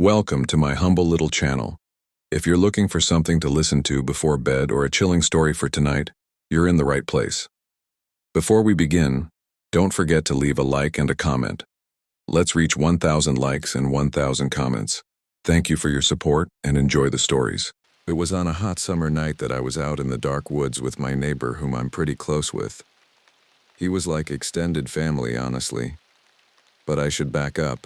Welcome to my humble little channel. If you're looking for something to listen to before bed or a chilling story for tonight, you're in the right place. Before we begin, don't forget to leave a like and a comment. Let's reach 1,000 likes and 1,000 comments. Thank you for your support and enjoy the stories. It was on a hot summer night that I was out in the dark woods with my neighbor whom I'm pretty close with. He was like extended family, honestly. But I should back up.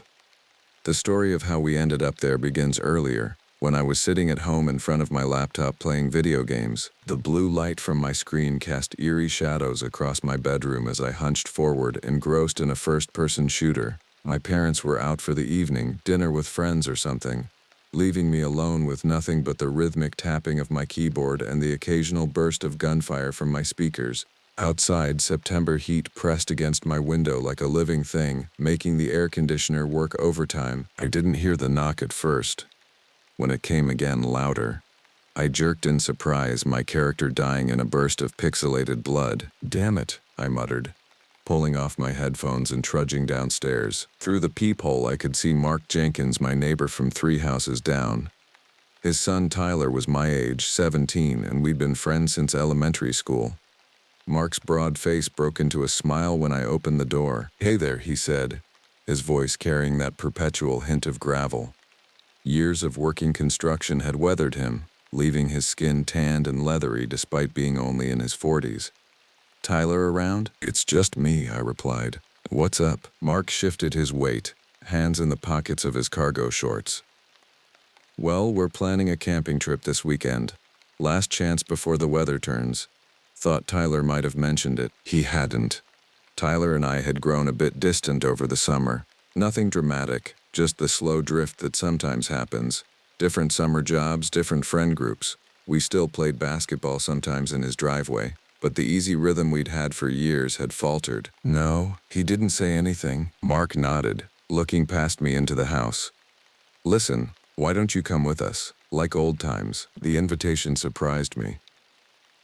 The story of how we ended up there begins earlier, when I was sitting at home in front of my laptop playing video games. The blue light from my screen cast eerie shadows across my bedroom as I hunched forward, engrossed in a first-person shooter. My parents were out for the evening, dinner with friends or something, leaving me alone with nothing but the rhythmic tapping of my keyboard and the occasional burst of gunfire from my speakers. Outside, September heat pressed against my window like a living thing, making the air conditioner work overtime. I didn't hear the knock at first. When it came again louder, I jerked in surprise, my character dying in a burst of pixelated blood. "Damn it," I muttered, pulling off my headphones and trudging downstairs. Through the peephole, I could see Mark Jenkins, my neighbor from 3 houses down. His son Tyler was my age, 17, and we'd been friends since elementary school. Mark's broad face broke into a smile when I opened the door. "Hey there," he said, his voice carrying that perpetual hint of gravel. Years of working construction had weathered him, leaving his skin tanned and leathery despite being only in his 40s. "Tyler around?" "It's just me," I replied. "What's up?" Mark shifted his weight, hands in the pockets of his cargo shorts. "Well, we're planning a camping trip this weekend. Last chance before the weather turns. Thought Tyler might have mentioned it." He hadn't. Tyler and I had grown a bit distant over the summer. Nothing dramatic, just the slow drift that sometimes happens. Different summer jobs, different friend groups. We still played basketball sometimes in his driveway, but the easy rhythm we'd had for years had faltered. "No, he didn't say anything." Mark nodded, looking past me into the house. "Listen, why don't you come with us, like old times?" The invitation surprised me.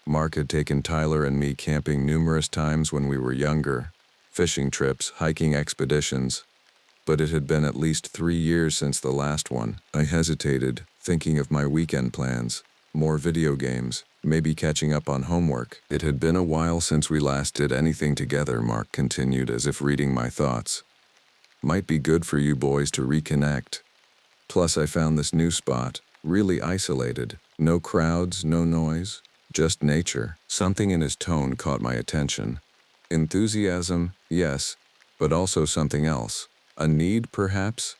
Mark had taken Tyler and me camping numerous times when we were younger, fishing trips, hiking expeditions, but it had been at least 3 years since the last one. I hesitated, thinking of my weekend plans, more video games, maybe catching up on homework. "It had been a while since we last did anything together," Mark continued as if reading my thoughts. "Might be good for you boys to reconnect. Plus I found this new spot, really isolated, no crowds, no noise. Just nature." Something in his tone caught my attention. Enthusiasm, yes, but also something else. A need, perhaps?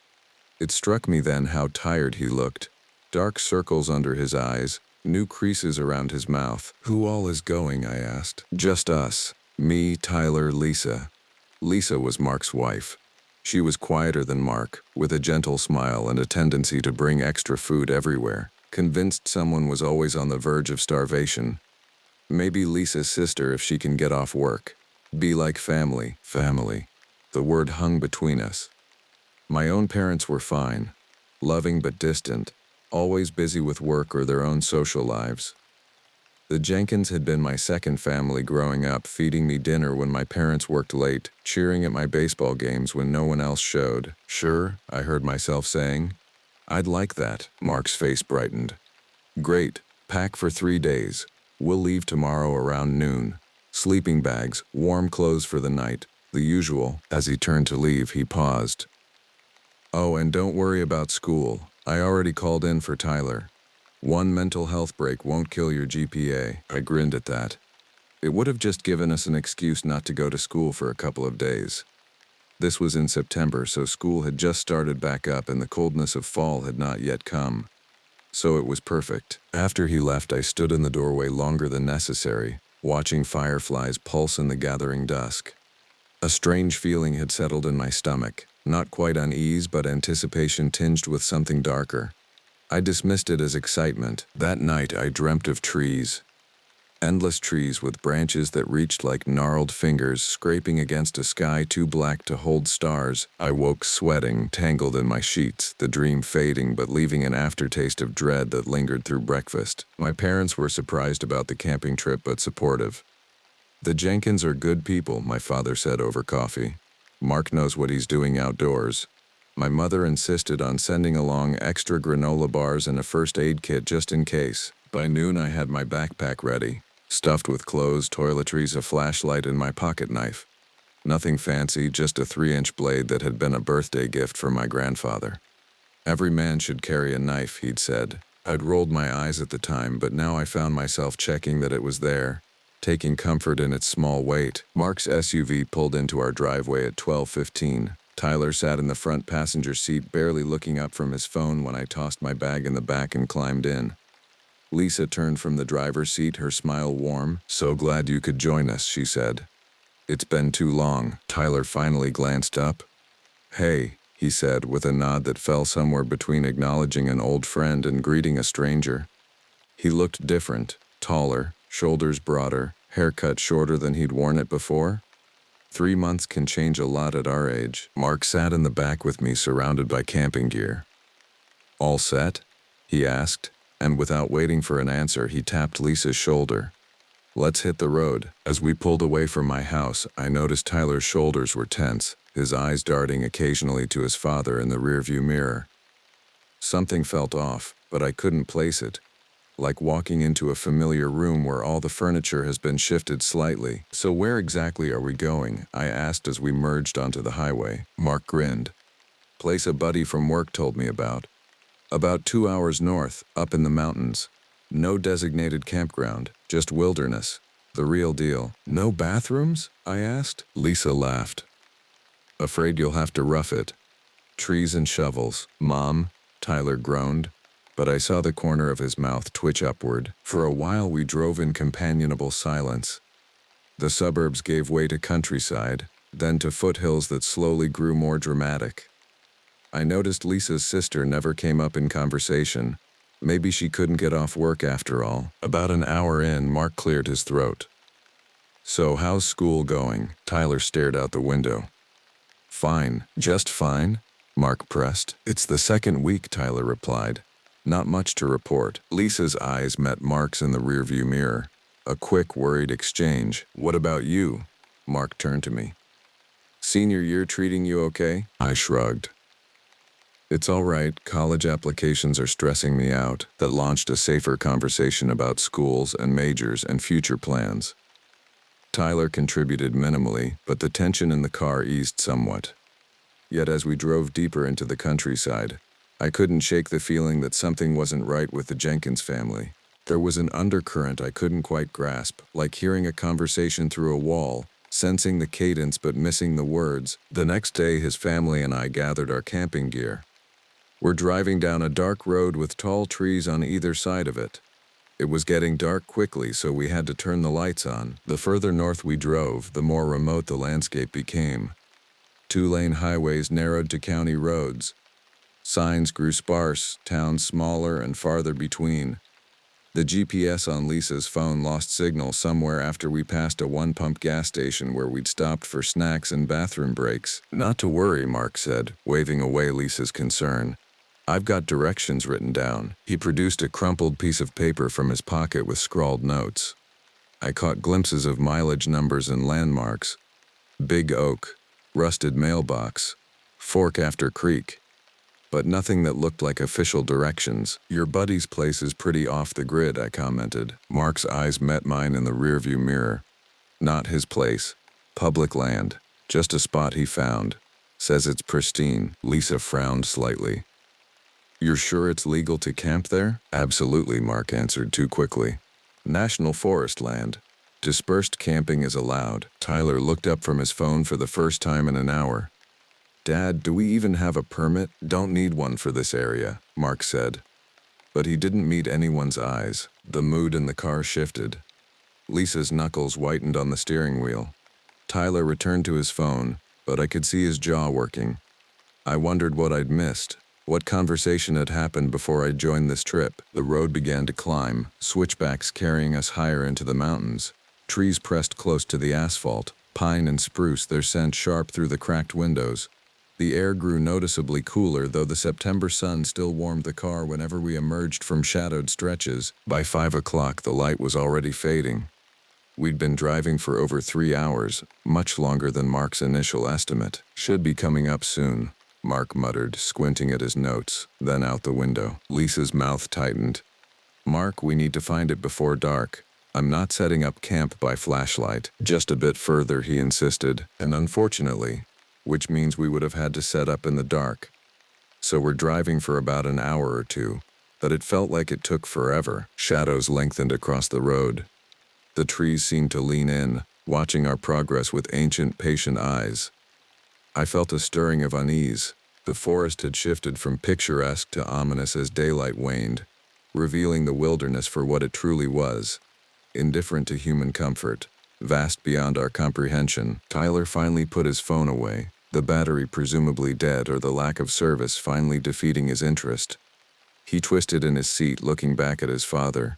It struck me then how tired he looked. Dark circles under his eyes, new creases around his mouth. "Who all is going?" I asked. "Just us. Me, Tyler, Lisa." Lisa was Mark's wife. She was quieter than Mark, with a gentle smile and a tendency to bring extra food everywhere. Convinced someone was always on the verge of starvation. Maybe Lisa's sister if she can get off work. Be like family. Family. The word hung between us. My own parents were fine, loving but distant, always busy with work or their own social lives. The Jenkins had been my second family growing up, feeding me dinner when my parents worked late, cheering at my baseball games when no one else showed. "Sure," I heard myself saying. "I'd like that." Mark's face brightened. "Great. Pack for 3 days. We'll leave tomorrow around noon. Sleeping bags, warm clothes for the night, the usual." As he turned to leave, he paused. "Oh, and don't worry about school. I already called in for Tyler. One mental health break won't kill your GPA." I grinned at that. It would have just given us an excuse not to go to school for a couple of days. This was in September, so school had just started back up and the coldness of fall had not yet come. So it was perfect. After he left, I stood in the doorway longer than necessary, watching fireflies pulse in the gathering dusk. A strange feeling had settled in my stomach, not quite unease but anticipation tinged with something darker. I dismissed it as excitement. That night I dreamt of trees. Endless trees with branches that reached like gnarled fingers scraping against a sky too black to hold stars. I woke sweating, tangled in my sheets, the dream fading but leaving an aftertaste of dread that lingered through breakfast. My parents were surprised about the camping trip but supportive. "The Jenkins are good people," my father said over coffee. "Mark knows what he's doing outdoors." My mother insisted on sending along extra granola bars and a first aid kit just in case. By noon I had my backpack ready, stuffed with clothes, toiletries, a flashlight, and my pocket knife. Nothing fancy, just a 3-inch blade that had been a birthday gift from my grandfather. Every man should carry a knife, he'd said. I'd rolled my eyes at the time, but now I found myself checking that it was there, taking comfort in its small weight. Mark's SUV pulled into our driveway at 12:15. Tyler sat in the front passenger seat, barely looking up from his phone when I tossed my bag in the back and climbed in. Lisa turned from the driver's seat, her smile warm. "So glad you could join us," she said. "It's been too long." Tyler finally glanced up. "Hey," he said with a nod that fell somewhere between acknowledging an old friend and greeting a stranger. He looked different, taller, shoulders broader, hair cut shorter than he'd worn it before. 3 months can change a lot at our age. Mark sat in the back with me, surrounded by camping gear. "All set?" he asked, and without waiting for an answer, he tapped Lisa's shoulder. "Let's hit the road." As we pulled away from my house, I noticed Tyler's shoulders were tense, his eyes darting occasionally to his father in the rearview mirror. Something felt off, but I couldn't place it, like walking into a familiar room where all the furniture has been shifted slightly. "So where exactly are we going?" I asked as we merged onto the highway. Mark grinned. "Place a buddy from work told me about. About 2 hours north, up in the mountains. No designated campground, just wilderness. The real deal." "No bathrooms?" I asked. Lisa laughed. "Afraid you'll have to rough it. Trees and shovels." "Mom," Tyler groaned, but I saw the corner of his mouth twitch upward. For a while we drove in companionable silence. The suburbs gave way to countryside, then to foothills that slowly grew more dramatic. I noticed Lisa's sister never came up in conversation. Maybe she couldn't get off work after all. About an hour in, Mark cleared his throat. "So how's school going?" Tyler stared out the window. "Fine, just fine," Mark pressed. "It's the second week," Tyler replied. "Not much to report." Lisa's eyes met Mark's in the rearview mirror. A quick, worried exchange. "What about you?" Mark turned to me. "Senior year treating you okay?" I shrugged. "It's all right. College applications are stressing me out." That launched a safer conversation about schools and majors and future plans. Tyler contributed minimally, but the tension in the car eased somewhat. Yet as we drove deeper into the countryside, I couldn't shake the feeling that something wasn't right with the Jenkins family. There was an undercurrent I couldn't quite grasp, like hearing a conversation through a wall, sensing the cadence but missing the words. The next day, his family and I gathered our camping gear. We're driving down a dark road with tall trees on either side of it. It was getting dark quickly, so we had to turn the lights on. The further north we drove, the more remote the landscape became. 2-lane highways narrowed to county roads. Signs grew sparse, towns smaller and farther between. The GPS on Lisa's phone lost signal somewhere after we passed a one-pump gas station where we'd stopped for snacks and bathroom breaks. "Not to worry," Mark said, waving away Lisa's concern. "I've got directions written down." He produced a crumpled piece of paper from his pocket with scrawled notes. I caught glimpses of mileage numbers and landmarks. Big Oak, rusted mailbox, fork after creek. But nothing that looked like official directions. "Your buddy's place is pretty off the grid," I commented. Mark's eyes met mine in the rearview mirror. "Not his place. Public land. Just a spot he found. Says it's pristine." Lisa frowned slightly. "You're sure it's legal to camp there?" "Absolutely," Mark answered too quickly. "National forest land. Dispersed camping is allowed." Tyler looked up from his phone for the first time in an hour. "Dad, do we even have a permit?" "Don't need one for this area," Mark said. But he didn't meet anyone's eyes. The mood in the car shifted. Lisa's knuckles whitened on the steering wheel. Tyler returned to his phone, but I could see his jaw working. I wondered what I'd missed. What conversation had happened before I joined this trip? The road began to climb, switchbacks carrying us higher into the mountains. Trees pressed close to the asphalt, pine and spruce, their scent sharp through the cracked windows. The air grew noticeably cooler, though the September sun still warmed the car whenever we emerged from shadowed stretches. By 5 o'clock, the light was already fading. We'd been driving for over 3 hours, much longer than Mark's initial estimate. "Should be coming up soon," Mark muttered, squinting at his notes, then out the window. Lisa's mouth tightened. Mark, we need to find it before dark. I'm not setting up camp by flashlight. Just a bit further, he insisted, and unfortunately, which means we would have had to set up in the dark. So we're driving for about an hour or two, but it felt like it took forever. Shadows lengthened across the road. The trees seemed to lean in, watching our progress with ancient, patient eyes. I felt a stirring of unease. The forest had shifted from picturesque to ominous as daylight waned, revealing the wilderness for what it truly was, indifferent to human comfort, vast beyond our comprehension. Tyler finally put his phone away, the battery presumably dead or the lack of service finally defeating his interest. He twisted in his seat, looking back at his father.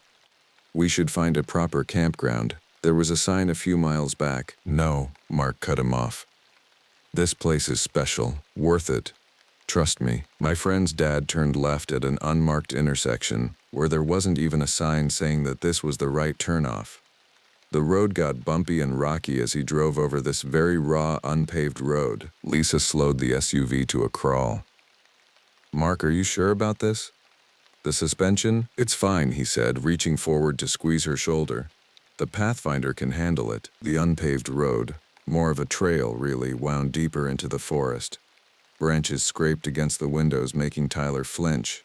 We should find a proper campground. There was a sign a few miles back. No, Mark cut him off. This place is special, worth it. Trust me. My friend's dad turned left at an unmarked intersection, where there wasn't even a sign saying that this was the right turnoff. The road got bumpy and rocky as he drove over this very raw, unpaved road. Lisa slowed the SUV to a crawl. Mark, are you sure about this? The suspension? It's fine, he said, reaching forward to squeeze her shoulder. The Pathfinder can handle it. The unpaved road, more of a trail really, wound deeper into the forest. Branches scraped against the windows, making Tyler flinch.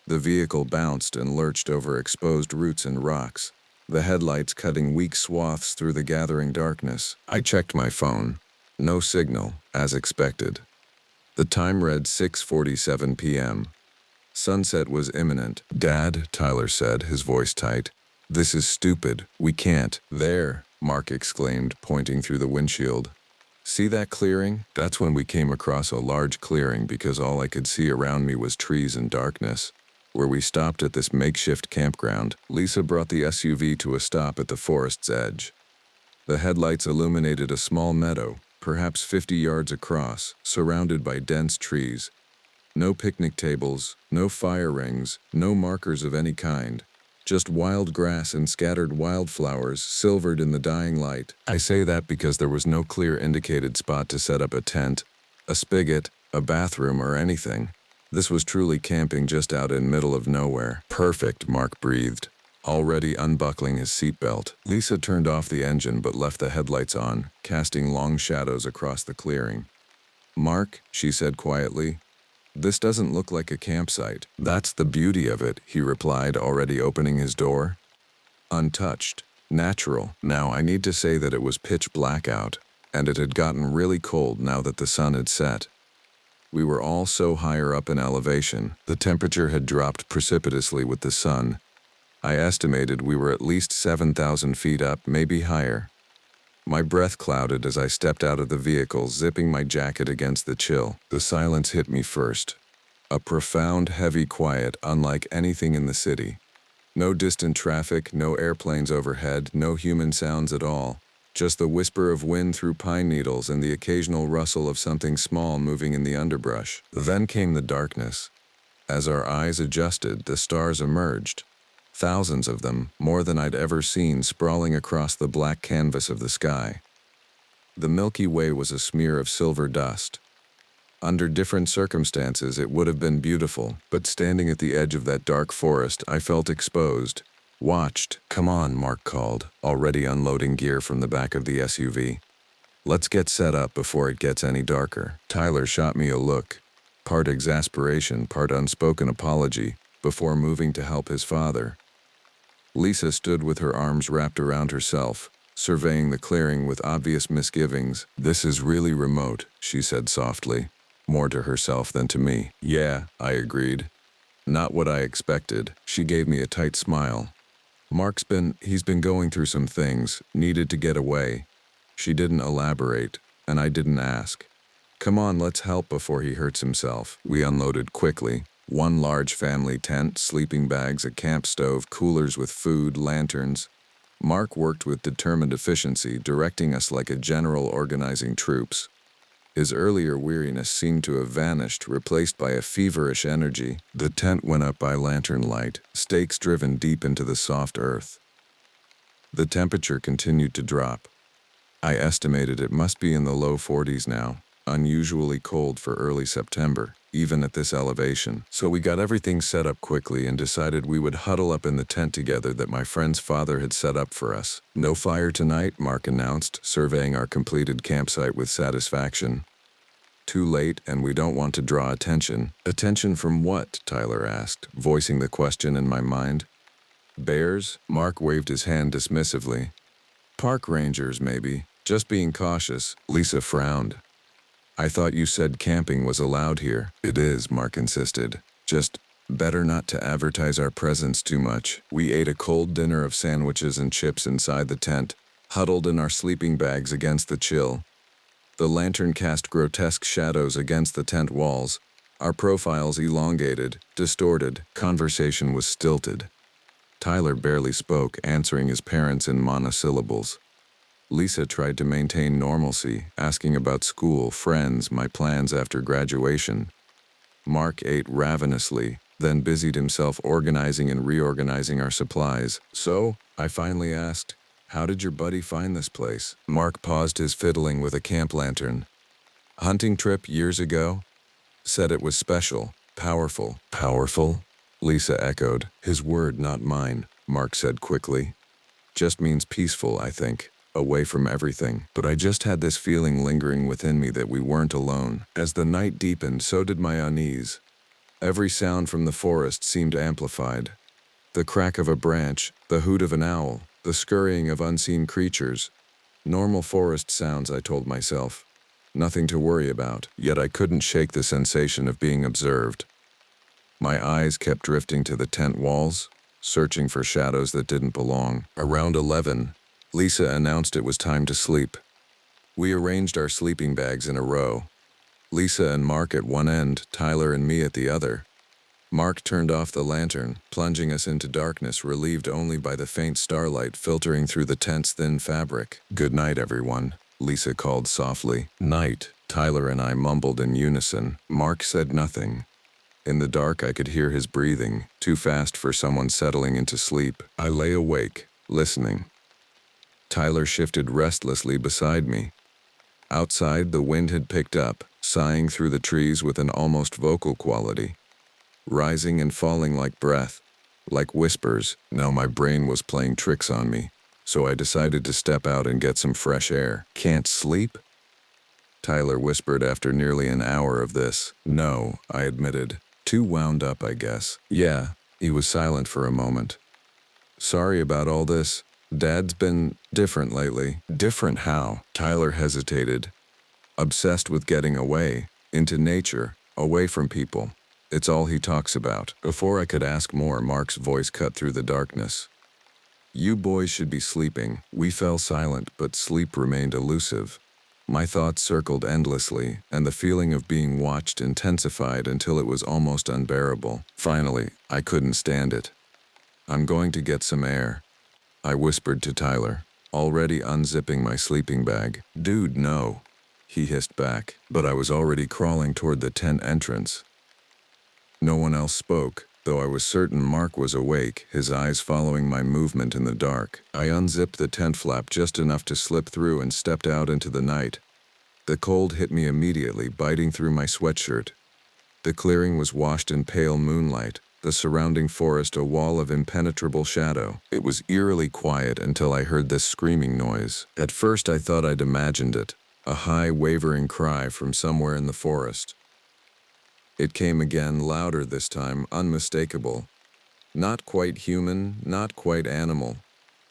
The vehicle bounced and lurched over exposed roots and rocks, the headlights cutting weak swaths through the gathering darkness. I checked my phone. No signal, as expected. The time read 6:47 p.m. Sunset was imminent. Dad, Tyler said, his voice tight. This is stupid. We can't. There, Mark exclaimed, pointing through the windshield. See that clearing? That's when we came across a large clearing because all I could see around me was trees and darkness. Where we stopped at this makeshift campground, Lisa brought the SUV to a stop at the forest's edge. The headlights illuminated a small meadow, perhaps 50 yards across, surrounded by dense trees. No picnic tables, no fire rings, no markers of any kind. Just wild grass and scattered wildflowers silvered in the dying light. I say that because there was no clear indicated spot to set up a tent, a spigot, a bathroom, or anything. This was truly camping just out in middle of nowhere. Perfect, Mark breathed, already unbuckling his seatbelt. Lisa turned off the engine but left the headlights on, casting long shadows across the clearing. Mark, she said quietly, this doesn't look like a campsite. That's the beauty of it, he replied, already opening his door. Untouched, natural. Now I need to say that it was pitch black out, and it had gotten really cold now that the sun had set. We were all so higher up in elevation, the temperature had dropped precipitously with the sun. I estimated we were at least 7,000 feet up, maybe higher. My breath clouded as I stepped out of the vehicle, zipping my jacket against the chill. The silence hit me first. A profound, heavy quiet unlike anything in the city. No distant traffic, no airplanes overhead, no human sounds at all. Just the whisper of wind through pine needles and the occasional rustle of something small moving in the underbrush. Then came the darkness. As our eyes adjusted, the stars emerged. Thousands of them, more than I'd ever seen, sprawling across the black canvas of the sky. The Milky Way was a smear of silver dust. Under different circumstances, it would have been beautiful, but standing at the edge of that dark forest, I felt exposed, watched. Come on, Mark called, already unloading gear from the back of the SUV. Let's get set up before it gets any darker. Tyler shot me a look, part exasperation, part unspoken apology, before moving to help his father. Lisa stood with her arms wrapped around herself, surveying the clearing with obvious misgivings. This is really remote, she said softly, more to herself than to me. Yeah, I agreed. Not what I expected. She gave me a tight smile. He's been going through some things, needed to get away. She didn't elaborate, and I didn't ask. Come on, let's help before he hurts himself. We unloaded quickly. One large family tent, sleeping bags, a camp stove, coolers with food, lanterns. Mark worked with determined efficiency, directing us like a general organizing troops. His earlier weariness seemed to have vanished, replaced by a feverish energy. The tent went up by lantern light, stakes driven deep into the soft earth. The temperature continued to drop. I estimated it must be in the low 40s now. unusually cold for early September, even at this elevation. So we got everything set up quickly and decided we would huddle up in the tent together that my friend's father had set up for us. "No fire tonight," Mark announced, surveying our completed campsite with satisfaction. "Too late, and we don't want to draw attention." "Attention from what?" Tyler asked, voicing the question in my mind. "Bears?" Mark waved his hand dismissively. "Park rangers, maybe. Just being cautious." Lisa frowned. "I thought you said camping was allowed here." "It is," Mark insisted. "Just better not to advertise our presence too much." We ate a cold dinner of sandwiches and chips inside the tent, huddled in our sleeping bags against the chill. The lantern cast grotesque shadows against the tent walls, our profiles elongated, distorted. Conversation was stilted. Tyler barely spoke, answering his parents in monosyllables. Lisa tried to maintain normalcy, asking about school, friends, my plans after graduation. Mark ate ravenously, then busied himself organizing and reorganizing our supplies. "So," I finally asked, "how did your buddy find this place?" Mark paused his fiddling with a camp lantern. "Hunting trip years ago. Said it was special, powerful." "Powerful?" Lisa echoed. "His word, not mine," Mark said quickly. "Just means peaceful, I think. Away from everything." But I just had this feeling lingering within me that we weren't alone. As the night deepened, so did my unease. Every sound from the forest seemed amplified. The crack of a branch, the hoot of an owl, the scurrying of unseen creatures. Normal forest sounds, I told myself. Nothing to worry about, yet I couldn't shake the sensation of being observed. My eyes kept drifting to the tent walls, searching for shadows that didn't belong. Around 11, Lisa announced it was time to sleep. We arranged our sleeping bags in a row. Lisa and Mark at one end, Tyler and me at the other. Mark turned off the lantern, plunging us into darkness relieved only by the faint starlight filtering through the tent's thin fabric. "Good night, everyone," Lisa called softly. "Night," Tyler and I mumbled in unison. Mark said nothing. In the dark, I could hear his breathing, too fast for someone settling into sleep. I lay awake, listening. Tyler shifted restlessly beside me. Outside, the wind had picked up, sighing through the trees with an almost vocal quality, rising and falling like breath, like whispers. Now my brain was playing tricks on me, so I decided to step out and get some fresh air. "Can't sleep?" Tyler whispered after nearly an hour of this. "No," I admitted. "Too wound up, I guess." "Yeah." He was silent for a moment. "Sorry about all this. Dad's been different lately." "Different how?" Tyler hesitated. "Obsessed with getting away, into nature, away from people. It's all he talks about." Before I could ask more, Mark's voice cut through the darkness. "You boys should be sleeping." We fell silent, but sleep remained elusive. My thoughts circled endlessly, and the feeling of being watched intensified until it was almost unbearable. Finally, I couldn't stand it. "I'm going to get some air," I whispered to Tyler, already unzipping my sleeping bag. "Dude, no," he hissed back, but I was already crawling toward the tent entrance. No one else spoke, though I was certain Mark was awake, his eyes following my movement in the dark. I unzipped the tent flap just enough to slip through and stepped out into the night. The cold hit me immediately, biting through my sweatshirt. The clearing was washed in pale moonlight, the surrounding forest a wall of impenetrable shadow. It was eerily quiet until I heard this screaming noise. At first I thought I'd imagined it, a high, wavering cry from somewhere in the forest. It came again, louder this time, unmistakable. Not quite human, not quite animal.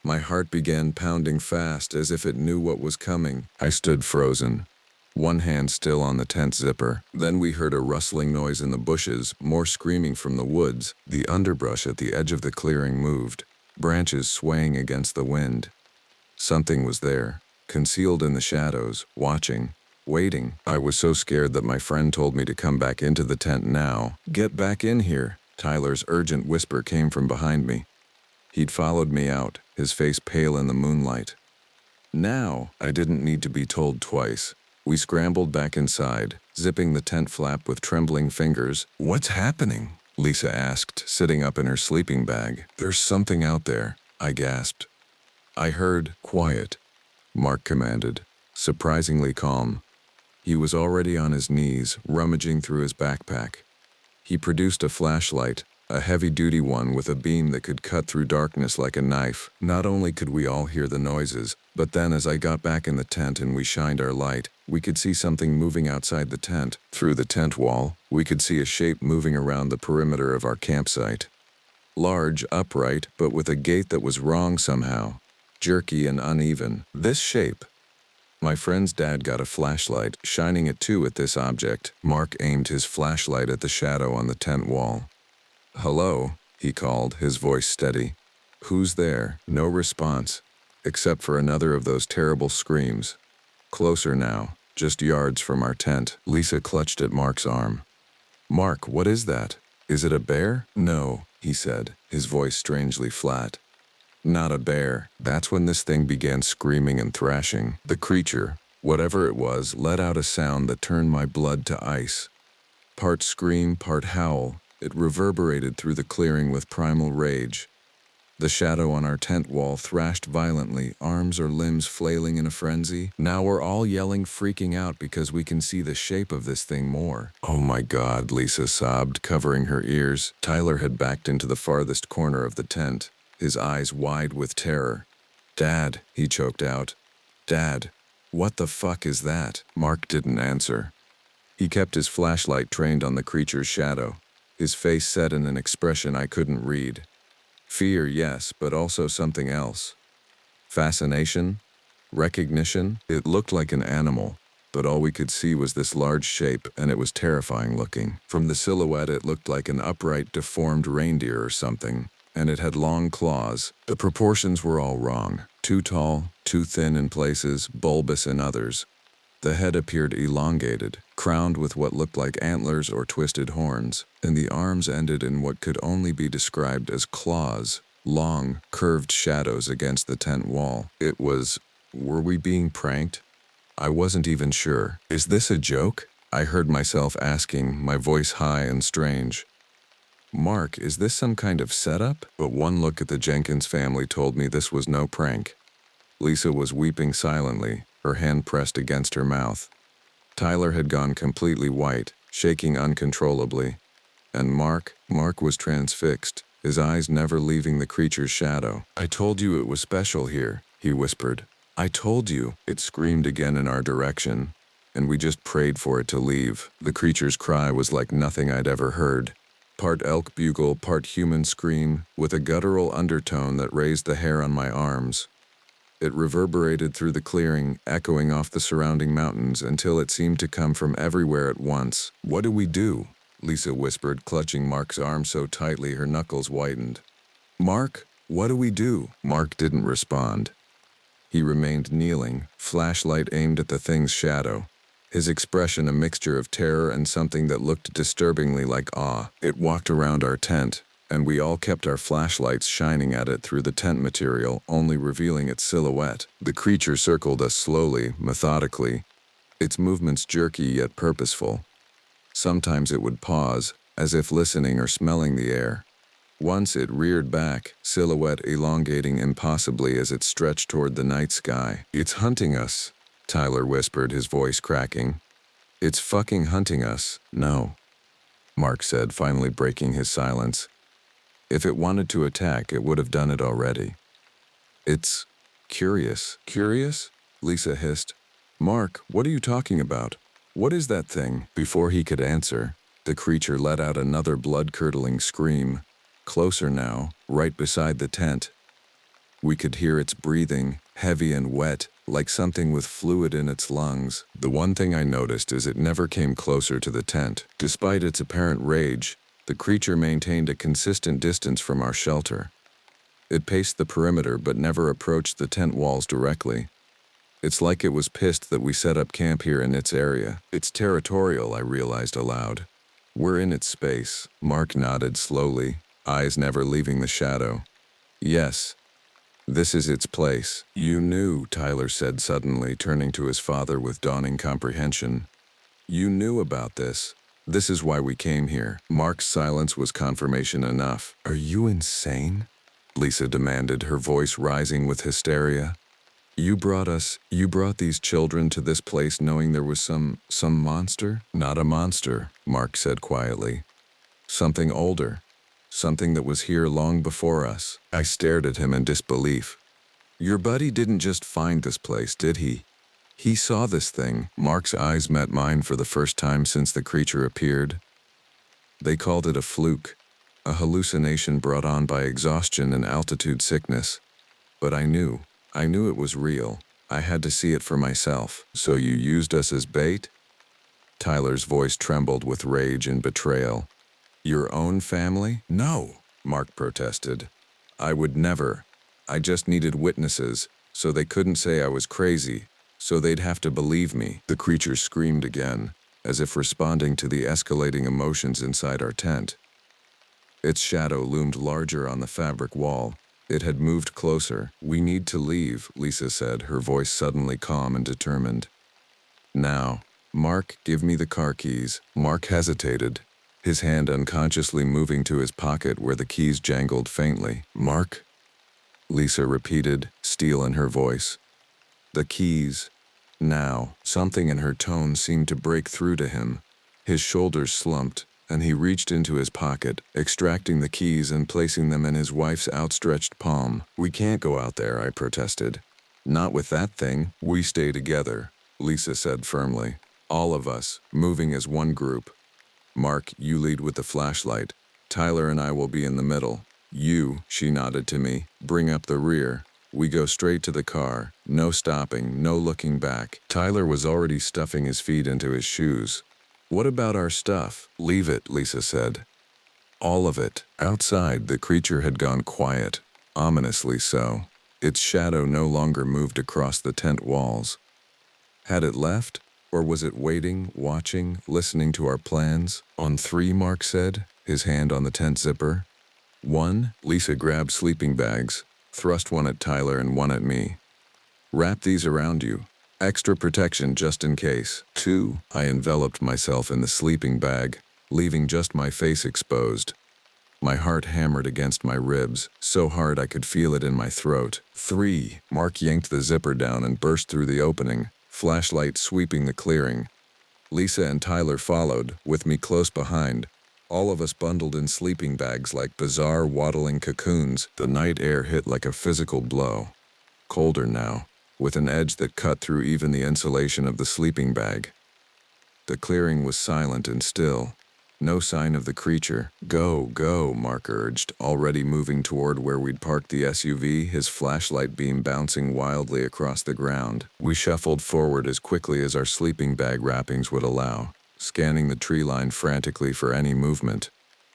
My heart began pounding fast as if it knew what was coming. I stood frozen, one hand still on the tent zipper. Then we heard a rustling noise in the bushes, more screaming from the woods. The underbrush at the edge of the clearing moved, branches swaying against the wind. Something was there, concealed in the shadows, watching, waiting. I was so scared that my friend told me to come back into the tent now. "Get back in here," Tyler's urgent whisper came from behind me. He'd followed me out, his face pale in the moonlight. Now, I didn't need to be told twice. We scrambled back inside, zipping the tent flap with trembling fingers. "What's happening?" Lisa asked, sitting up in her sleeping bag. "There's something out there," I gasped. "I heard." "Quiet," Mark commanded, surprisingly calm. He was already on his knees, rummaging through his backpack. He produced a flashlight, a heavy-duty one with a beam that could cut through darkness like a knife. Not only could we all hear the noises, but then as I got back in the tent and we shined our light, we could see something moving outside the tent. Through the tent wall, we could see a shape moving around the perimeter of our campsite. Large, upright, but with a gait that was wrong somehow. Jerky and uneven. This shape. My friend's dad got a flashlight, shining it too at this object. Mark aimed his flashlight at the shadow on the tent wall. "Hello," he called, his voice steady. "Who's there?" No response, except for another of those terrible screams. Closer now, just yards from our tent. Lisa clutched at Mark's arm. "Mark, what is that? Is it a bear?" "No," he said, his voice strangely flat. "Not a bear." That's when this thing began screaming and thrashing. The creature, whatever it was, let out a sound that turned my blood to ice. Part scream, part howl, it reverberated through the clearing with primal rage. The shadow on our tent wall thrashed violently, arms or limbs flailing in a frenzy. Now we're all yelling, freaking out because we can see the shape of this thing more. "Oh my God," Lisa sobbed, covering her ears. Tyler had backed into the farthest corner of the tent, his eyes wide with terror. "Dad," he choked out. "Dad, what the fuck is that?" Mark didn't answer. He kept his flashlight trained on the creature's shadow, his face set in an expression I couldn't read. Fear, yes, but also something else. Fascination? Recognition? It looked like an animal, but all we could see was this large shape, and it was terrifying looking. From the silhouette, it looked like an upright, deformed reindeer or something, and it had long claws. The proportions were all wrong. Too tall, too thin in places, bulbous in others. The head appeared elongated, crowned with what looked like antlers or twisted horns, and the arms ended in what could only be described as claws, long, curved shadows against the tent wall. Were we being pranked? I wasn't even sure. "Is this a joke?" I heard myself asking, my voice high and strange. "Mark, is this some kind of setup?" But one look at the Jenkins family told me this was no prank. Lisa was weeping silently, her hand pressed against her mouth. Tyler had gone completely white, shaking uncontrollably. And Mark was transfixed, his eyes never leaving the creature's shadow. "I told you it was special here," he whispered. "I told you," it screamed again in our direction, and we just prayed for it to leave. The creature's cry was like nothing I'd ever heard. Part elk bugle, part human scream, with a guttural undertone that raised the hair on my arms. It reverberated through the clearing, echoing off the surrounding mountains until it seemed to come from everywhere at once. "What do we do?" Lisa whispered, clutching Mark's arm so tightly her knuckles whitened. "Mark, what do we do?" Mark didn't respond. He remained kneeling, flashlight aimed at the thing's shadow, his expression a mixture of terror and something that looked disturbingly like awe. It walked around our tent, and we all kept our flashlights shining at it through the tent material, only revealing its silhouette. The creature circled us slowly, methodically, its movements jerky yet purposeful. Sometimes it would pause, as if listening or smelling the air. Once it reared back, silhouette elongating impossibly as it stretched toward the night sky. "It's hunting us," Tyler whispered, his voice cracking. "It's fucking hunting us." "No," Mark said, finally breaking his silence. "If it wanted to attack, it would have done it already. It's curious." "Curious?" Lisa hissed. "Mark, what are you talking about? What is that thing?" Before he could answer, the creature let out another blood-curdling scream. Closer now, right beside the tent. We could hear its breathing, heavy and wet, like something with fluid in its lungs. The one thing I noticed is it never came closer to the tent. Despite its apparent rage, the creature maintained a consistent distance from our shelter. It paced the perimeter but never approached the tent walls directly. It's like it was pissed that we set up camp here in its area. "It's territorial," I realized aloud. "We're in its space." Mark nodded slowly, eyes never leaving the shadow. "Yes, this is its place." "You knew," Tyler said suddenly, turning to his father with dawning comprehension. "You knew about this. This is why we came here." Mark's silence was confirmation enough. "Are you insane?" Lisa demanded, her voice rising with hysteria. You brought these children to this place knowing there was some monster? Not a monster, Mark said quietly. Something older. Something that was here long before us. I stared at him in disbelief. Your buddy didn't just find this place, did he? He saw this thing. Mark's eyes met mine for the first time since the creature appeared. They called it a fluke, a hallucination brought on by exhaustion and altitude sickness. But I knew it was real. I had to see it for myself. So you used us as bait? Tyler's voice trembled with rage and betrayal. Your own family? No, Mark protested. I would never. I just needed witnesses, so they couldn't say I was crazy, so they'd have to believe me. The creature screamed again, as if responding to the escalating emotions inside our tent. Its shadow loomed larger on the fabric wall. It had moved closer. We need to leave, Lisa said, her voice suddenly calm and determined. Now, Mark, give me the car keys. Mark hesitated, his hand unconsciously moving to his pocket where the keys jangled faintly. Mark? Lisa repeated, steel in her voice. The keys. Now, something in her tone seemed to break through to him. His shoulders slumped, and he reached into his pocket, extracting the keys and placing them in his wife's outstretched palm. We can't go out there, I protested. Not with that thing. We stay together, Lisa said firmly. All of us, moving as one group. Mark, you lead with the flashlight. Tyler and I will be in the middle. You, she nodded to me, bring up the rear. We go straight to the car. No stopping, no looking back. Tyler was already stuffing his feet into his shoes. What about our stuff? Leave it, Lisa said. All of it. Outside, the creature had gone quiet, ominously so. Its shadow no longer moved across the tent walls. Had it left? Or was it waiting, watching, listening to our plans? On three, Mark said, his hand on the tent zipper. 1, Lisa grabbed sleeping bags, thrust one at Tyler and one at me. Wrap these around you. Extra protection just in case. 2, I enveloped myself in the sleeping bag, leaving just my face exposed. My heart hammered against my ribs, so hard I could feel it in my throat. 3, Mark yanked the zipper down and burst through the opening, flashlight sweeping the clearing. Lisa and Tyler followed, with me close behind, all of us bundled in sleeping bags like bizarre waddling cocoons. The night air hit like a physical blow. Colder now, with an edge that cut through even the insulation of the sleeping bag. The clearing was silent and still. No sign of the creature. Go, go, Mark urged, already moving toward where we'd parked the SUV, his flashlight beam bouncing wildly across the ground. We shuffled forward as quickly as our sleeping bag wrappings would allow, scanning the tree line frantically for any movement.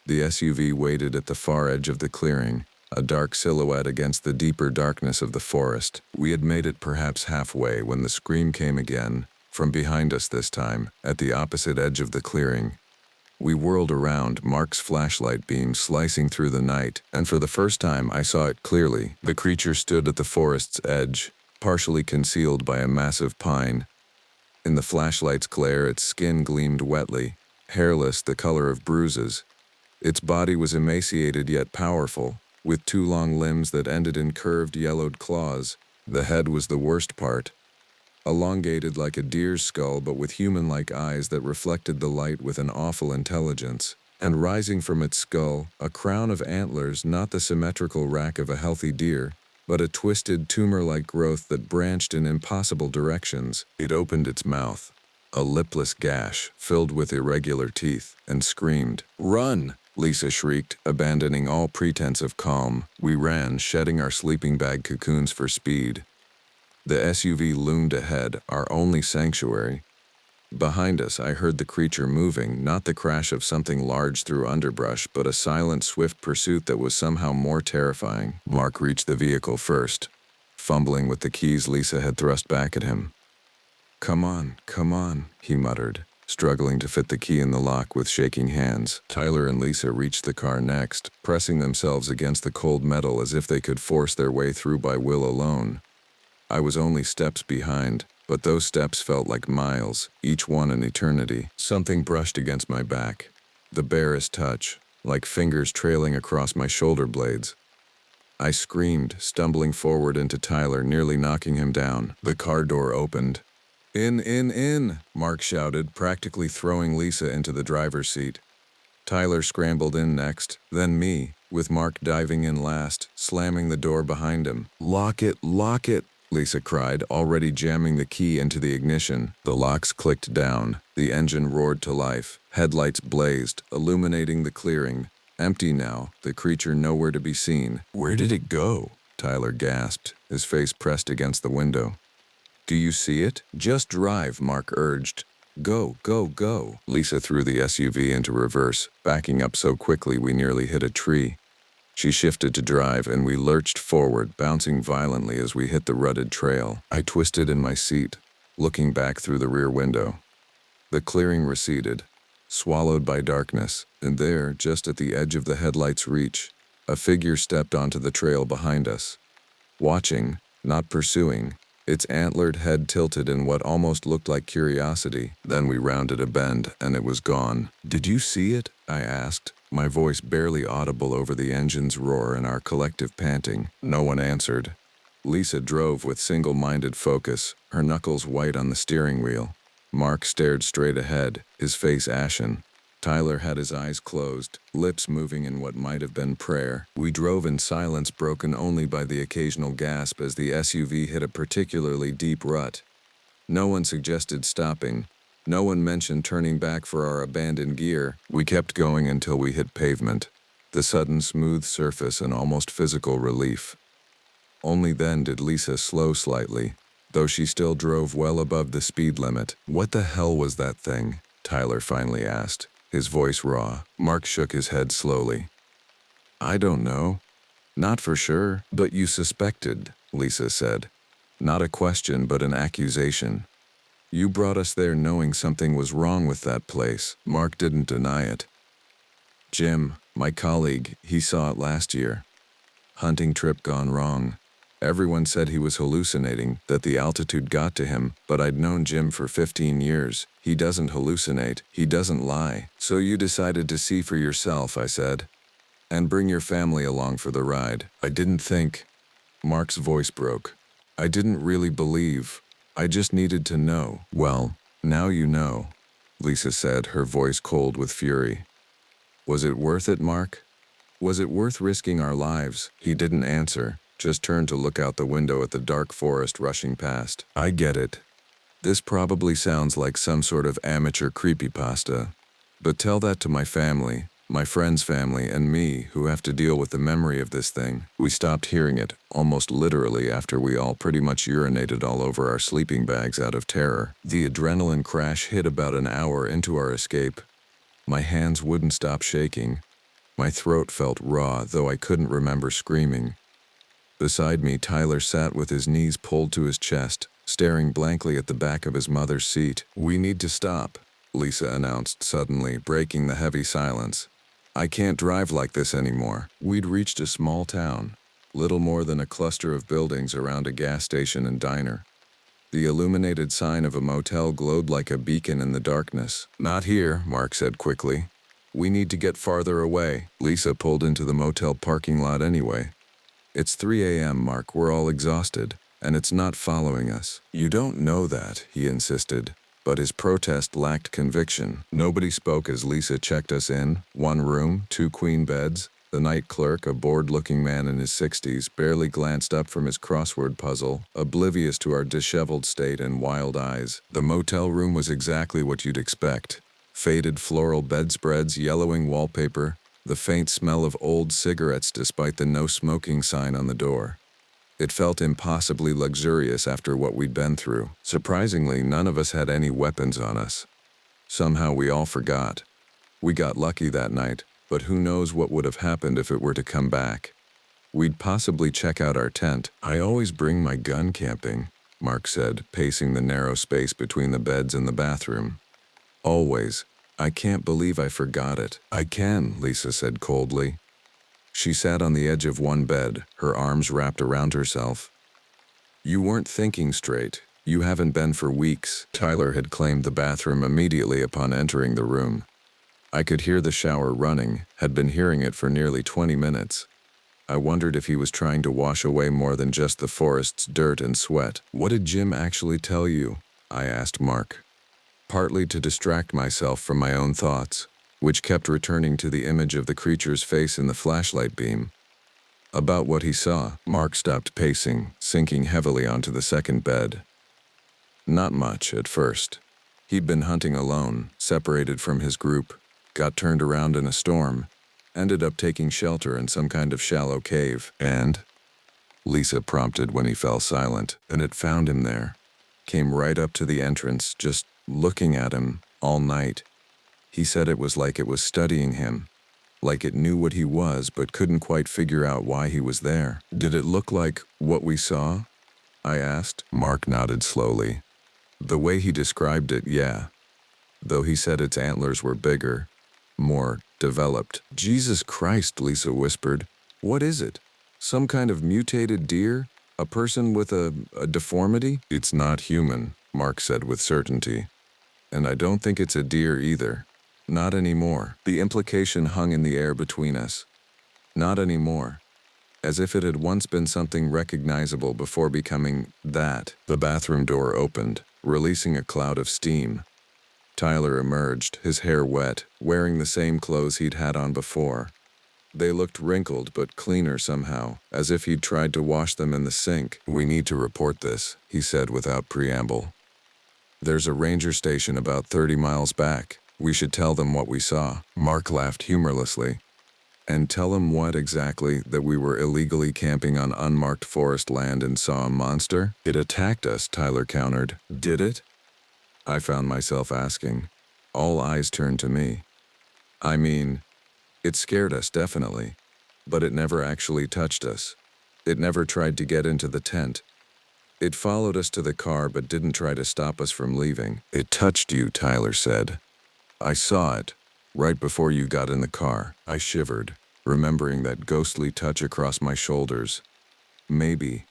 The SUV waited at the far edge of the clearing, a dark silhouette against the deeper darkness of the forest. We had made it perhaps halfway when the scream came again, from behind us this time, at the opposite edge of the clearing. We whirled around, Mark's flashlight beam slicing through the night, and for the first time I saw it clearly. The creature stood at the forest's edge, partially concealed by a massive pine. In the flashlight's glare, its skin gleamed wetly, hairless, the color of bruises. Its body was emaciated yet powerful, with 2 long limbs that ended in curved, yellowed claws. The head was the worst part, elongated like a deer's skull but with human-like eyes that reflected the light with an awful intelligence. And rising from its skull, a crown of antlers, not the symmetrical rack of a healthy deer, but a twisted, tumor-like growth that branched in impossible directions. It opened its mouth, a lipless gash filled with irregular teeth, and screamed. Run! Lisa shrieked, abandoning all pretense of calm. We ran, shedding our sleeping bag cocoons for speed. The SUV loomed ahead, our only sanctuary. Behind us, I heard the creature moving, not the crash of something large through underbrush, but a silent, swift pursuit that was somehow more terrifying. Mark reached the vehicle first, fumbling with the keys Lisa had thrust back at him. Come on, he muttered, struggling to fit the key in the lock with shaking hands. Tyler and Lisa reached the car next, pressing themselves against the cold metal as if they could force their way through by will alone. I was only steps behind, but those steps felt like miles, each one an eternity. Something brushed against my back, the barest touch, like fingers trailing across my shoulder blades. I screamed, stumbling forward into Tyler, nearly knocking him down. The car door opened. In, Mark shouted, practically throwing Lisa into the driver's seat. Tyler scrambled in next, then me, with Mark diving in last, slamming the door behind him. Lock it, Lisa cried, already jamming the key into the ignition. The locks clicked down. The engine roared to life. Headlights blazed, illuminating the clearing. Empty now, the creature nowhere to be seen. Where did it go? Tyler gasped, his face pressed against the window. Do you see it? Just drive, Mark urged. Go. Lisa threw the SUV into reverse, backing up so quickly we nearly hit a tree. She shifted to drive and we lurched forward, bouncing violently as we hit the rutted trail. I twisted in my seat, looking back through the rear window. The clearing receded, swallowed by darkness, and there, just at the edge of the headlight's reach, a figure stepped onto the trail behind us. Watching, not pursuing, its antlered head tilted in what almost looked like curiosity. Then we rounded a bend, and it was gone. Did you see it? I asked, my voice barely audible over the engine's roar and our collective panting. No one answered. Lisa drove with single-minded focus, her knuckles white on the steering wheel. Mark stared straight ahead, his face ashen. Tyler had his eyes closed, lips moving in what might have been prayer. We drove in silence broken only by the occasional gasp as the SUV hit a particularly deep rut. No one suggested stopping. No one mentioned turning back for our abandoned gear. We kept going until we hit pavement, the sudden smooth surface and almost physical relief. Only then did Lisa slow slightly, though she still drove well above the speed limit. What the hell was that thing? Tyler finally asked, his voice raw. Mark shook his head slowly. I don't know. Not for sure. But you suspected, Lisa said. Not a question, but an accusation. You brought us there knowing something was wrong with that place. Mark didn't deny it. Jim, my colleague, he saw it last year. Hunting trip gone wrong. Everyone said he was hallucinating, that the altitude got to him, but I'd known Jim for 15 years. He doesn't hallucinate, he doesn't lie. So you decided to see for yourself, I said. And bring your family along for the ride. I didn't think. Mark's voice broke. I didn't really believe. I just needed to know. Well, now you know, Lisa said, her voice cold with fury. Was it worth it, Mark? Was it worth risking our lives? He didn't answer, just turned to look out the window at the dark forest rushing past. I get it. This probably sounds like some sort of amateur creepypasta, but tell that to my family, my friend's family, and me, who have to deal with the memory of this thing. We stopped hearing it, almost literally, after we all pretty much urinated all over our sleeping bags out of terror. The adrenaline crash hit about an hour into our escape. My hands wouldn't stop shaking. My throat felt raw, though I couldn't remember screaming. Beside me, Tyler sat with his knees pulled to his chest, staring blankly at the back of his mother's seat. We need to stop, Lisa announced suddenly, breaking the heavy silence. I can't drive like this anymore. We'd reached a small town, little more than a cluster of buildings around a gas station and diner. The illuminated sign of a motel glowed like a beacon in the darkness. Not here, Mark said quickly. We need to get farther away. Lisa pulled into the motel parking lot anyway. It's 3 a.m., Mark, we're all exhausted, and it's not following us. You don't know that, he insisted, but his protest lacked conviction. Nobody spoke as Lisa checked us in. 1 room, 2 queen beds. The night clerk, a bored-looking man in his 60s, barely glanced up from his crossword puzzle, oblivious to our disheveled state and wild eyes. The motel room was exactly what you'd expect. Faded floral bedspreads, yellowing wallpaper, the faint smell of old cigarettes despite the no smoking sign on the door. It felt impossibly luxurious after what we'd been through. Surprisingly, none of us had any weapons on us. Somehow we all forgot. We got lucky that night, but who knows what would have happened if it were to come back. We'd possibly check out our tent. I always bring my gun camping, Mark said, pacing the narrow space between the beds and the bathroom. Always. I can't believe I forgot it. I can, Lisa said coldly. She sat on the edge of one bed, her arms wrapped around herself. You weren't thinking straight. You haven't been for weeks. Tyler had claimed the bathroom immediately upon entering the room. I could hear the shower running, had been hearing it for nearly 20 minutes. I wondered if he was trying to wash away more than just the forest's dirt and sweat. What did Jim actually tell you? I asked Mark, partly to distract myself from my own thoughts, which kept returning to the image of the creature's face in the flashlight beam. About what he saw. Mark stopped pacing, sinking heavily onto the second bed. Not much at first. He'd been hunting alone, separated from his group, got turned around in a storm, ended up taking shelter in some kind of shallow cave, and Lisa prompted when he fell silent, and it found him there. Came right up to the entrance, just looking at him all night. He said it was like it was studying him, like it knew what he was but couldn't quite figure out why he was there. Did it look like what we saw? I asked. Mark nodded slowly. The way he described it, yeah. Though he said its antlers were bigger, more developed. Jesus Christ, Lisa whispered. What is it? Some kind of mutated deer? A person with a deformity? It's not human, Mark said with certainty. And I don't think it's a deer either. Not anymore. The implication hung in the air between us. Not anymore. As if it had once been something recognizable before becoming that. The bathroom door opened, releasing a cloud of steam. Tyler emerged, his hair wet, wearing the same clothes he'd had on before. They looked wrinkled but cleaner somehow, as if he'd tried to wash them in the sink. We need to report this, he said without preamble. There's a ranger station about 30 miles back. We should tell them what we saw. Mark laughed humorlessly. And tell them what exactly? That we were illegally camping on unmarked forest land and saw a monster? It attacked us, Tyler countered. Did it? I found myself asking. All eyes turned to me. I mean, it scared us, definitely. But it never actually touched us. It never tried to get into the tent. It followed us to the car but didn't try to stop us from leaving. It touched you, Tyler said. I saw it, right before you got in the car. I shivered, remembering that ghostly touch across my shoulders. Maybe,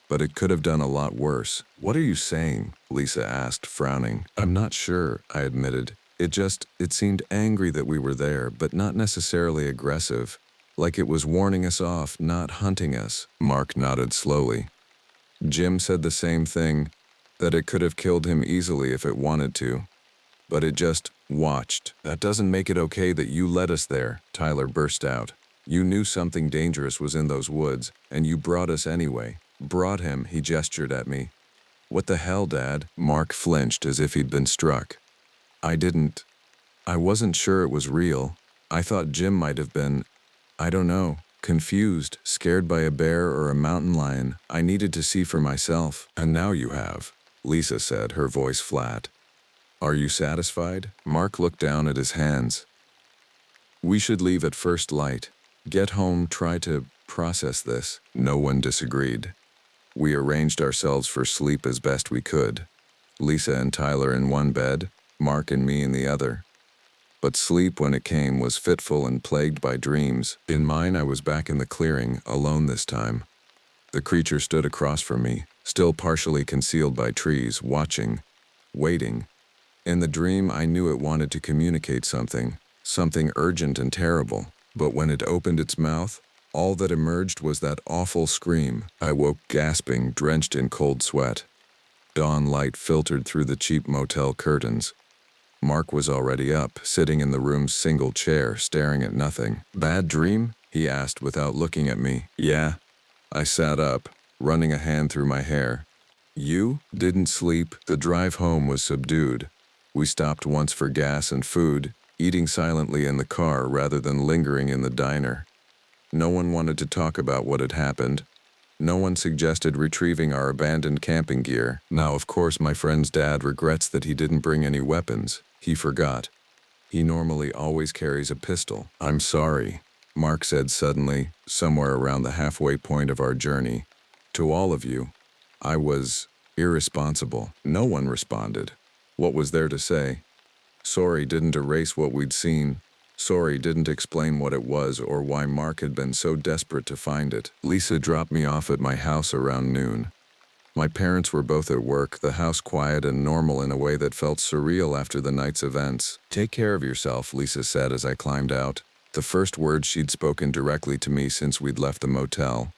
but it could have done a lot worse. What are you saying? Lisa asked, frowning. I'm not sure, I admitted. It seemed angry that we were there, but not necessarily aggressive. Like it was warning us off, not hunting us. Mark nodded slowly. Jim said the same thing, that it could have killed him easily if it wanted to. But it just watched. That doesn't make it okay that you led us there, Tyler burst out. You knew something dangerous was in those woods, and you brought us anyway. Brought him, he gestured at me. What the hell, Dad? Mark flinched as if he'd been struck. I wasn't sure it was real. I thought Jim might have been, I don't know, confused, scared by a bear or a mountain lion. I needed to see for myself. And now you have, Lisa said, her voice flat. Are you satisfied? Mark looked down at his hands. We should leave at first light. Get home, try to process this. No one disagreed. We arranged ourselves for sleep as best we could. Lisa and Tyler in one bed, Mark and me in the other. But sleep, when it came, was fitful and plagued by dreams. In mine, I was back in the clearing, alone this time. The creature stood across from me, still partially concealed by trees, watching, waiting. In the dream, I knew it wanted to communicate something urgent and terrible. But when it opened its mouth, all that emerged was that awful scream. I woke gasping, drenched in cold sweat. Dawn light filtered through the cheap motel curtains. Mark was already up, sitting in the room's single chair, staring at nothing. Bad dream? He asked without looking at me. Yeah. I sat up, running a hand through my hair. You? Didn't sleep. The drive home was subdued. We stopped once for gas and food, eating silently in the car rather than lingering in the diner. No one wanted to talk about what had happened. No one suggested retrieving our abandoned camping gear. Now, of course, my friend's dad regrets that he didn't bring any weapons. He forgot. He normally always carries a pistol. I'm sorry, Mark said suddenly, somewhere around the halfway point of our journey. To all of you, I was irresponsible. No one responded. What was there to say? Sorry didn't erase what we'd seen. Sorry didn't explain what it was or why Mark had been so desperate to find it. Lisa dropped me off at my house around noon. My parents were both at work, the house quiet and normal in a way that felt surreal after the night's events. Take care of yourself, Lisa said as I climbed out. The first words she'd spoken directly to me since we'd left the motel.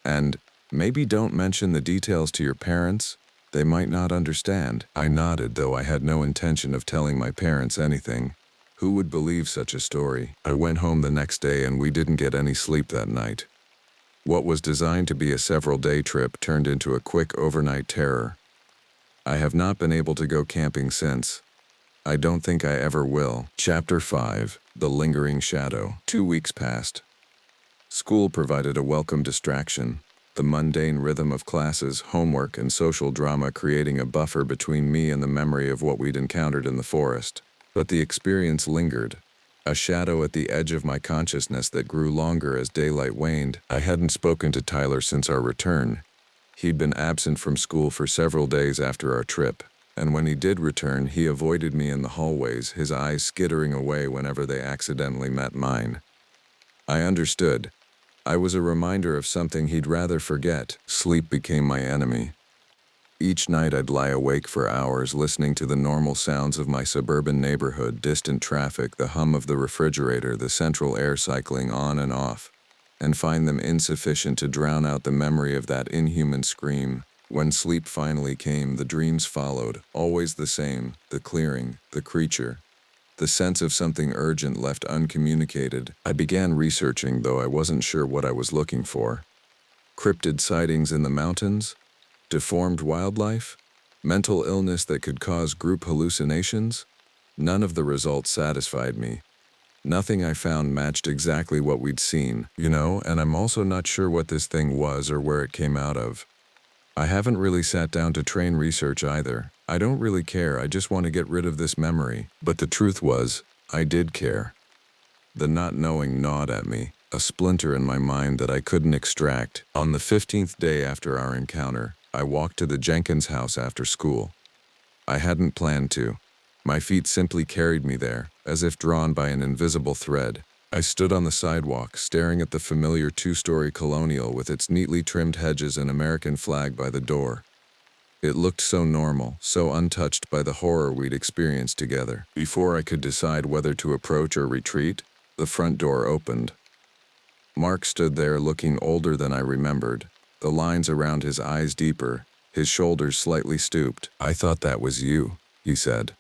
And, maybe don't mention the details to your parents. They might not understand. I nodded, though I had no intention of telling my parents anything. Who would believe such a story? I went home the next day and we didn't get any sleep that night. What was designed to be a several-day trip turned into a quick overnight terror. I have not been able to go camping since. I don't think I ever will. Chapter 5: The Lingering Shadow. 2 weeks passed. School provided a welcome distraction, the mundane rhythm of classes, homework, and social drama creating a buffer between me and the memory of what we'd encountered in the forest. But the experience lingered, a shadow at the edge of my consciousness that grew longer as daylight waned. I hadn't spoken to Tyler since our return. He'd been absent from school for several days after our trip, and when he did return, he avoided me in the hallways, his eyes skittering away whenever they accidentally met mine. I understood. I was a reminder of something he'd rather forget. Sleep became my enemy. Each night I'd lie awake for hours listening to the normal sounds of my suburban neighborhood, distant traffic, the hum of the refrigerator, the central air cycling on and off, and find them insufficient to drown out the memory of that inhuman scream. When sleep finally came, the dreams followed, always the same, the clearing, the creature, the sense of something urgent left uncommunicated. I began researching, though I wasn't sure what I was looking for. Cryptid sightings in the mountains? Deformed wildlife? Mental illness that could cause group hallucinations? None of the results satisfied me. Nothing I found matched exactly what we'd seen, and I'm also not sure what this thing was or where it came out of. I haven't really sat down to train research either. I don't really care, I just want to get rid of this memory. But the truth was, I did care. The not knowing gnawed at me, a splinter in my mind that I couldn't extract. On the 15th day after our encounter, I walked to the Jenkins house after school. I hadn't planned to. My feet simply carried me there, as if drawn by an invisible thread. I stood on the sidewalk, staring at the familiar two-story colonial with its neatly trimmed hedges and American flag by the door. It looked so normal, so untouched by the horror we'd experienced together. Before I could decide whether to approach or retreat, the front door opened. Mark stood there looking older than I remembered, the lines around his eyes deeper, his shoulders slightly stooped. "I thought that was you," he said.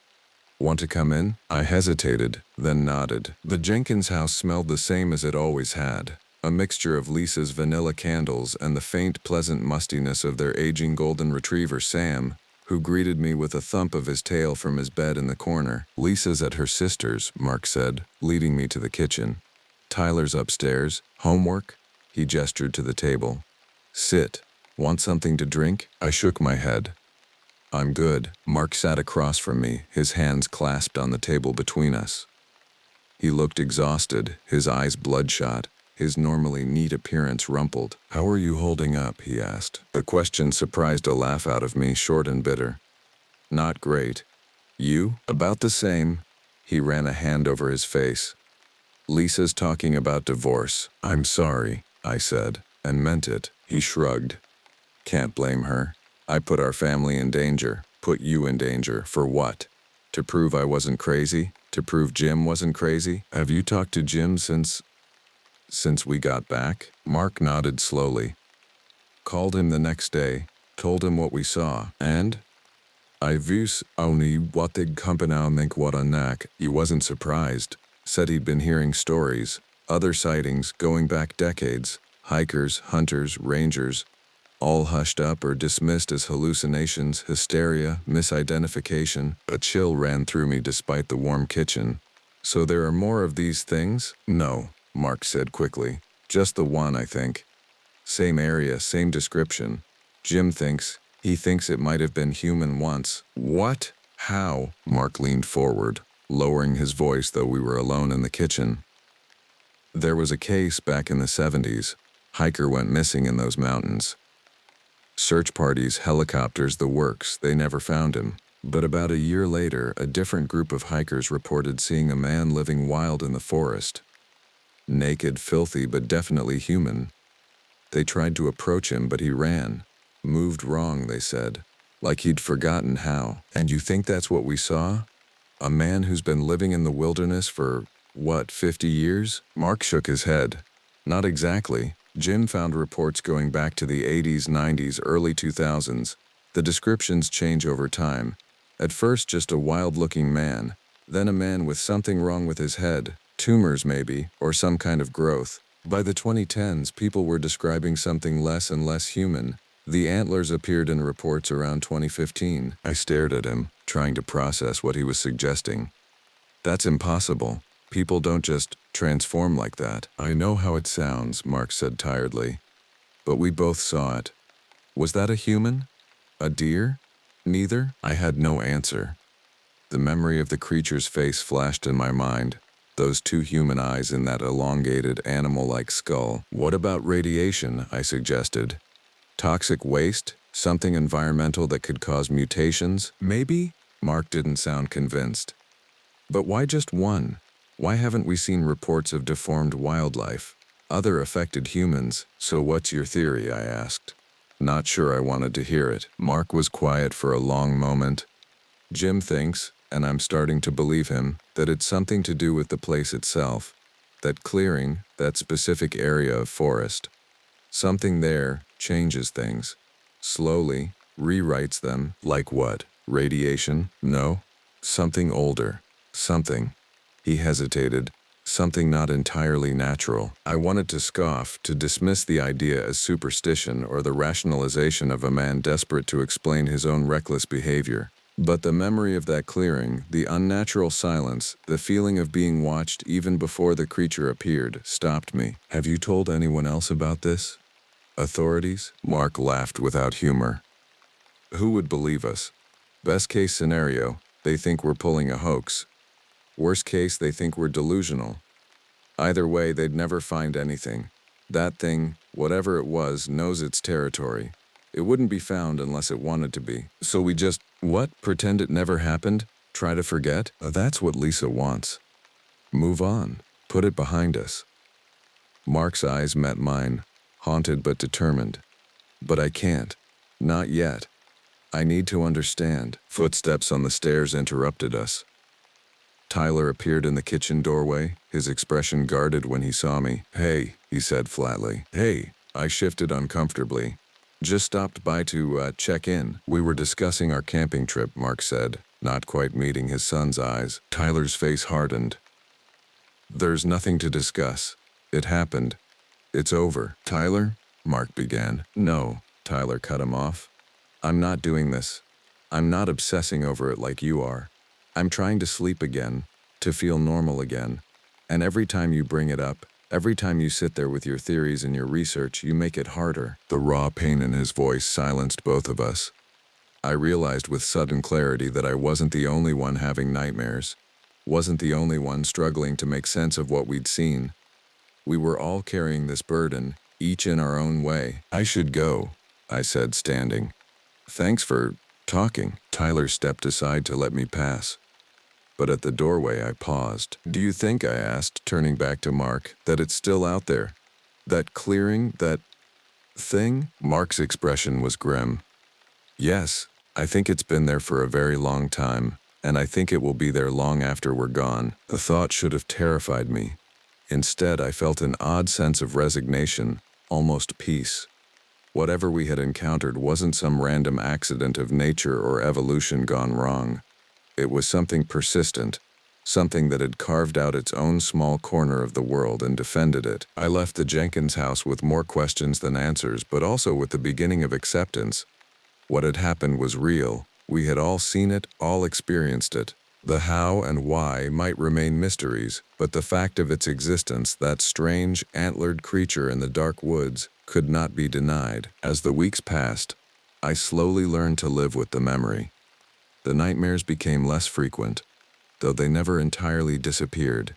"Want to come in?" I hesitated, then nodded. The Jenkins house smelled the same as it always had, a mixture of Lisa's vanilla candles and the faint, pleasant mustiness of their aging golden retriever Sam, who greeted me with a thump of his tail from his bed in the corner. "Lisa's at her sister's," Mark said, leading me to the kitchen. "Tyler's upstairs. Homework?" He gestured to the table. "Sit. Want something to drink?" I shook my head. "I'm good." Mark sat across from me, his hands clasped on the table between us. He looked exhausted, his eyes bloodshot, his normally neat appearance rumpled. "How are you holding up?" he asked. The question surprised a laugh out of me, short and bitter. "Not great. You?" "About the same." He ran a hand over his face. "Lisa's talking about divorce." "I'm sorry," I said, and meant it. He shrugged. "Can't blame her. I put our family in danger. Put you in danger. For what? To prove I wasn't crazy? To prove Jim wasn't crazy? Have you talked to Jim since we got back?" Mark nodded slowly. "Called him the next day, told him what we saw, and I vis only what they'd company think what a knack." He wasn't surprised. Said he'd been hearing stories, other sightings going back decades, hikers, hunters, rangers, all hushed up or dismissed as hallucinations, hysteria, misidentification. A chill ran through me despite the warm kitchen. "So there are more of these things?" "No," Mark said quickly. "Just the one, I think. Same area, same description. Jim thinks it might have been human once." "What? How?" Mark leaned forward, lowering his voice though we were alone in the kitchen. "There was a case back in the 70s. Hiker went missing in those mountains. Search parties, helicopters, the works, they never found him. But about a year later, a different group of hikers reported seeing a man living wild in the forest. Naked, filthy, but definitely human. They tried to approach him, but he ran. Moved wrong, they said. Like he'd forgotten how." "And you think that's what we saw? A man who's been living in the wilderness for What, 50 years? Mark shook his head. Not exactly. Jim found reports going back to the 80s, 90s, early 2000s. The descriptions change over time. At first, just a wild-looking man. Then a man with something wrong with his head, tumors maybe, or some kind of growth. By the 2010s, people were describing something less and less human. The antlers appeared in reports around 2015. I stared at him, trying to process what he was suggesting. That's impossible. People don't just transform like that. I know how it sounds, Mark said tiredly. But we both saw it. Was that a human? A deer? Neither? I had no answer. The memory of the creature's face flashed in my mind. Those two human eyes in that elongated, animal-like skull. What about radiation? I suggested. Toxic waste? Something environmental that could cause mutations? Maybe? Mark didn't sound convinced. But why just one? Why haven't we seen reports of deformed wildlife? Other affected humans? So what's your theory? I asked. Not sure I wanted to hear it. Mark was quiet for a long moment. Jim thinks, and I'm starting to believe him, that it's something to do with the place itself. That clearing, that specific area of forest. Something there changes things. Slowly, rewrites them. Like what? Radiation? No. Something older. Something. He hesitated. Something not entirely natural. I wanted to scoff, to dismiss the idea as superstition or the rationalization of a man desperate to explain his own reckless behavior. But the memory of that clearing, the unnatural silence, the feeling of being watched even before the creature appeared, stopped me. Have you told anyone else about this? Authorities? Mark laughed without humor. Who would believe us? Best case scenario, they think we're pulling a hoax. Worst case, they think we're delusional. Either way, they'd never find anything. That thing, whatever it was, knows its territory. It wouldn't be found unless it wanted to be. So we just, what? Pretend it never happened? Try to forget? That's what Lisa wants. Move on. Put it behind us. Mark's eyes met mine, haunted but determined. But I can't. Not yet. I need to understand. Footsteps on the stairs interrupted us. Tyler appeared in the kitchen doorway, his expression guarded when he saw me. Hey, he said flatly. Hey, I shifted uncomfortably. Just stopped by to check in. We were discussing our camping trip, Mark said, not quite meeting his son's eyes. Tyler's face hardened. There's nothing to discuss. It happened. It's over. Tyler? Mark began. No, Tyler cut him off. I'm not doing this. I'm not obsessing over it like you are. I'm trying to sleep again, to feel normal again. And every time you bring it up, every time you sit there with your theories and your research, you make it harder. The raw pain in his voice silenced both of us. I realized with sudden clarity that I wasn't the only one having nightmares, wasn't the only one struggling to make sense of what we'd seen. We were all carrying this burden, each in our own way. I should go, I said, standing. Thanks for talking. Tyler stepped aside to let me pass. But at the doorway I paused. Do you think, I asked, turning back to Mark, that it's still out there? That clearing, that thing? Mark's expression was grim. Yes, I think it's been there for a very long time, and I think it will be there long after we're gone. The thought should have terrified me. Instead, I felt an odd sense of resignation, almost peace. Whatever we had encountered wasn't some random accident of nature or evolution gone wrong. It was something persistent, something that had carved out its own small corner of the world and defended it. I left the Jenkins house with more questions than answers, but also with the beginning of acceptance. What had happened was real. We had all seen it, all experienced it. The how and why might remain mysteries, but the fact of its existence, that strange, antlered creature in the dark woods, could not be denied. As the weeks passed, I slowly learned to live with the memory. The nightmares became less frequent, though they never entirely disappeared.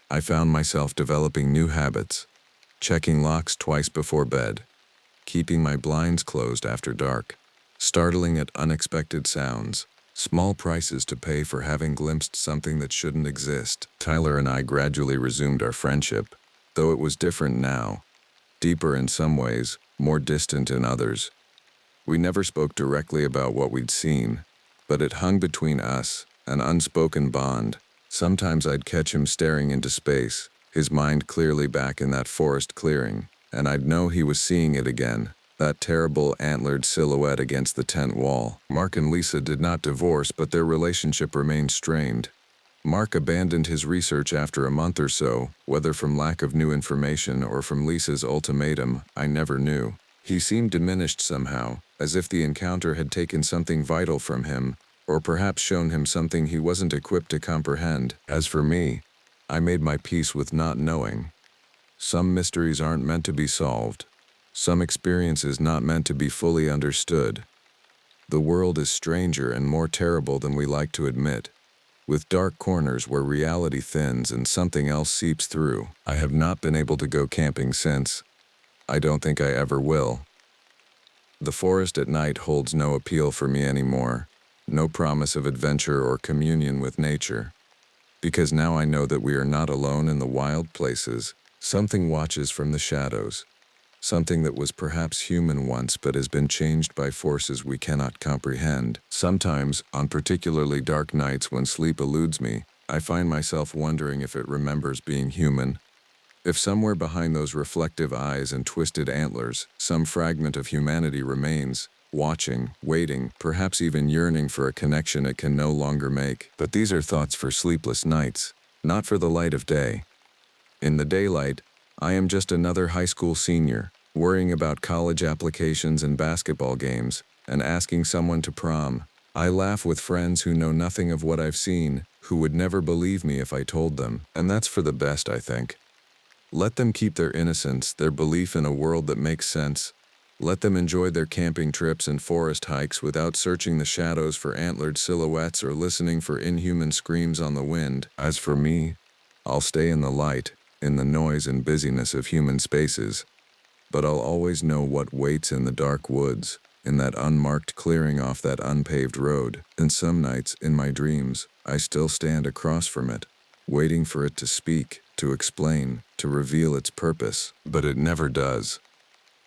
I found myself developing new habits, checking locks twice before bed, keeping my blinds closed after dark, startling at unexpected sounds, small prices to pay for having glimpsed something that shouldn't exist. Tyler and I gradually resumed our friendship, though it was different now. Deeper in some ways, more distant in others. We never spoke directly about what we'd seen, but it hung between us, an unspoken bond, Sometimes I'd catch him staring into space, his mind clearly back in that forest clearing, and I'd know he was seeing it again, that terrible antlered silhouette against the tent wall. Mark and Lisa did not divorce, but their relationship remained strained. Mark abandoned his research after a month or so, whether from lack of new information or from Lisa's ultimatum, I never knew. He seemed diminished somehow, as if the encounter had taken something vital from him, or perhaps shown him something he wasn't equipped to comprehend. As for me, I made my peace with not knowing. Some mysteries aren't meant to be solved. Some experiences not meant to be fully understood. The world is stranger and more terrible than we like to admit, with dark corners where reality thins and something else seeps through. I have not been able to go camping since. I don't think I ever will. The forest at night holds no appeal for me anymore, no promise of adventure or communion with nature. Because now I know that we are not alone in the wild places. Something watches from the shadows. Something that was perhaps human once but has been changed by forces we cannot comprehend. Sometimes, on particularly dark nights when sleep eludes me, I find myself wondering if it remembers being human. If somewhere behind those reflective eyes and twisted antlers, some fragment of humanity remains, watching, waiting, perhaps even yearning for a connection it can no longer make. But these are thoughts for sleepless nights, not for the light of day. In the daylight, I am just another high school senior, worrying about college applications and basketball games, and asking someone to prom. I laugh with friends who know nothing of what I've seen, who would never believe me if I told them, and that's for the best, I think. Let them keep their innocence, their belief in a world that makes sense. Let them enjoy their camping trips and forest hikes without searching the shadows for antlered silhouettes or listening for inhuman screams on the wind. As for me, I'll stay in the light, in the noise and busyness of human spaces, but I'll always know what waits in the dark woods, in that unmarked clearing off that unpaved road. And some nights, in my dreams, I still stand across from it, waiting for it to speak, to explain, to reveal its purpose. But it never does.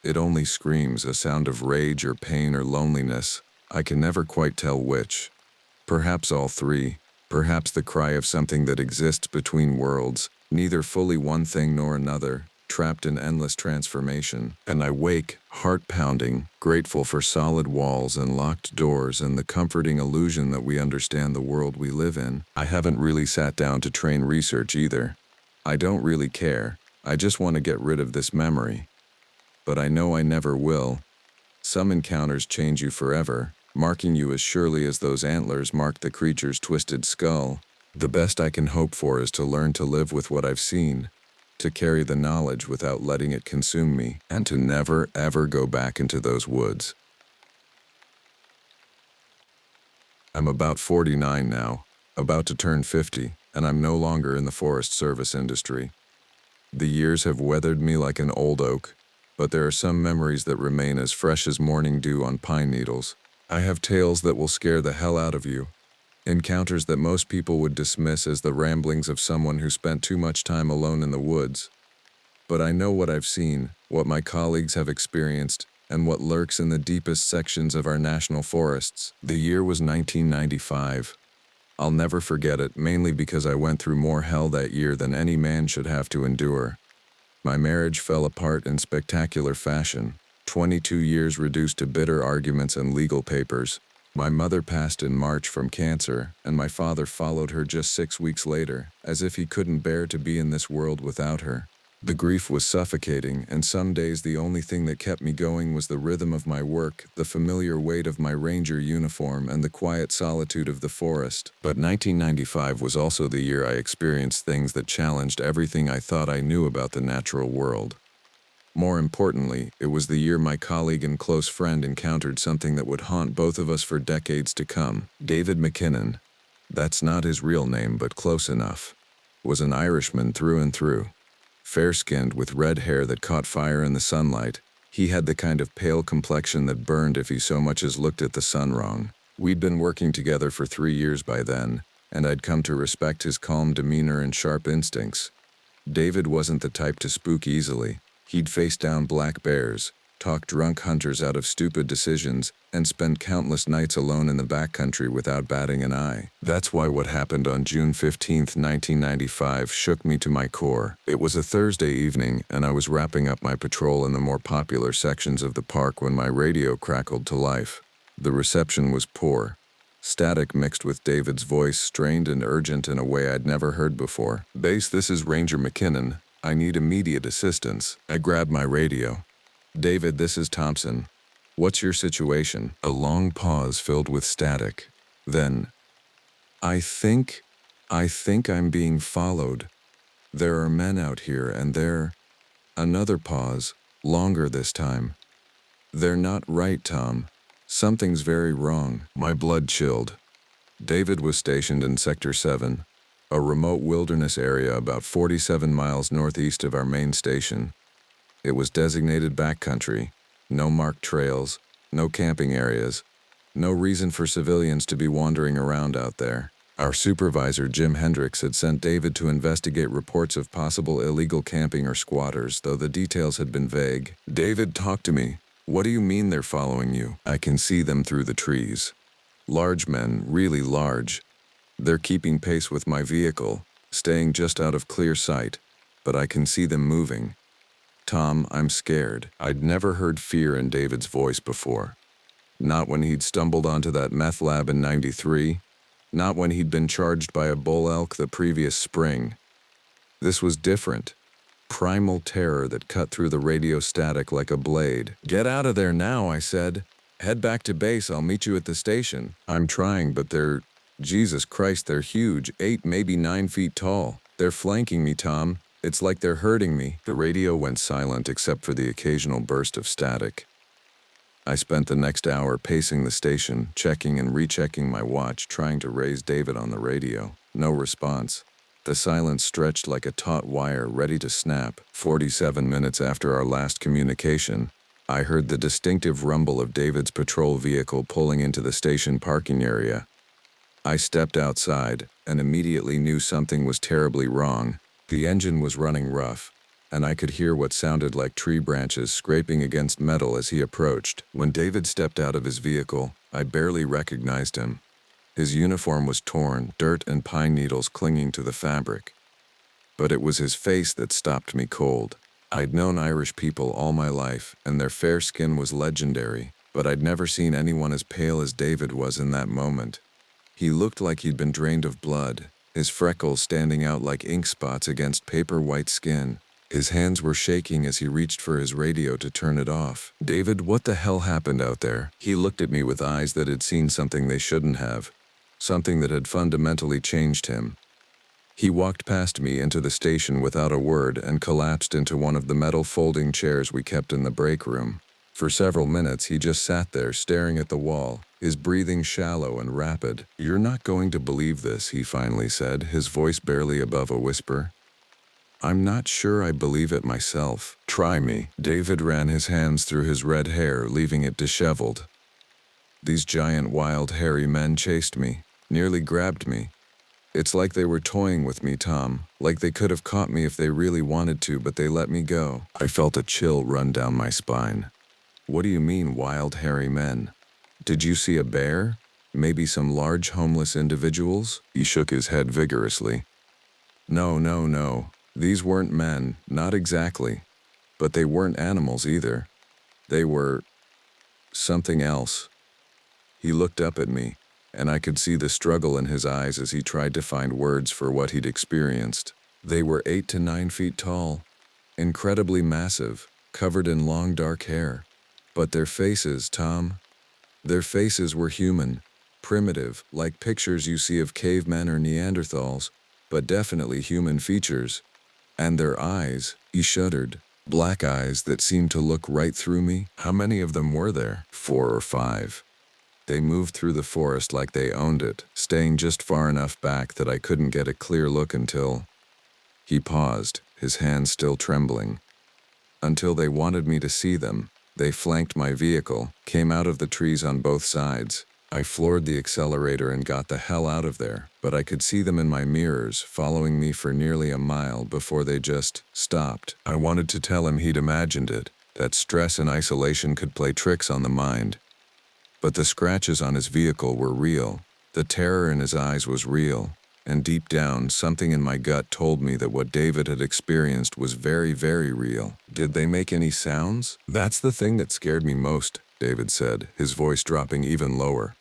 It only screams, a sound of rage or pain or loneliness. I can never quite tell which. Perhaps all three. Perhaps the cry of something that exists between worlds, neither fully one thing nor another, trapped in endless transformation. And I wake, heart pounding, grateful for solid walls and locked doors and the comforting illusion that we understand the world we live in. I haven't really sat down to train research either. I don't really care. I just want to get rid of this memory. But I know I never will. Some encounters change you forever, marking you as surely as those antlers marked the creature's twisted skull. The best I can hope for is to learn to live with what I've seen, to carry the knowledge without letting it consume me, and to never, ever go back into those woods. I'm about 49 now, about to turn 50, and I'm no longer in the Forest Service industry. The years have weathered me like an old oak, but there are some memories that remain as fresh as morning dew on pine needles. I have tales that will scare the hell out of you. Encounters that most people would dismiss as the ramblings of someone who spent too much time alone in the woods. But I know what I've seen, what my colleagues have experienced, and what lurks in the deepest sections of our national forests. The year was 1995. I'll never forget it, mainly because I went through more hell that year than any man should have to endure. My marriage fell apart in spectacular fashion, 22 years reduced to bitter arguments and legal papers. My mother passed in March from cancer, and my father followed her just 6 weeks later, as if he couldn't bear to be in this world without her. The grief was suffocating, and some days the only thing that kept me going was the rhythm of my work, the familiar weight of my ranger uniform, and the quiet solitude of the forest. But 1995 was also the year I experienced things that challenged everything I thought I knew about the natural world. More importantly, it was the year my colleague and close friend encountered something that would haunt both of us for decades to come. David McKinnon, that's not his real name but close enough, was an Irishman through and through. Fair-skinned with red hair that caught fire in the sunlight, he had the kind of pale complexion that burned if he so much as looked at the sun wrong. We'd been working together for 3 years by then, and I'd come to respect his calm demeanor and sharp instincts. David wasn't the type to spook easily. He'd face down black bears, talk drunk hunters out of stupid decisions, and spend countless nights alone in the backcountry without batting an eye. That's why what happened on June 15th, 1995 shook me to my core. It was a Thursday evening, and I was wrapping up my patrol in the more popular sections of the park when my radio crackled to life. The reception was poor. Static mixed with David's voice, strained and urgent in a way I'd never heard before. "Base, this is Ranger McKinnon. I need immediate assistance." I grabbed my radio. "David, this is Thompson. What's your situation?" A long pause filled with static. Then, I think I'm being followed. There are men out here and they're..." Another pause, longer this time. "They're not right, Tom. Something's very wrong." My blood chilled. David was stationed in Sector 7, a remote wilderness area about 47 miles northeast of our main station. It was designated backcountry, no marked trails, no camping areas, no reason for civilians to be wandering around out there. Our supervisor, Jim Hendricks, had sent David to investigate reports of possible illegal camping or squatters, though the details had been vague. "David, talk to me. What do you mean they're following you?" "I can see them through the trees. Large men, really large. They're keeping pace with my vehicle, staying just out of clear sight, but I can see them moving. Tom, I'm scared." I'd never heard fear in David's voice before. Not when he'd stumbled onto that meth lab in '93, not when he'd been charged by a bull elk the previous spring. This was different. Primal terror that cut through the radio static like a blade. "Get out of there now," I said. "Head back to base, I'll meet you at the station." "I'm trying, but Jesus Christ, they're huge, 8, maybe 9 feet tall. They're flanking me, Tom. It's like they're hurting me." The radio went silent except for the occasional burst of static. I spent the next hour pacing the station, checking and rechecking my watch, trying to raise David on the radio. No response. The silence stretched like a taut wire ready to snap. 47 minutes after our last communication, I heard the distinctive rumble of David's patrol vehicle pulling into the station parking area. I stepped outside and immediately knew something was terribly wrong. The engine was running rough, and I could hear what sounded like tree branches scraping against metal as he approached. When David stepped out of his vehicle, I barely recognized him. His uniform was torn, dirt and pine needles clinging to the fabric. But it was his face that stopped me cold. I'd known Irish people all my life, and their fair skin was legendary, but I'd never seen anyone as pale as David was in that moment. He looked like he'd been drained of blood, his freckles standing out like ink spots against paper-white skin. His hands were shaking as he reached for his radio to turn it off. "David, what the hell happened out there?" He looked at me with eyes that had seen something they shouldn't have, something that had fundamentally changed him. He walked past me into the station without a word and collapsed into one of the metal folding chairs we kept in the break room. For several minutes, he just sat there staring at the wall, his breathing shallow and rapid. "You're not going to believe this," he finally said, his voice barely above a whisper. "I'm not sure I believe it myself. Try me." David ran his hands through his red hair, leaving it disheveled. "These giant, wild, hairy men chased me, nearly grabbed me. It's like they were toying with me, Tom, like they could have caught me if they really wanted to, but they let me go." I felt a chill run down my spine. "What do you mean, wild, hairy men? Did you see a bear? Maybe some large homeless individuals?" He shook his head vigorously. No. These weren't men, not exactly. But they weren't animals either. They were... something else." He looked up at me, and I could see the struggle in his eyes as he tried to find words for what he'd experienced. "They were 8 to 9 feet tall, incredibly massive, covered in long dark hair. But their faces, Tom, their faces were human, primitive, like pictures you see of cavemen or Neanderthals, but definitely human features. And their eyes," he shuddered, "black eyes that seemed to look right through me." "How many of them were there?" 4 or 5. They moved through the forest like they owned it, staying just far enough back that I couldn't get a clear look until..." He paused, his hands still trembling. "Until they wanted me to see them. They flanked my vehicle, came out of the trees on both sides. I floored the accelerator and got the hell out of there, but I could see them in my mirrors, following me for nearly a mile before they just stopped." I wanted to tell him he'd imagined it, that stress and isolation could play tricks on the mind. But the scratches on his vehicle were real, the terror in his eyes was real, and deep down, something in my gut told me that what David had experienced was very, very real. Did they make any sounds? That's the thing that scared me most, David said, his voice dropping even lower.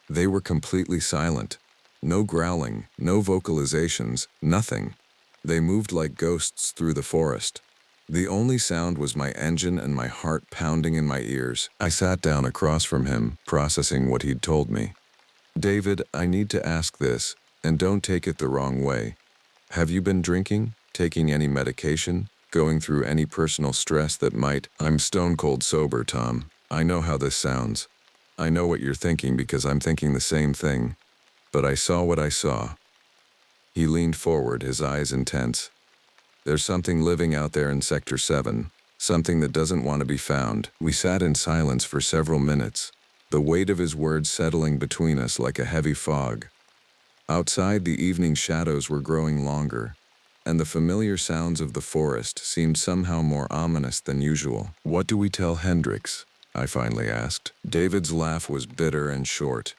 They were completely silent. No growling, no vocalizations, nothing. They moved like ghosts through the forest. The only sound was my engine and my heart pounding in my ears. I sat down across from him, processing what he'd told me. David, I need to ask this, and don't take it the wrong way. Have you been drinking, taking any medication, going through any personal stress that might— I'm stone cold sober, Tom. I know how this sounds. I know what you're thinking because I'm thinking the same thing. But I saw what I saw. He leaned forward, his eyes intense. There's something living out there in Sector 7, something that doesn't want to be found. We sat in silence for several minutes, the weight of his words settling between us like a heavy fog. Outside, the evening shadows were growing longer, and the familiar sounds of the forest seemed somehow more ominous than usual. What do we tell Hendricks? I finally asked. David's laugh was bitter and short.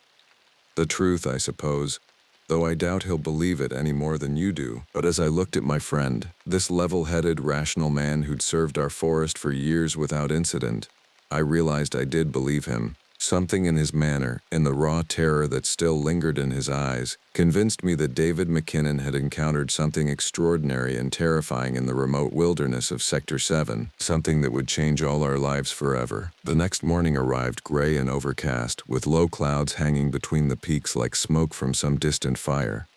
The truth, I suppose, though I doubt he'll believe it any more than you do. But as I looked at my friend, this level-headed, rational man who'd served our forest for years without incident, I realized I did believe him. Something in his manner, in the raw terror that still lingered in his eyes, convinced me that David McKinnon had encountered something extraordinary and terrifying in the remote wilderness of Sector 7, something that would change all our lives forever. The next morning arrived gray and overcast, with low clouds hanging between the peaks like smoke from some distant fire.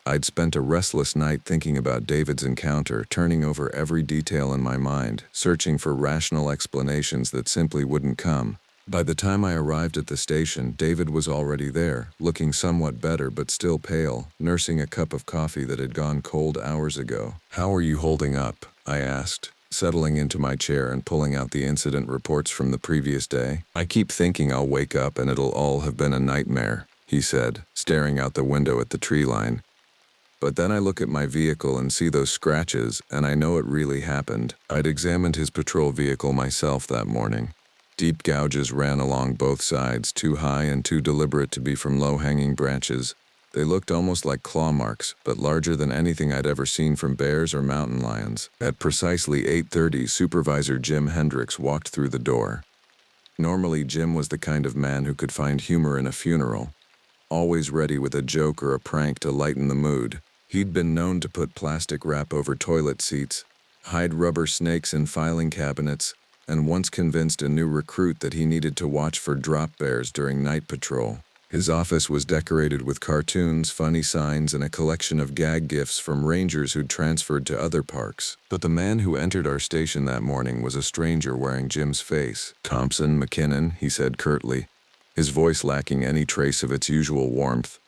I'd spent a restless night thinking about David's encounter, turning over every detail in my mind, searching for rational explanations that simply wouldn't come. By the time I arrived at the station, David was already there, looking somewhat better but still pale, nursing a cup of coffee that had gone cold hours ago. How are you holding up? I asked, settling into my chair and pulling out the incident reports from the previous day. I keep thinking I'll wake up and it'll all have been a nightmare, he said, staring out the window at the tree line. But then I look at my vehicle and see those scratches, and I know it really happened. I'd examined his patrol vehicle myself that morning. Deep gouges ran along both sides, too high and too deliberate to be from low-hanging branches. They looked almost like claw marks, but larger than anything I'd ever seen from bears or mountain lions. At precisely 8:30, Supervisor Jim Hendricks walked through the door. Normally, Jim was the kind of man who could find humor in a funeral, always ready with a joke or a prank to lighten the mood. He'd been known to put plastic wrap over toilet seats, hide rubber snakes in filing cabinets, and once convinced a new recruit that he needed to watch for drop bears during night patrol. His office was decorated with cartoons, funny signs, and a collection of gag gifts from rangers who'd transferred to other parks. But the man who entered our station that morning was a stranger wearing Jim's face. "Thompson, McKinnon," he said curtly, his voice lacking any trace of its usual warmth.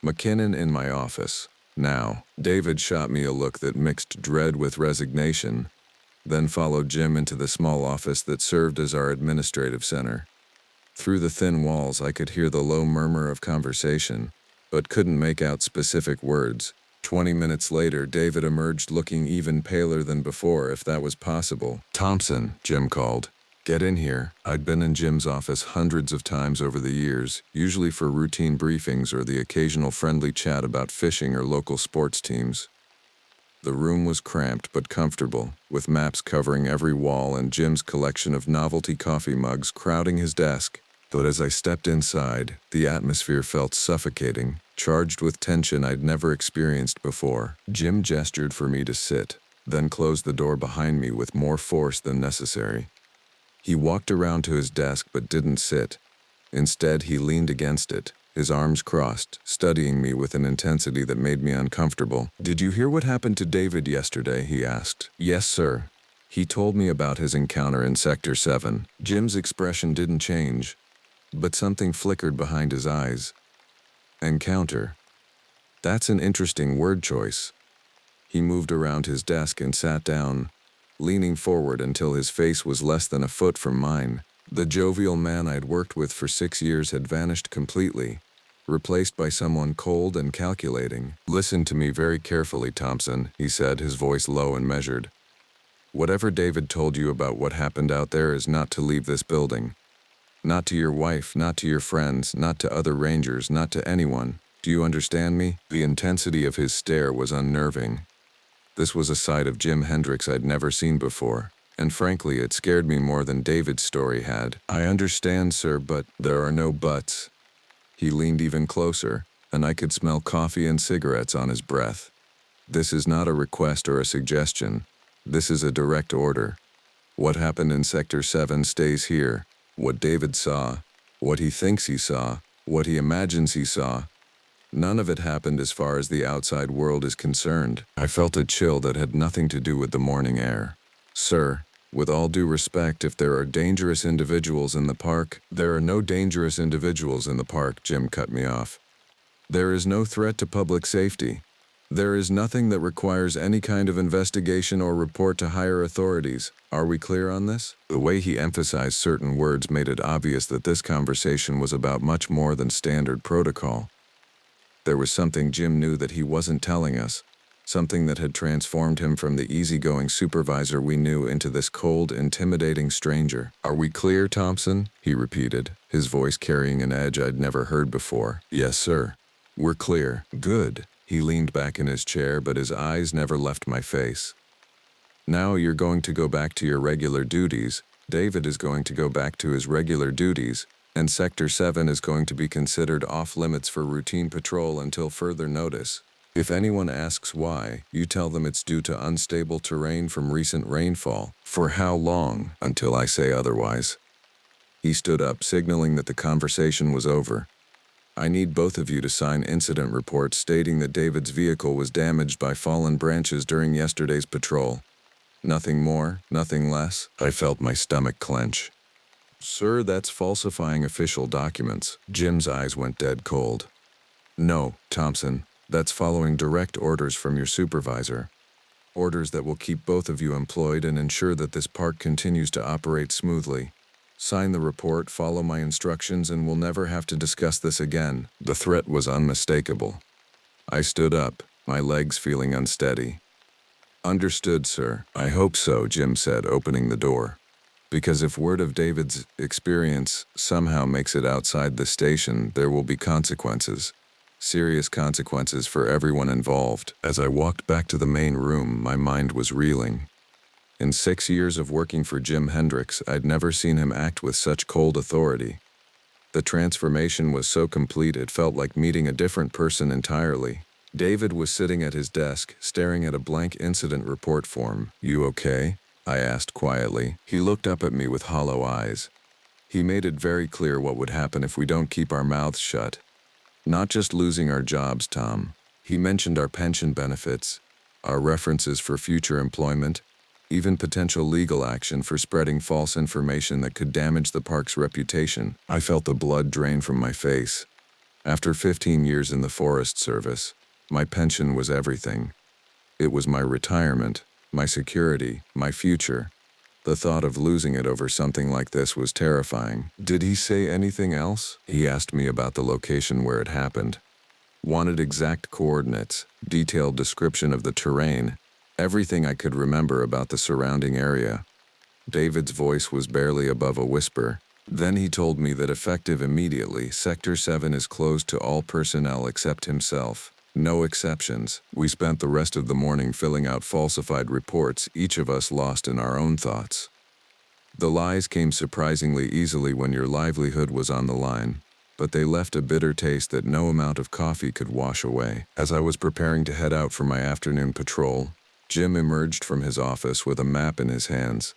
"McKinnon in my office. Now." David shot me a look that mixed dread with resignation, then followed Jim into the small office that served as our administrative center. Through the thin walls, I could hear the low murmur of conversation, but couldn't make out specific words. 20 minutes later, David emerged looking even paler than before, if that was possible. "Thompson," Jim called. "Get in here." I'd been in Jim's office hundreds of times over the years, usually for routine briefings or the occasional friendly chat about fishing or local sports teams. The room was cramped but comfortable, with maps covering every wall and Jim's collection of novelty coffee mugs crowding his desk. But as I stepped inside, the atmosphere felt suffocating, charged with tension I'd never experienced before. Jim gestured for me to sit, then closed the door behind me with more force than necessary. He walked around to his desk but didn't sit. Instead, he leaned against it, his arms crossed, studying me with an intensity that made me uncomfortable. "Did you hear what happened to David yesterday?" he asked. "Yes, sir. He told me about his encounter in Sector 7. Jim's expression didn't change, but something flickered behind his eyes. "Encounter. That's an interesting word choice." He moved around his desk and sat down, leaning forward until his face was less than a foot from mine. The jovial man I'd worked with for 6 years had vanished completely, replaced by someone cold and calculating. "Listen to me very carefully, Thompson," he said, his voice low and measured. Whatever David told you about what happened out there is not to leave this building. Not to your wife, not to your friends, not to other rangers, not to anyone. Do you understand me? The intensity of his stare was unnerving. This was a side of Jim Hendricks I'd never seen before, and frankly, it scared me more than David's story had. I understand, sir, but there are no buts. He leaned even closer, and I could smell coffee and cigarettes on his breath. This is not a request or a suggestion. This is a direct order. What happened in Sector 7 stays here. What David saw, what he thinks he saw, what he imagines he saw. None of it happened as far as the outside world is concerned. I felt a chill that had nothing to do with the morning air. Sir, with all due respect, if there are dangerous individuals in the park, there are no dangerous individuals in the park, Jim cut me off. There is no threat to public safety. There is nothing that requires any kind of investigation or report to higher authorities. Are we clear on this? The way he emphasized certain words made it obvious that this conversation was about much more than standard protocol. There was something Jim knew that he wasn't telling us, something that had transformed him from the easygoing supervisor we knew into this cold, intimidating stranger. Are we clear, Thompson? He repeated, his voice carrying an edge I'd never heard before. Yes, sir. We're clear. Good. He leaned back in his chair, but his eyes never left my face. Now you're going to go back to your regular duties. David is going to go back to his regular duties, and Sector 7 is going to be considered off-limits for routine patrol until further notice. If anyone asks why, you tell them it's due to unstable terrain from recent rainfall. For how long? Until I say otherwise. He stood up, signaling that the conversation was over. I need both of you to sign incident reports stating that David's vehicle was damaged by fallen branches during yesterday's patrol. Nothing more, nothing less. I felt my stomach clench. Sir, that's falsifying official documents. Jim's eyes went dead cold. No, Thompson, that's following direct orders from your supervisor. Orders that will keep both of you employed and ensure that this park continues to operate smoothly. Sign the report, follow my instructions, and we'll never have to discuss this again. The threat was unmistakable. I stood up, my legs feeling unsteady. Understood, sir. I hope so, Jim said, opening the door. Because if word of David's experience somehow makes it outside the station, there will be consequences. Serious consequences for everyone involved. As I walked back to the main room, my mind was reeling. In 6 years of working for Jim Hendricks, I'd never seen him act with such cold authority. The transformation was so complete it felt like meeting a different person entirely. David was sitting at his desk, staring at a blank incident report form. You okay? I asked quietly. He looked up at me with hollow eyes. He made it very clear what would happen if we don't keep our mouths shut. Not just losing our jobs, Tom. He mentioned our pension benefits, our references for future employment, even potential legal action for spreading false information that could damage the park's reputation. I felt the blood drain from my face. After 15 years in the Forest Service, my pension was everything. It was my retirement, my security, my future. The thought of losing it over something like this was terrifying. Did he say anything else? He asked me about the location where it happened. Wanted exact coordinates, detailed description of the terrain, everything I could remember about the surrounding area. David's voice was barely above a whisper. Then he told me that effective immediately, Sector 7 is closed to all personnel except himself. No exceptions. We spent the rest of the morning filling out falsified reports, each of us lost in our own thoughts. The lies came surprisingly easily when your livelihood was on the line, but they left a bitter taste that no amount of coffee could wash away. As I was preparing to head out for my afternoon patrol, Jim emerged from his office with a map in his hands.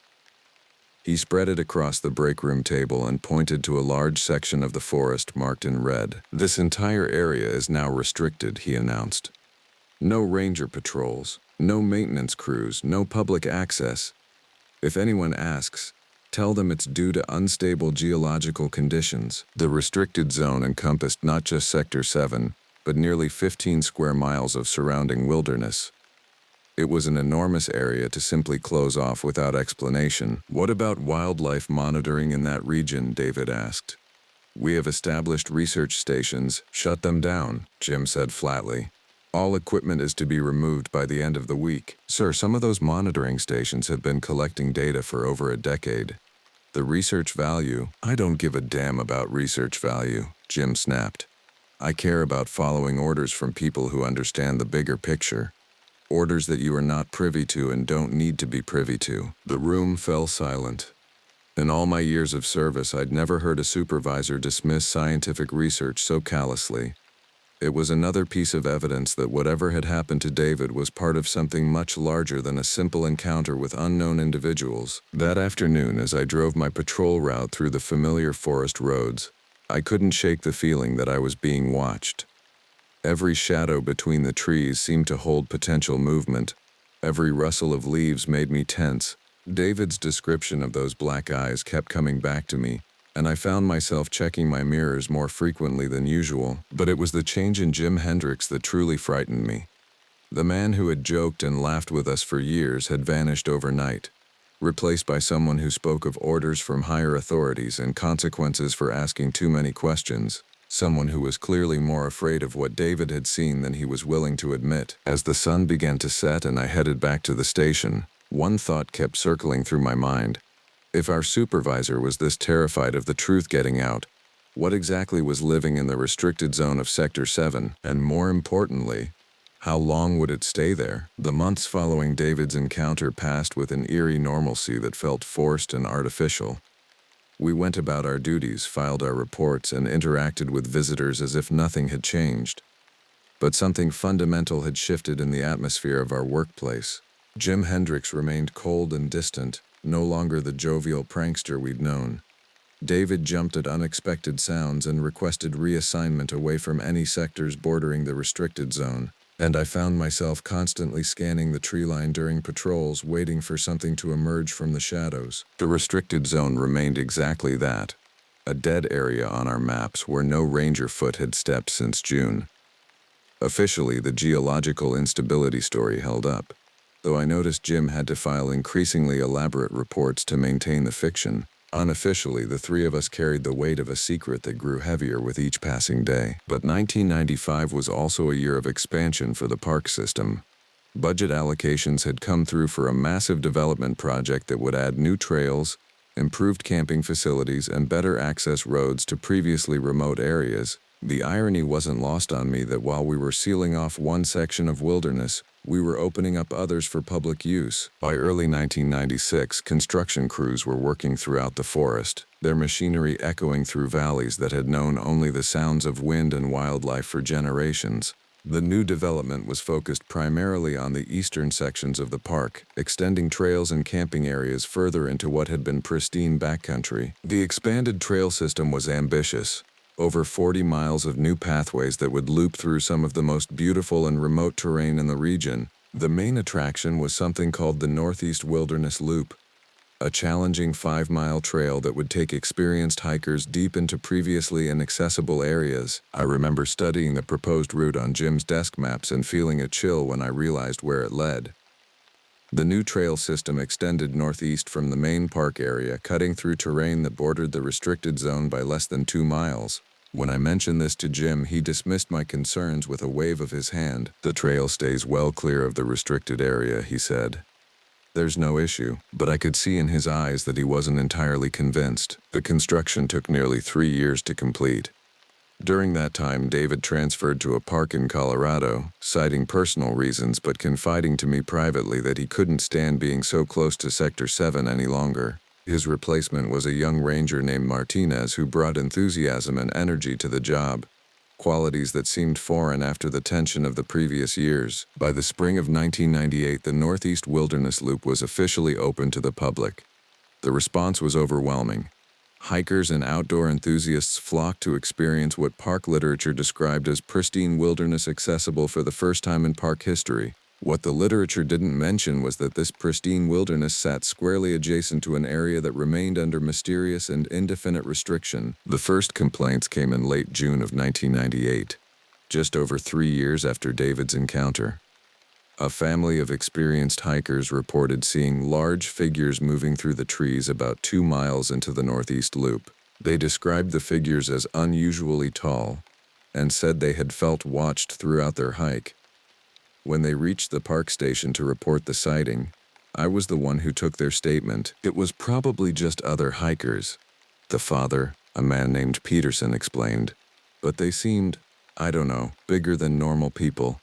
He spread it across the break room table and pointed to a large section of the forest marked in red. This entire area is now restricted, he announced. No ranger patrols, no maintenance crews, no public access. If anyone asks, tell them it's due to unstable geological conditions. The restricted zone encompassed not just Sector 7, but nearly 15 square miles of surrounding wilderness. It was an enormous area to simply close off without explanation. What about wildlife monitoring in that region? David asked. We have established research stations, shut them down, Jim said flatly. All equipment is to be removed by the end of the week. Sir, some of those monitoring stations have been collecting data for over a decade. The research value? I don't give a damn about research value, Jim snapped. I care about following orders from people who understand the bigger picture. Orders that you are not privy to and don't need to be privy to. The room fell silent. In all my years of service, I'd never heard a supervisor dismiss scientific research so callously. It was another piece of evidence that whatever had happened to David was part of something much larger than a simple encounter with unknown individuals. That afternoon, as I drove my patrol route through the familiar forest roads, I couldn't shake the feeling that I was being watched. Every shadow between the trees seemed to hold potential movement. Every rustle of leaves made me tense. David's description of those black eyes kept coming back to me, and I found myself checking my mirrors more frequently than usual. But it was the change in Jim Hendricks that truly frightened me. The man who had joked and laughed with us for years had vanished overnight, replaced by someone who spoke of orders from higher authorities and consequences for asking too many questions. Someone who was clearly more afraid of what David had seen than he was willing to admit. As the sun began to set and I headed back to the station, one thought kept circling through my mind. If our supervisor was this terrified of the truth getting out, what exactly was living in the restricted zone of Sector 7? And more importantly, how long would it stay there? The months following David's encounter passed with an eerie normalcy that felt forced and artificial. We went about our duties, filed our reports, and interacted with visitors as if nothing had changed. But something fundamental had shifted in the atmosphere of our workplace. Jim Hendricks remained cold and distant, no longer the jovial prankster we'd known. David jumped at unexpected sounds and requested reassignment away from any sectors bordering the restricted zone, and I found myself constantly scanning the tree line during patrols, waiting for something to emerge from the shadows. The restricted zone remained exactly that, a dead area on our maps where no ranger foot had stepped since June. Officially, the geological instability story held up, though I noticed Jim had to file increasingly elaborate reports to maintain the fiction. Unofficially, the three of us carried the weight of a secret that grew heavier with each passing day. But 1995 was also a year of expansion for the park system. Budget allocations had come through for a massive development project that would add new trails, improved camping facilities, and better access roads to previously remote areas. The irony wasn't lost on me that while we were sealing off one section of wilderness, we were opening up others for public use. By early 1996, construction crews were working throughout the forest, their machinery echoing through valleys that had known only the sounds of wind and wildlife for generations. The new development was focused primarily on the eastern sections of the park, extending trails and camping areas further into what had been pristine backcountry. The expanded trail system was ambitious. Over 40 miles of new pathways that would loop through some of the most beautiful and remote terrain in the region. The main attraction was something called the Northeast Wilderness Loop, a challenging 5-mile trail that would take experienced hikers deep into previously inaccessible areas. I remember studying the proposed route on Jim's desk maps and feeling a chill when I realized where it led. The new trail system extended northeast from the main park area, cutting through terrain that bordered the restricted zone by less than 2 miles. When I mentioned this to Jim, he dismissed my concerns with a wave of his hand. "The trail stays well clear of the restricted area," he said. "There's no issue." But I could see in his eyes that he wasn't entirely convinced. The construction took nearly 3 years to complete. During that time, David transferred to a park in Colorado, citing personal reasons but confiding to me privately that he couldn't stand being so close to Sector 7 any longer. His replacement was a young ranger named Martinez who brought enthusiasm and energy to the job, qualities that seemed foreign after the tension of the previous years. By the spring of 1998, the Northeast Wilderness Loop was officially open to the public. The response was overwhelming. Hikers and outdoor enthusiasts flocked to experience what park literature described as pristine wilderness accessible for the first time in park history. What the literature didn't mention was that this pristine wilderness sat squarely adjacent to an area that remained under mysterious and indefinite restriction. The first complaints came in late June of 1998, just over 3 years after David's encounter. A family of experienced hikers reported seeing large figures moving through the trees about 2 miles into the Northeast Loop. They described the figures as unusually tall and said they had felt watched throughout their hike. When they reached the park station to report the sighting, I was the one who took their statement. It was probably just other hikers. The father, a man named Peterson, explained. But they seemed, I don't know, bigger than normal people,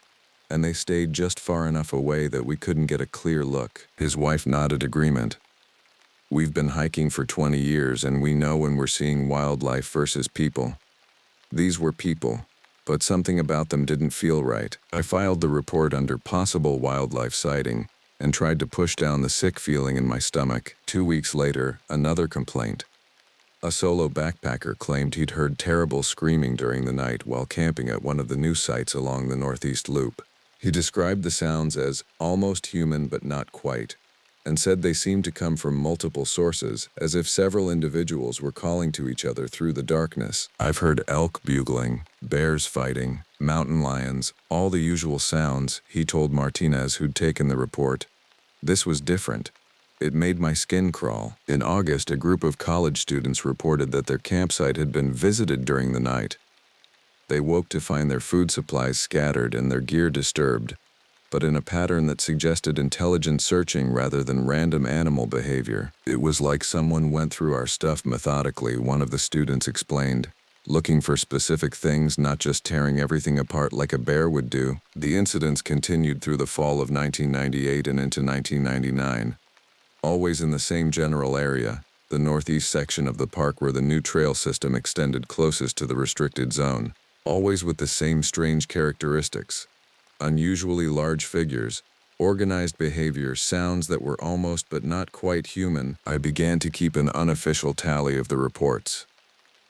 and they stayed just far enough away that we couldn't get a clear look. His wife nodded agreement. We've been hiking for 20 years and we know when we're seeing wildlife versus people. These were people, but something about them didn't feel right. I filed the report under possible wildlife sighting and tried to push down the sick feeling in my stomach. 2 weeks later, another complaint. A solo backpacker claimed he'd heard terrible screaming during the night while camping at one of the new sites along the Northeast Loop. He described the sounds as almost human but not quite, and said they seemed to come from multiple sources, as if several individuals were calling to each other through the darkness. I've heard elk bugling, bears fighting, mountain lions, all the usual sounds, he told Martinez, who'd taken the report. This was different. It made my skin crawl. In August, a group of college students reported that their campsite had been visited during the night. They woke to find their food supplies scattered and their gear disturbed, but in a pattern that suggested intelligent searching rather than random animal behavior. It was like someone went through our stuff methodically, one of the students explained, looking for specific things, not just tearing everything apart like a bear would do. The incidents continued through the fall of 1998 and into 1999. Always in the same general area, the northeast section of the park where the new trail system extended closest to the restricted zone. Always with the same strange characteristics. Unusually large figures, organized behavior, sounds that were almost but not quite human. I began to keep an unofficial tally of the reports.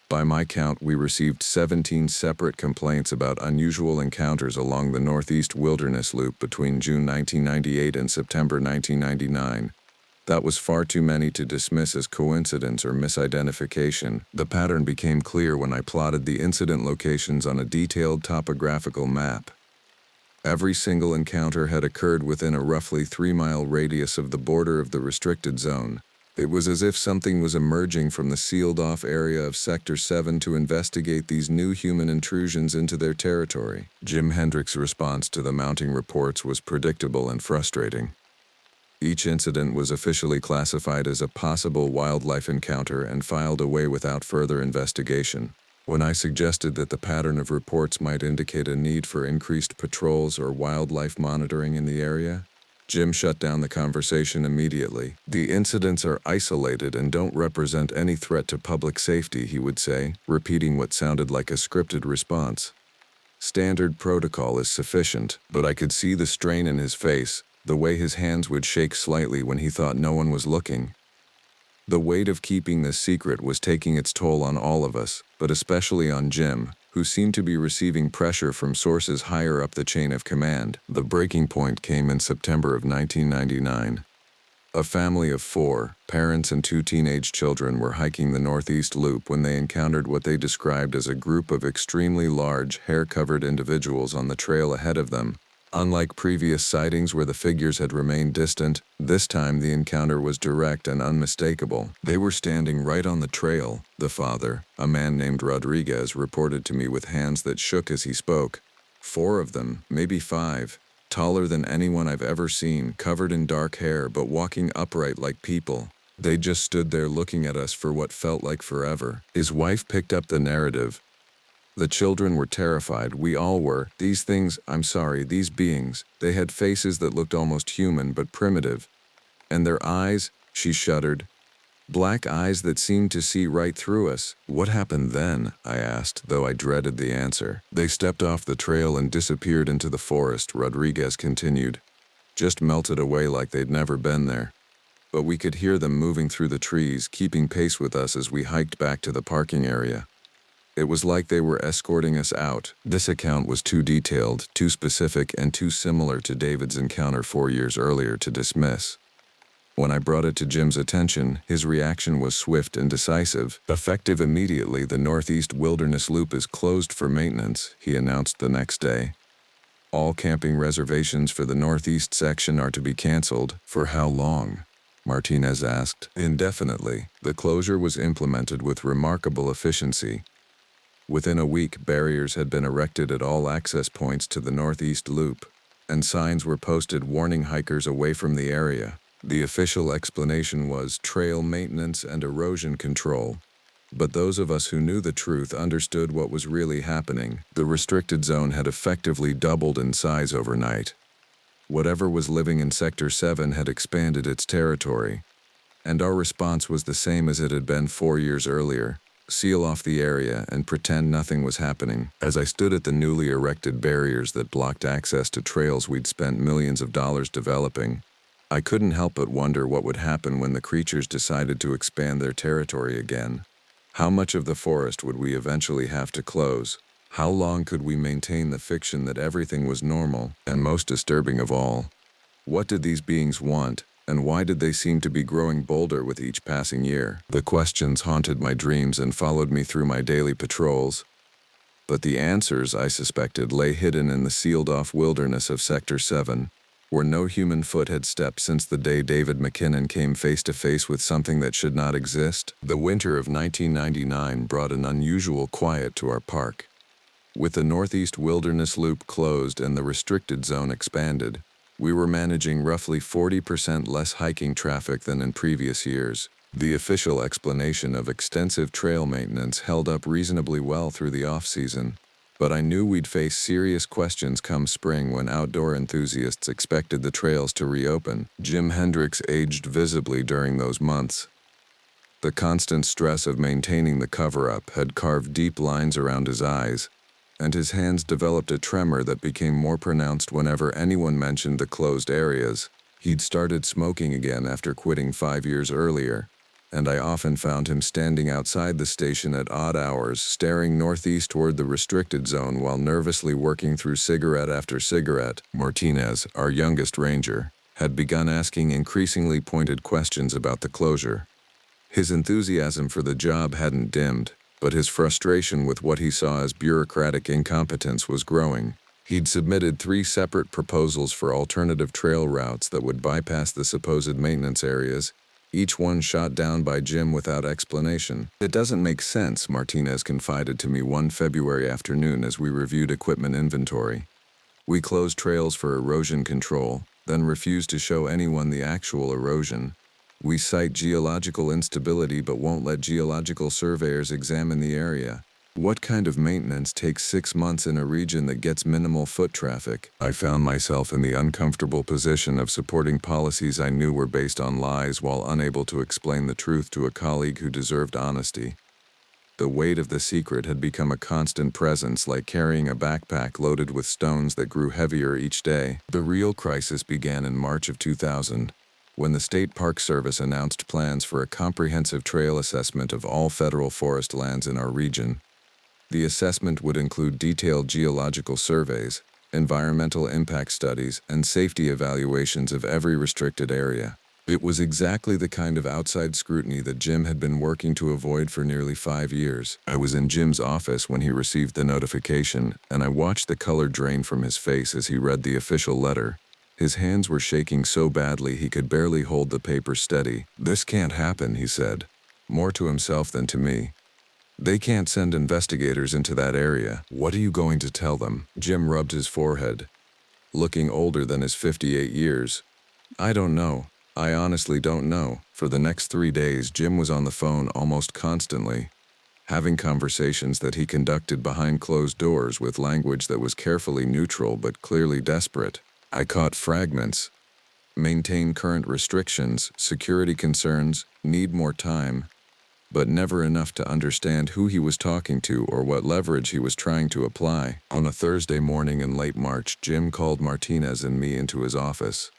By my count, we received 17 separate complaints about unusual encounters along the Northeast Wilderness Loop between June 1998 and September 1999. That was far too many to dismiss as coincidence or misidentification. The pattern became clear when I plotted the incident locations on a detailed topographical map. Every single encounter had occurred within a roughly 3-mile radius of the border of the restricted zone. It was as if something was emerging from the sealed-off area of Sector 7 to investigate these new human intrusions into their territory. Jim Hendrick's response to the mounting reports was predictable and frustrating. Each incident was officially classified as a possible wildlife encounter and filed away without further investigation. When I suggested that the pattern of reports might indicate a need for increased patrols or wildlife monitoring in the area, Jim shut down the conversation immediately. The incidents are isolated and don't represent any threat to public safety, he would say, repeating what sounded like a scripted response. Standard protocol is sufficient, but I could see the strain in his face, the way his hands would shake slightly when he thought no one was looking. The weight of keeping this secret was taking its toll on all of us, but especially on Jim, who seemed to be receiving pressure from sources higher up the chain of command. The breaking point came in September of 1999. A family of 4, parents and 2 teenage children, were hiking the Northeast Loop when they encountered what they described as a group of extremely large, hair-covered individuals on the trail ahead of them. Unlike previous sightings where the figures had remained distant, this time the encounter was direct and unmistakable. They were standing right on the trail, the father, a man named Rodriguez, reported to me with hands that shook as he spoke. 4 of them, maybe 5, taller than anyone I've ever seen, covered in dark hair but walking upright like people. They just stood there looking at us for what felt like forever. His wife picked up the narrative. The children were terrified, we all were. These beings, they had faces that looked almost human but primitive. And their eyes, she shuddered. Black eyes that seemed to see right through us. What happened then? I asked, though I dreaded the answer. They stepped off the trail and disappeared into the forest, Rodriguez continued. Just melted away like they'd never been there. But we could hear them moving through the trees, keeping pace with us as we hiked back to the parking area. It was like they were escorting us out. This account was too detailed, too specific, and too similar to David's encounter 4 years earlier to dismiss. When I brought it to Jim's attention, his reaction was swift and decisive. Effective immediately, the Northeast Wilderness Loop is closed for maintenance, he announced the next day. All camping reservations for the Northeast section are to be canceled. For how long? Martinez asked. Indefinitely. The closure was implemented with remarkable efficiency. Within a week, barriers had been erected at all access points to the Northeast Loop. and signs were posted warning hikers away from the area. The official explanation was trail maintenance and erosion control. But those of us who knew the truth understood what was really happening. The restricted zone had effectively doubled in size overnight. Whatever was living in Sector 7 had expanded its territory, and our response was the same as it had been 4 years earlier: seal off the area and pretend nothing was happening. As I stood at the newly erected barriers that blocked access to trails we'd spent millions of dollars developing, I couldn't help but wonder what would happen when the creatures decided to expand their territory again. How much of the forest would we eventually have to close? How long could we maintain the fiction that everything was normal? And most disturbing of all, what did these beings want, and why did they seem to be growing bolder with each passing year? The questions haunted my dreams and followed me through my daily patrols. But the answers, I suspected, lay hidden in the sealed-off wilderness of Sector 7, where no human foot had stepped since the day David McKinnon came face to face with something that should not exist. The winter of 1999 brought an unusual quiet to our park. With the Northeast Wilderness Loop closed and the restricted zone expanded, we were managing roughly 40% less hiking traffic than in previous years. The official explanation of extensive trail maintenance held up reasonably well through the off-season, but I knew we'd face serious questions come spring when outdoor enthusiasts expected the trails to reopen. Jim Hendricks aged visibly during those months. The constant stress of maintaining the cover-up had carved deep lines around his eyes, and his hands developed a tremor that became more pronounced whenever anyone mentioned the closed areas. He'd started smoking again after quitting 5 years earlier, and I often found him standing outside the station at odd hours, staring northeast toward the restricted zone while nervously working through cigarette after cigarette. Martinez, our youngest ranger, had begun asking increasingly pointed questions about the closure. His enthusiasm for the job hadn't dimmed, but his frustration with what he saw as bureaucratic incompetence was growing. He'd submitted 3 separate proposals for alternative trail routes that would bypass the supposed maintenance areas, each one shot down by Jim without explanation. "It doesn't make sense," Martinez confided to me one February afternoon as we reviewed equipment inventory. "We close trails for erosion control, then refuse to show anyone the actual erosion. We cite geological instability but won't let geological surveyors examine the area. What kind of maintenance takes 6 months in a region that gets minimal foot traffic?" I found myself in the uncomfortable position of supporting policies I knew were based on lies while unable to explain the truth to a colleague who deserved honesty. The weight of the secret had become a constant presence, like carrying a backpack loaded with stones that grew heavier each day. The real crisis began in March of 2000, when the State Park Service announced plans for a comprehensive trail assessment of all federal forest lands in our region. The assessment would include detailed geological surveys, environmental impact studies, and safety evaluations of every restricted area. It was exactly the kind of outside scrutiny that Jim had been working to avoid for nearly 5 years. I was in Jim's office when he received the notification, and I watched the color drain from his face as he read the official letter. His hands were shaking so badly he could barely hold the paper steady. "This can't happen," he said, more to himself than to me. "They can't send investigators into that area. What are you going to tell them?" Jim rubbed his forehead, looking older than his 58 years. "I don't know. I honestly don't know." For the next 3 days, Jim was on the phone almost constantly, having conversations that he conducted behind closed doors with language that was carefully neutral but clearly desperate. I caught fragments. "Maintain current restrictions, security concerns, need more time," but never enough to understand who he was talking to or what leverage he was trying to apply. On a Thursday morning in late March, Jim called Martinez and me into his office.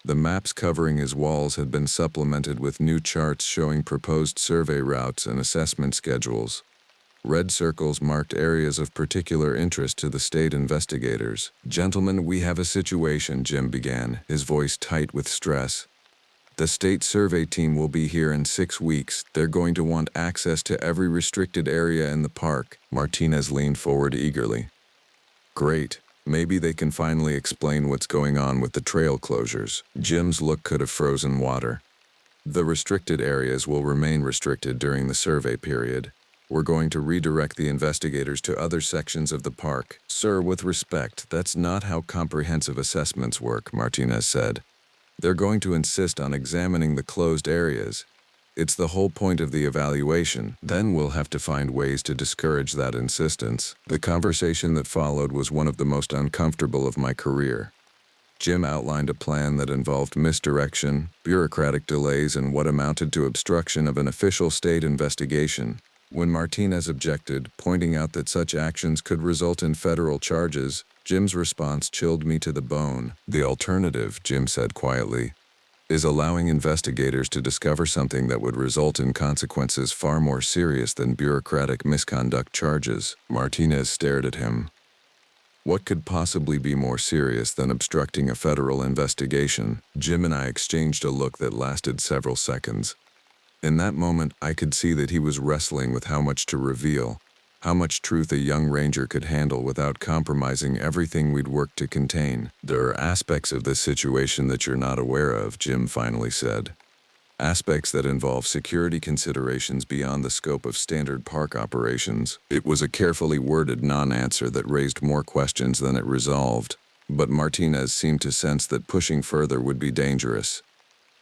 The maps covering his walls had been supplemented with new charts showing proposed survey routes and assessment schedules. Red circles marked areas of particular interest to the state investigators. "Gentlemen, we have a situation," Jim began, his voice tight with stress. "The state survey team will be here in 6 weeks. They're going to want access to every restricted area in the park." Martinez leaned forward eagerly. "Great. Maybe they can finally explain what's going on with the trail closures." Jim's look could have frozen water. "The restricted areas will remain restricted during the survey period. We're going to redirect the investigators to other sections of the park. Sir, with respect, that's not how comprehensive assessments work, Martinez said. They're going to insist on examining the closed areas. It's the whole point of the evaluation. Then we'll have to find ways to discourage that insistence. The conversation that followed was one of the most uncomfortable of my career. Jim outlined a plan that involved misdirection, bureaucratic delays, and what amounted to obstruction of an official state investigation. When Martinez objected, pointing out that such actions could result in federal charges, Jim's response chilled me to the bone. The alternative, Jim said quietly, is allowing investigators to discover something that would result in consequences far more serious than bureaucratic misconduct charges. Martinez stared at him. What could possibly be more serious than obstructing a federal investigation? Jim and I exchanged a look that lasted several seconds. In that moment, I could see that he was wrestling with how much to reveal, how much truth a young ranger could handle without compromising everything we'd worked to contain. There are aspects of this situation that you're not aware of, Jim finally said. Aspects that involve security considerations beyond the scope of standard park operations. It was a carefully worded non-answer that raised more questions than it resolved, but Martinez seemed to sense that pushing further would be dangerous.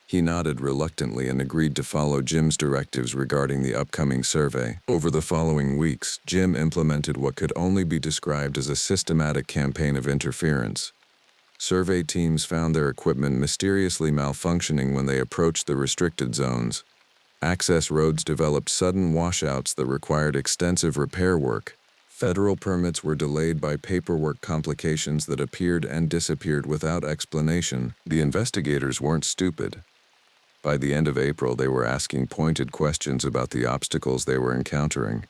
He nodded reluctantly and agreed to follow Jim's directives regarding the upcoming survey. Over the following weeks, Jim implemented what could only be described as a systematic campaign of interference. Survey teams found their equipment mysteriously malfunctioning when they approached the restricted zones. Access roads developed sudden washouts that required extensive repair work. Federal permits were delayed by paperwork complications that appeared and disappeared without explanation. The investigators weren't stupid. By the end of April, they were asking pointed questions about the obstacles they were encountering.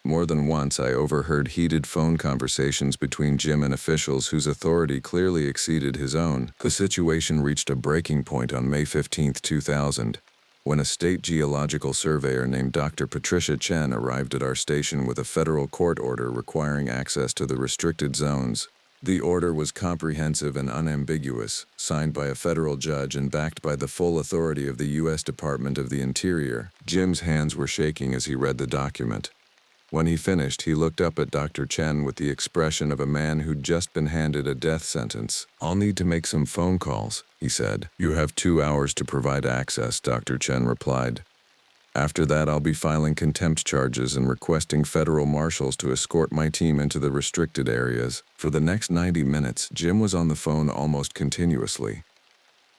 More than once, I overheard heated phone conversations between Jim and officials whose authority clearly exceeded his own. The situation reached a breaking point on May 15, 2000, when a state geological surveyor named Dr. Patricia Chen arrived at our station with a federal court order requiring access to the restricted zones. The order was comprehensive and unambiguous, signed by a federal judge and backed by the full authority of the U.S. Department of the Interior. Jim's hands were shaking as he read the document. When he finished, he looked up at Dr. Chen with the expression of a man who'd just been handed a death sentence. "I'll need to make some phone calls," he said. "You have 2 hours to provide access," Dr. Chen replied. "After that, I'll be filing contempt charges and requesting federal marshals to escort my team into the restricted areas." For the next 90 minutes, Jim was on the phone almost continuously.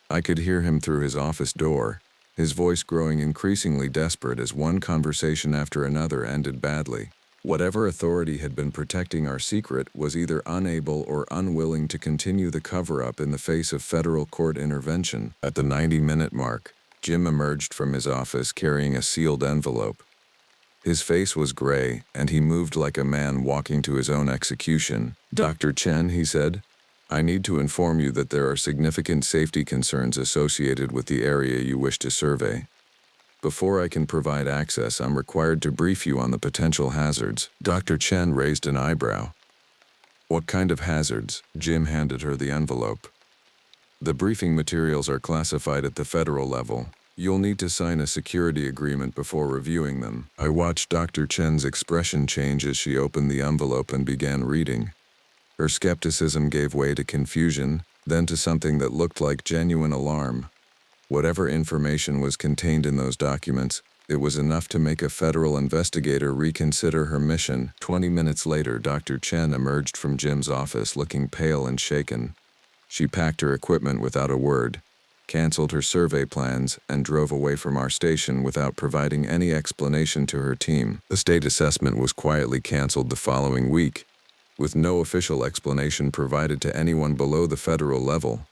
I could hear him through his office door, his voice growing increasingly desperate as one conversation after another ended badly. Whatever authority had been protecting our secret was either unable or unwilling to continue the cover-up in the face of federal court intervention. At the 90-minute mark, Jim emerged from his office carrying a sealed envelope. His face was gray, and he moved like a man walking to his own execution. "Dr. Chen," he said, "I need to inform you that there are significant safety concerns associated with the area you wish to survey. Before I can provide access, I'm required to brief you on the potential hazards." Dr. Chen raised an eyebrow. "What kind of hazards?" Jim handed her the envelope. "The briefing materials are classified at the federal level. You'll need to sign a security agreement before reviewing them." I watched Dr. Chen's expression change as she opened the envelope and began reading. Her skepticism gave way to confusion, then to something that looked like genuine alarm. Whatever information was contained in those documents, it was enough to make a federal investigator reconsider her mission. 20 minutes later, Dr. Chen emerged from Jim's office looking pale and shaken. She packed her equipment without a word, canceled her survey plans, and drove away from our station without providing any explanation to her team. The state assessment was quietly canceled the following week, with no official explanation provided to anyone below the federal level.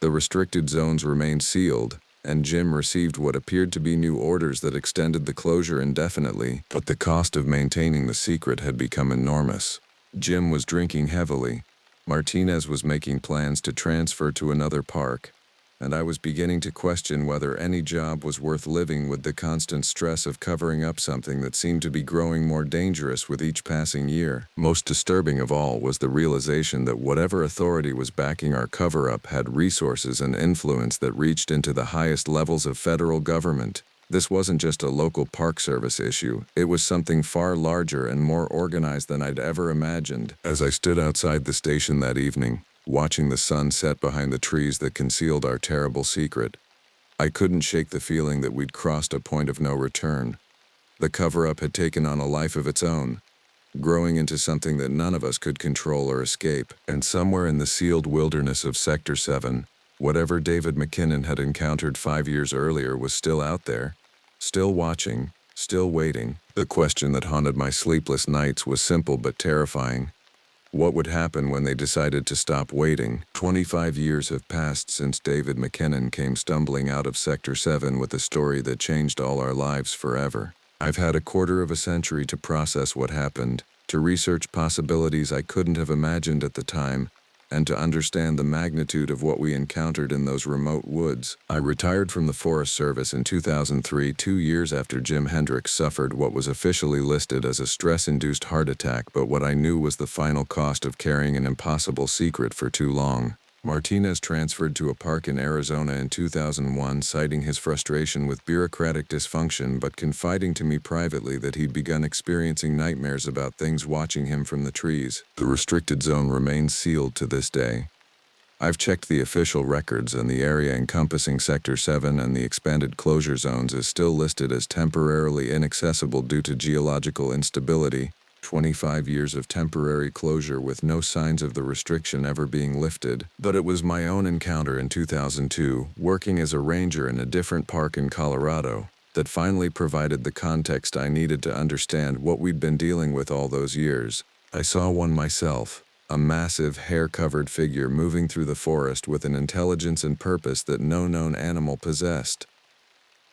The restricted zones remained sealed, and Jim received what appeared to be new orders that extended the closure indefinitely, but the cost of maintaining the secret had become enormous. Jim was drinking heavily. Martinez was making plans to transfer to another park, and I was beginning to question whether any job was worth living with the constant stress of covering up something that seemed to be growing more dangerous with each passing year. Most disturbing of all was the realization that whatever authority was backing our cover-up had resources and influence that reached into the highest levels of federal government. This wasn't just a local Park Service issue, it was something far larger and more organized than I'd ever imagined. As I stood outside the station that evening, watching the sun set behind the trees that concealed our terrible secret, I couldn't shake the feeling that we'd crossed a point of no return. The cover-up had taken on a life of its own, growing into something that none of us could control or escape. And somewhere in the sealed wilderness of Sector 7, whatever David McKinnon had encountered 5 years earlier was still out there, still watching, still waiting. The question that haunted my sleepless nights was simple but terrifying. What would happen when they decided to stop waiting? 25 years have passed since David McKinnon came stumbling out of Sector 7 with a story that changed all our lives forever. I've had a quarter of a century to process what happened, to research possibilities I couldn't have imagined at the time, and to understand the magnitude of what we encountered in those remote woods. I retired from the Forest Service in 2003, 2 years after Jim Hendricks suffered what was officially listed as a stress-induced heart attack, but what I knew was the final cost of carrying an impossible secret for too long. Martinez transferred to a park in Arizona in 2001, citing his frustration with bureaucratic dysfunction but confiding to me privately that he'd begun experiencing nightmares about things watching him from the trees. The restricted zone remains sealed to this day. I've checked the official records, and the area encompassing Sector 7 and the expanded closure zones is still listed as temporarily inaccessible due to geological instability. 25 years of temporary closure with no signs of the restriction ever being lifted. But it was my own encounter in 2002, working as a ranger in a different park in Colorado, that finally provided the context I needed to understand what we'd been dealing with all those years. I saw one myself, a massive, hair-covered figure moving through the forest with an intelligence and purpose that no known animal possessed.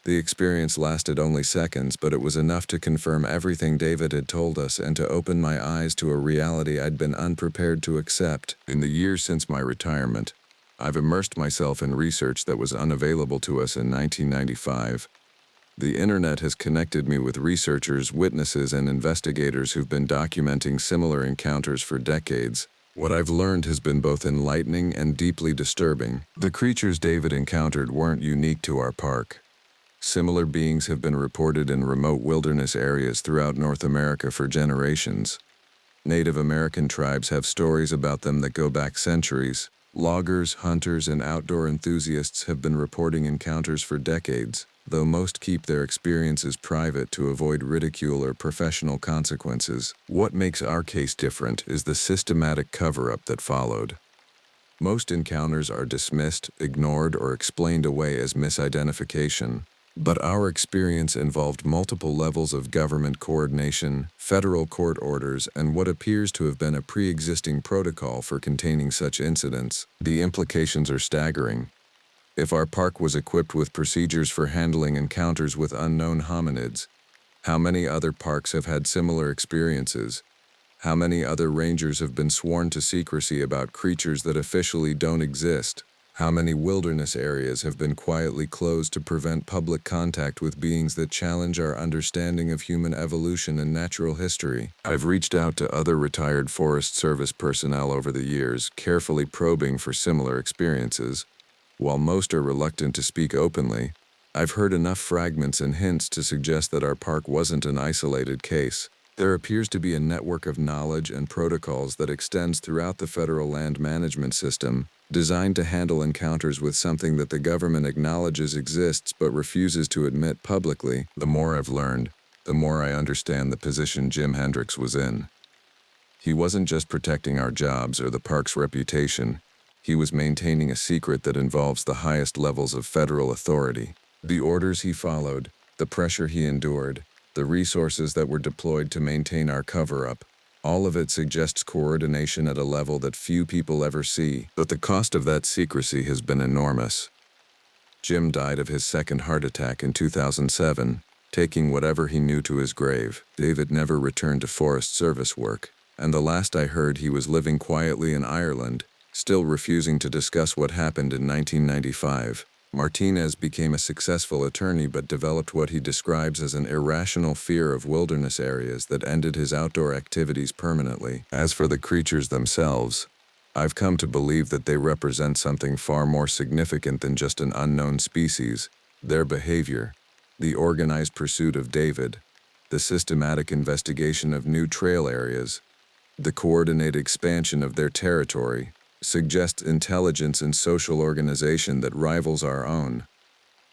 The experience lasted only seconds, but it was enough to confirm everything David had told us and to open my eyes to a reality I'd been unprepared to accept. In the years since my retirement, I've immersed myself in research that was unavailable to us in 1995. The internet has connected me with researchers, witnesses, and investigators who've been documenting similar encounters for decades. What I've learned has been both enlightening and deeply disturbing. The creatures David encountered weren't unique to our park. Similar beings have been reported in remote wilderness areas throughout North America for generations. Native American tribes have stories about them that go back centuries. Loggers, hunters, and outdoor enthusiasts have been reporting encounters for decades, though most keep their experiences private to avoid ridicule or professional consequences. What makes our case different is the systematic cover-up that followed. Most encounters are dismissed, ignored, or explained away as misidentification. But our experience involved multiple levels of government coordination, federal court orders, and what appears to have been a pre-existing protocol for containing such incidents. The implications are staggering. If our park was equipped with procedures for handling encounters with unknown hominids, how many other parks have had similar experiences? How many other rangers have been sworn to secrecy about creatures that officially don't exist? How many wilderness areas have been quietly closed to prevent public contact with beings that challenge our understanding of human evolution and natural history? I've reached out to other retired Forest Service personnel over the years, carefully probing for similar experiences. While most are reluctant to speak openly, I've heard enough fragments and hints to suggest that our park wasn't an isolated case. There appears to be a network of knowledge and protocols that extends throughout the federal land management system, designed to handle encounters with something that the government acknowledges exists but refuses to admit publicly. The more I've learned, the more I understand the position Jim Hendricks was in. He wasn't just protecting our jobs or the park's reputation. He was maintaining a secret that involves the highest levels of federal authority. The orders he followed, the pressure he endured, the resources that were deployed to maintain our cover-up, all of it suggests coordination at a level that few people ever see. But the cost of that secrecy has been enormous. Jim died of his second heart attack in 2007, taking whatever he knew to his grave. David never returned to Forest Service work, and the last I heard he was living quietly in Ireland, still refusing to discuss what happened in 1995. Martinez became a successful attorney but developed what he describes as an irrational fear of wilderness areas that ended his outdoor activities permanently. As for the creatures themselves, I've come to believe that they represent something far more significant than just an unknown species. Their behavior, The organized pursuit of David, the systematic investigation of new trail areas, the coordinated expansion of their territory suggests intelligence and social organization that rivals our own.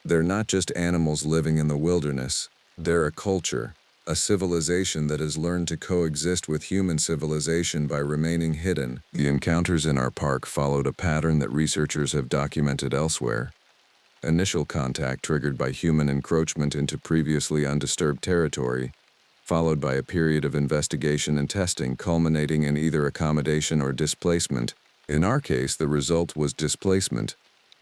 They're not just animals living in the wilderness, they're a culture, a civilization that has learned to coexist with human civilization by remaining hidden. The encounters in our park followed a pattern that researchers have documented elsewhere. Initial contact triggered by human encroachment into previously undisturbed territory, followed by a period of investigation and testing culminating in either accommodation or displacement. In our case, the result was displacement.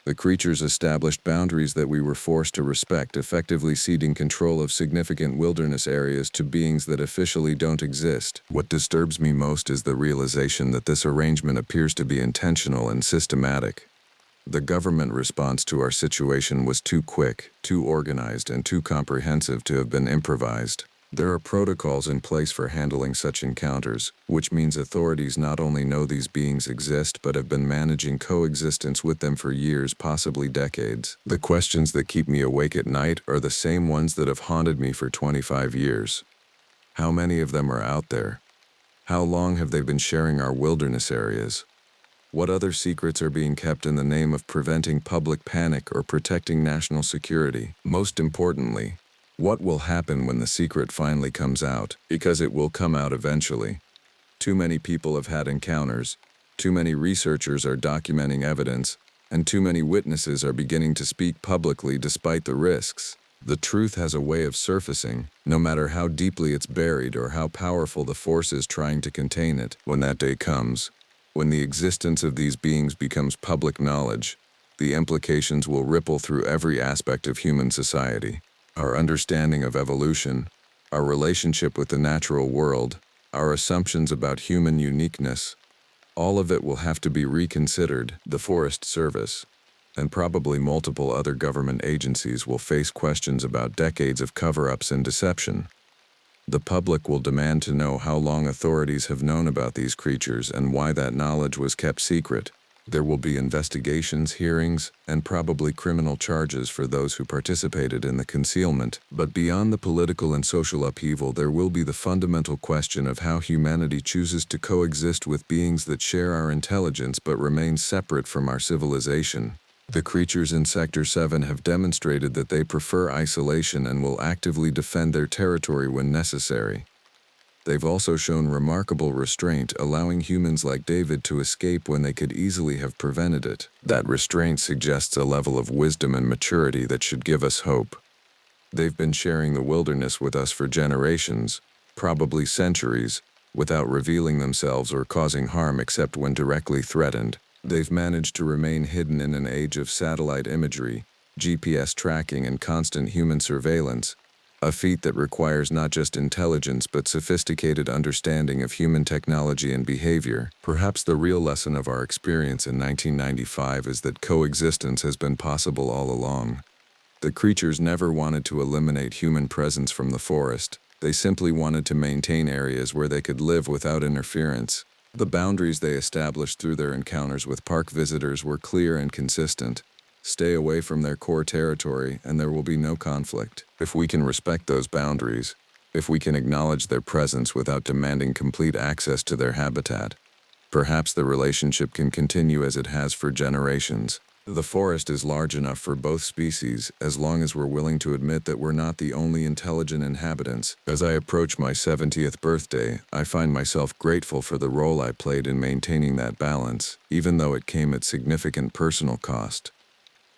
The creatures established boundaries that we were forced to respect, effectively ceding control of significant wilderness areas to beings that officially don't exist. What disturbs me most is the realization that this arrangement appears to be intentional and systematic. The government response to our situation was too quick, too organized, and too comprehensive to have been improvised. There are protocols in place for handling such encounters, which means authorities not only know these beings exist but have been managing coexistence with them for years, possibly decades. The questions that keep me awake at night are the same ones that have haunted me for 25 years. How many of them are out there? How long have they been sharing our wilderness areas? What other secrets are being kept in the name of preventing public panic or protecting national security? Most importantly, what will happen when the secret finally comes out? Because it will come out eventually. Too many people have had encounters, too many researchers are documenting evidence, and too many witnesses are beginning to speak publicly despite the risks. The truth has a way of surfacing, no matter how deeply it's buried or how powerful the forces trying to contain it. When that day comes, when the existence of these beings becomes public knowledge, the implications will ripple through every aspect of human society. Our understanding of evolution, our relationship with the natural world, our assumptions about human uniqueness, all of it will have to be reconsidered. The Forest Service, and probably multiple other government agencies, will face questions about decades of cover-ups and deception. The public will demand to know how long authorities have known about these creatures and why that knowledge was kept secret. There will be investigations, hearings, and probably criminal charges for those who participated in the concealment. But beyond the political and social upheaval, there will be the fundamental question of how humanity chooses to coexist with beings that share our intelligence but remain separate from our civilization. The creatures in Sector 7 have demonstrated that they prefer isolation and will actively defend their territory when necessary. They've also shown remarkable restraint, allowing humans like David to escape when they could easily have prevented it. That restraint suggests a level of wisdom and maturity that should give us hope. They've been sharing the wilderness with us for generations, probably centuries, without revealing themselves or causing harm except when directly threatened. They've managed to remain hidden in an age of satellite imagery, GPS tracking, and constant human surveillance, a feat that requires not just intelligence but sophisticated understanding of human technology and behavior. Perhaps the real lesson of our experience in 1995 is that coexistence has been possible all along. The creatures never wanted to eliminate human presence from the forest. They simply wanted to maintain areas where they could live without interference. The boundaries they established through their encounters with park visitors were clear and consistent. Stay away from their core territory and there will be no conflict. If we can respect those boundaries, if we can acknowledge their presence without demanding complete access to their habitat, perhaps the relationship can continue as it has for generations. The forest is large enough for both species, as long as we're willing to admit that we're not the only intelligent inhabitants. As I approach my 70th birthday, I find myself grateful for the role I played in maintaining that balance, even though it came at significant personal cost.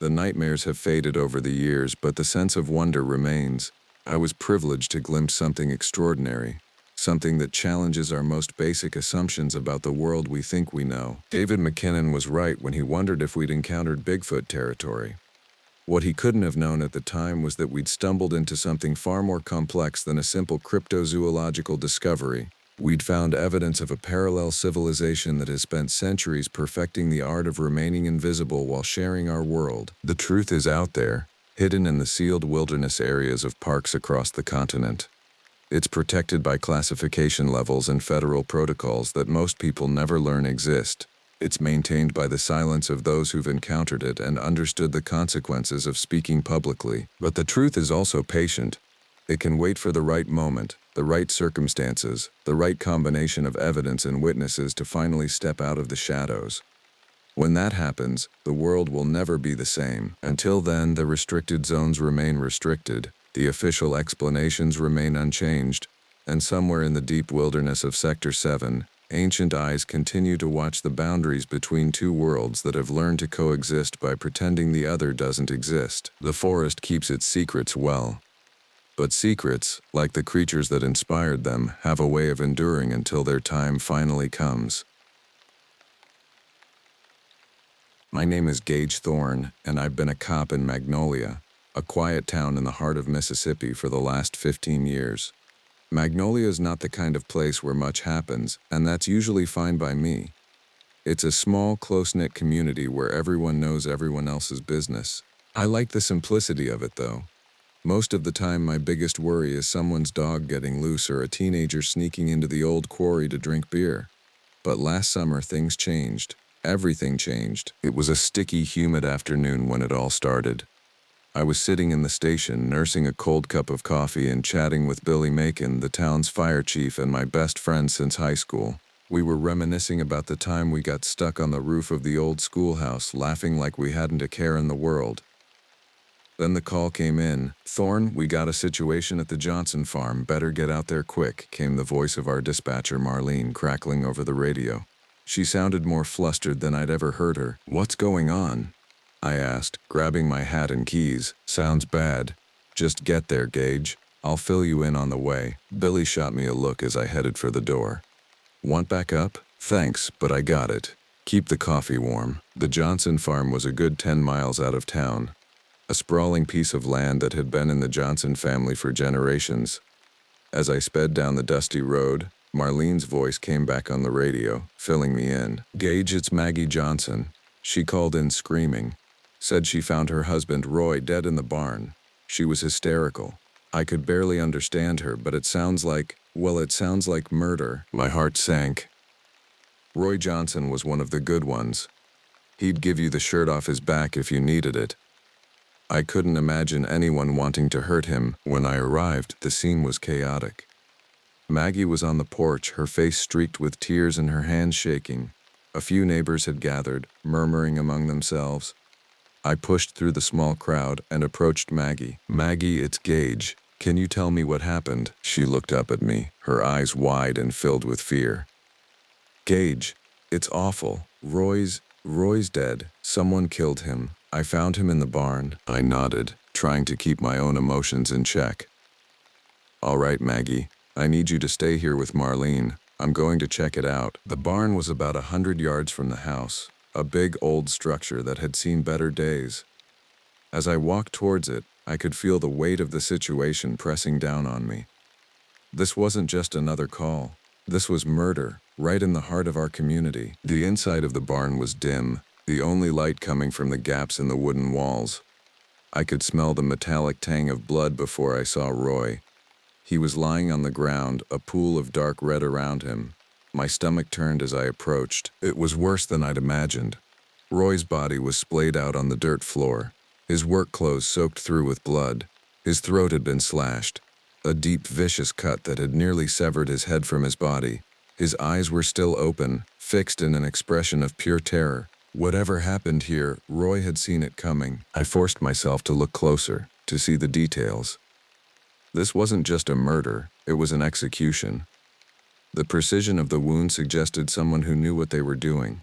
The nightmares have faded over the years, but the sense of wonder remains. I was privileged to glimpse something extraordinary, something that challenges our most basic assumptions about the world we think we know. David McKinnon was right when he wondered if we'd encountered Bigfoot territory. What he couldn't have known at the time was that we'd stumbled into something far more complex than a simple cryptozoological discovery. We'd found evidence of a parallel civilization that has spent centuries perfecting the art of remaining invisible while sharing our world. The truth is out there, hidden in the sealed wilderness areas of parks across the continent. It's protected by classification levels and federal protocols that most people never learn exist. It's maintained by the silence of those who've encountered it and understood the consequences of speaking publicly. But the truth is also patient. It can wait for the right moment, the right circumstances, the right combination of evidence and witnesses to finally step out of the shadows. When that happens, the world will never be the same. Until then, the restricted zones remain restricted, the official explanations remain unchanged, and somewhere in the deep wilderness of Sector 7, ancient eyes continue to watch the boundaries between two worlds that have learned to coexist by pretending the other doesn't exist. The forest keeps its secrets well. But secrets, like the creatures that inspired them, have a way of enduring until their time finally comes. My name is Gage Thorne, and I've been a cop in Magnolia, a quiet town in the heart of Mississippi for the last 15 years. Magnolia is not the kind of place where much happens, and that's usually fine by me. It's a small, close-knit community where everyone knows everyone else's business. I like the simplicity of it, though. Most of the time, my biggest worry is someone's dog getting loose or a teenager sneaking into the old quarry to drink beer. But last summer, things changed. Everything changed. It was a sticky, humid afternoon when it all started. I was sitting in the station, nursing a cold cup of coffee and chatting with Billy Macon, the town's fire chief and my best friend since high school. We were reminiscing about the time we got stuck on the roof of the old schoolhouse, laughing like we hadn't a care in the world. Then the call came in. "Thorne, we got a situation at the Johnson farm. Better get out there quick," came the voice of our dispatcher, Marlene, crackling over the radio. She sounded more flustered than I'd ever heard her. "What's going on?" I asked, grabbing my hat and keys. "Sounds bad. Just get there, Gage. I'll fill you in on the way." Billy shot me a look as I headed for the door. "Want backup?" "Thanks, but I got it. Keep the coffee warm." The Johnson farm was a good 10 miles out of town, a sprawling piece of land that had been in the Johnson family for generations. As I sped down the dusty road, Marlene's voice came back on the radio, filling me in. "Gage, it's Maggie Johnson." She called in screaming. Said she found her husband Roy dead in the barn. She was hysterical. I could barely understand her, but it sounds like murder. My heart sank. Roy Johnson was one of the good ones. He'd give you the shirt off his back if you needed it. I couldn't imagine anyone wanting to hurt him. When I arrived, the scene was chaotic. Maggie was on the porch, her face streaked with tears and her hands shaking. A few neighbors had gathered, murmuring among themselves. I pushed through the small crowd and approached Maggie. "Maggie, it's Gage. Can you tell me what happened?" She looked up at me, her eyes wide and filled with fear. "Gage, it's awful. Roy's dead. Someone killed him. I found him in the barn." I nodded, trying to keep my own emotions in check. "All right, Maggie. I need you to stay here with Marlene. I'm going to check it out." The barn was about 100 yards from the house, a big old structure that had seen better days. As I walked towards it, I could feel the weight of the situation pressing down on me. This wasn't just another call. This was murder, right in the heart of our community. The inside of the barn was dim, the only light coming from the gaps in the wooden walls. I could smell the metallic tang of blood before I saw Roy. He was lying on the ground, a pool of dark red around him. My stomach turned as I approached. It was worse than I'd imagined. Roy's body was splayed out on the dirt floor, his work clothes soaked through with blood. His throat had been slashed, a deep, vicious cut that had nearly severed his head from his body. His eyes were still open, fixed in an expression of pure terror. Whatever happened here, Roy had seen it coming. I forced myself to look closer, to see the details. This wasn't just a murder, it was an execution. The precision of the wound suggested someone who knew what they were doing.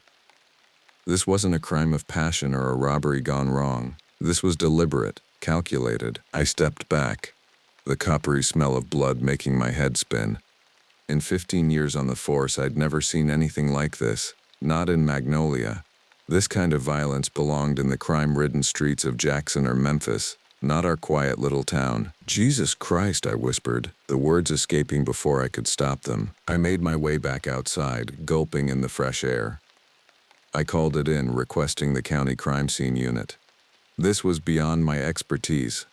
This wasn't a crime of passion or a robbery gone wrong. This was deliberate, calculated. I stepped back, the coppery smell of blood making my head spin. In 15 years on the force, I'd never seen anything like this, not in Magnolia. This kind of violence belonged in the crime-ridden streets of Jackson or Memphis, not our quiet little town. "Jesus Christ," I whispered, the words escaping before I could stop them. I made my way back outside, gulping in the fresh air. I called it in, requesting the county crime scene unit. This was beyond my expertise.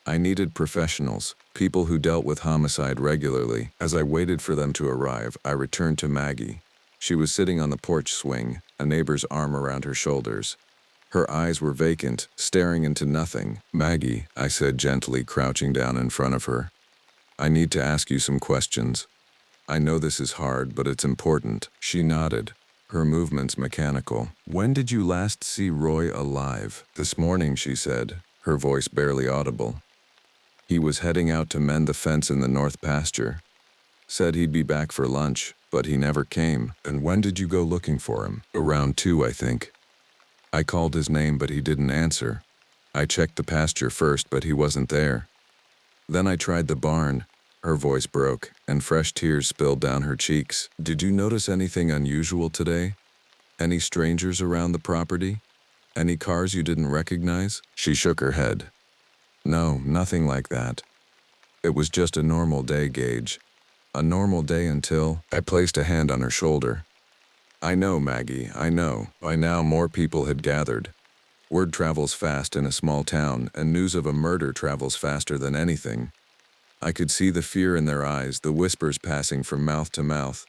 I needed professionals, people who dealt with homicide regularly. As I waited for them to arrive, I returned to Maggie. She was sitting on the porch swing, a neighbor's arm around her shoulders. Her eyes were vacant, staring into nothing. "Maggie," I said gently, crouching down in front of her. "I need to ask you some questions. I know this is hard, but it's important." She nodded, her movements mechanical. "When did you last see Roy alive?" "This morning," she said, her voice barely audible. "He was heading out to mend the fence in the north pasture. Said he'd be back for lunch, but he never came." "And when did you go looking for him?" "Around 2, I think. I called his name, but he didn't answer. I checked the pasture first, but he wasn't there. Then I tried the barn." Her voice broke, and fresh tears spilled down her cheeks. "Did you notice anything unusual today? Any strangers around the property? Any cars you didn't recognize?" She shook her head. "No, nothing like that. It was just a normal day, Gage. A normal day until—" I placed a hand on her shoulder. "I know, Maggie, I know." By now more people had gathered. Word travels fast in a small town, and news of a murder travels faster than anything. I could see the fear in their eyes, the whispers passing from mouth to mouth.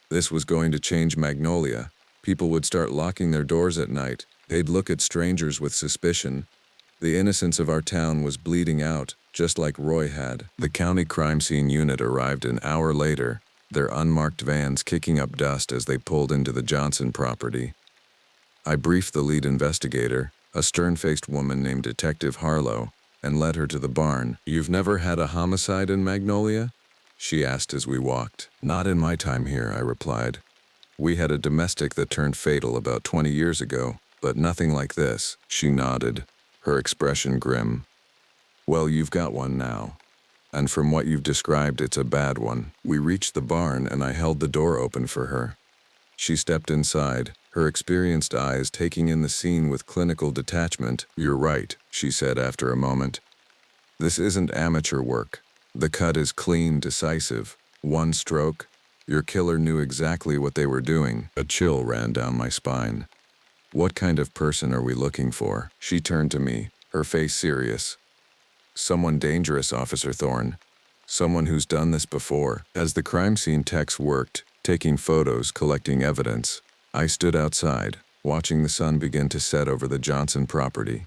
This was going to change Magnolia. People would start locking their doors at night. They'd look at strangers with suspicion. The innocence of our town was bleeding out, just like Roy had. The county crime scene unit arrived an hour later, their unmarked vans kicking up dust as they pulled into the Johnson property. I briefed the lead investigator, a stern-faced woman named Detective Harlow, and led her to the barn. "You've never had a homicide in Magnolia?" she asked as we walked. "Not in my time here," I replied. "We had a domestic that turned fatal about 20 years ago, but nothing like this." She nodded, her expression grim. "Well, you've got one now. And from what you've described, it's a bad one." We reached the barn, and I held the door open for her. She stepped inside, her experienced eyes taking in the scene with clinical detachment. "You're right," she said after a moment. "This isn't amateur work. The cut is clean, decisive. One stroke. Your killer knew exactly what they were doing." A chill ran down my spine. "What kind of person are we looking for?" She turned to me, her face serious. "Someone dangerous, Officer Thorne. Someone who's done this before." As the crime scene techs worked, taking photos, collecting evidence, I stood outside, watching the sun begin to set over the Johnson property.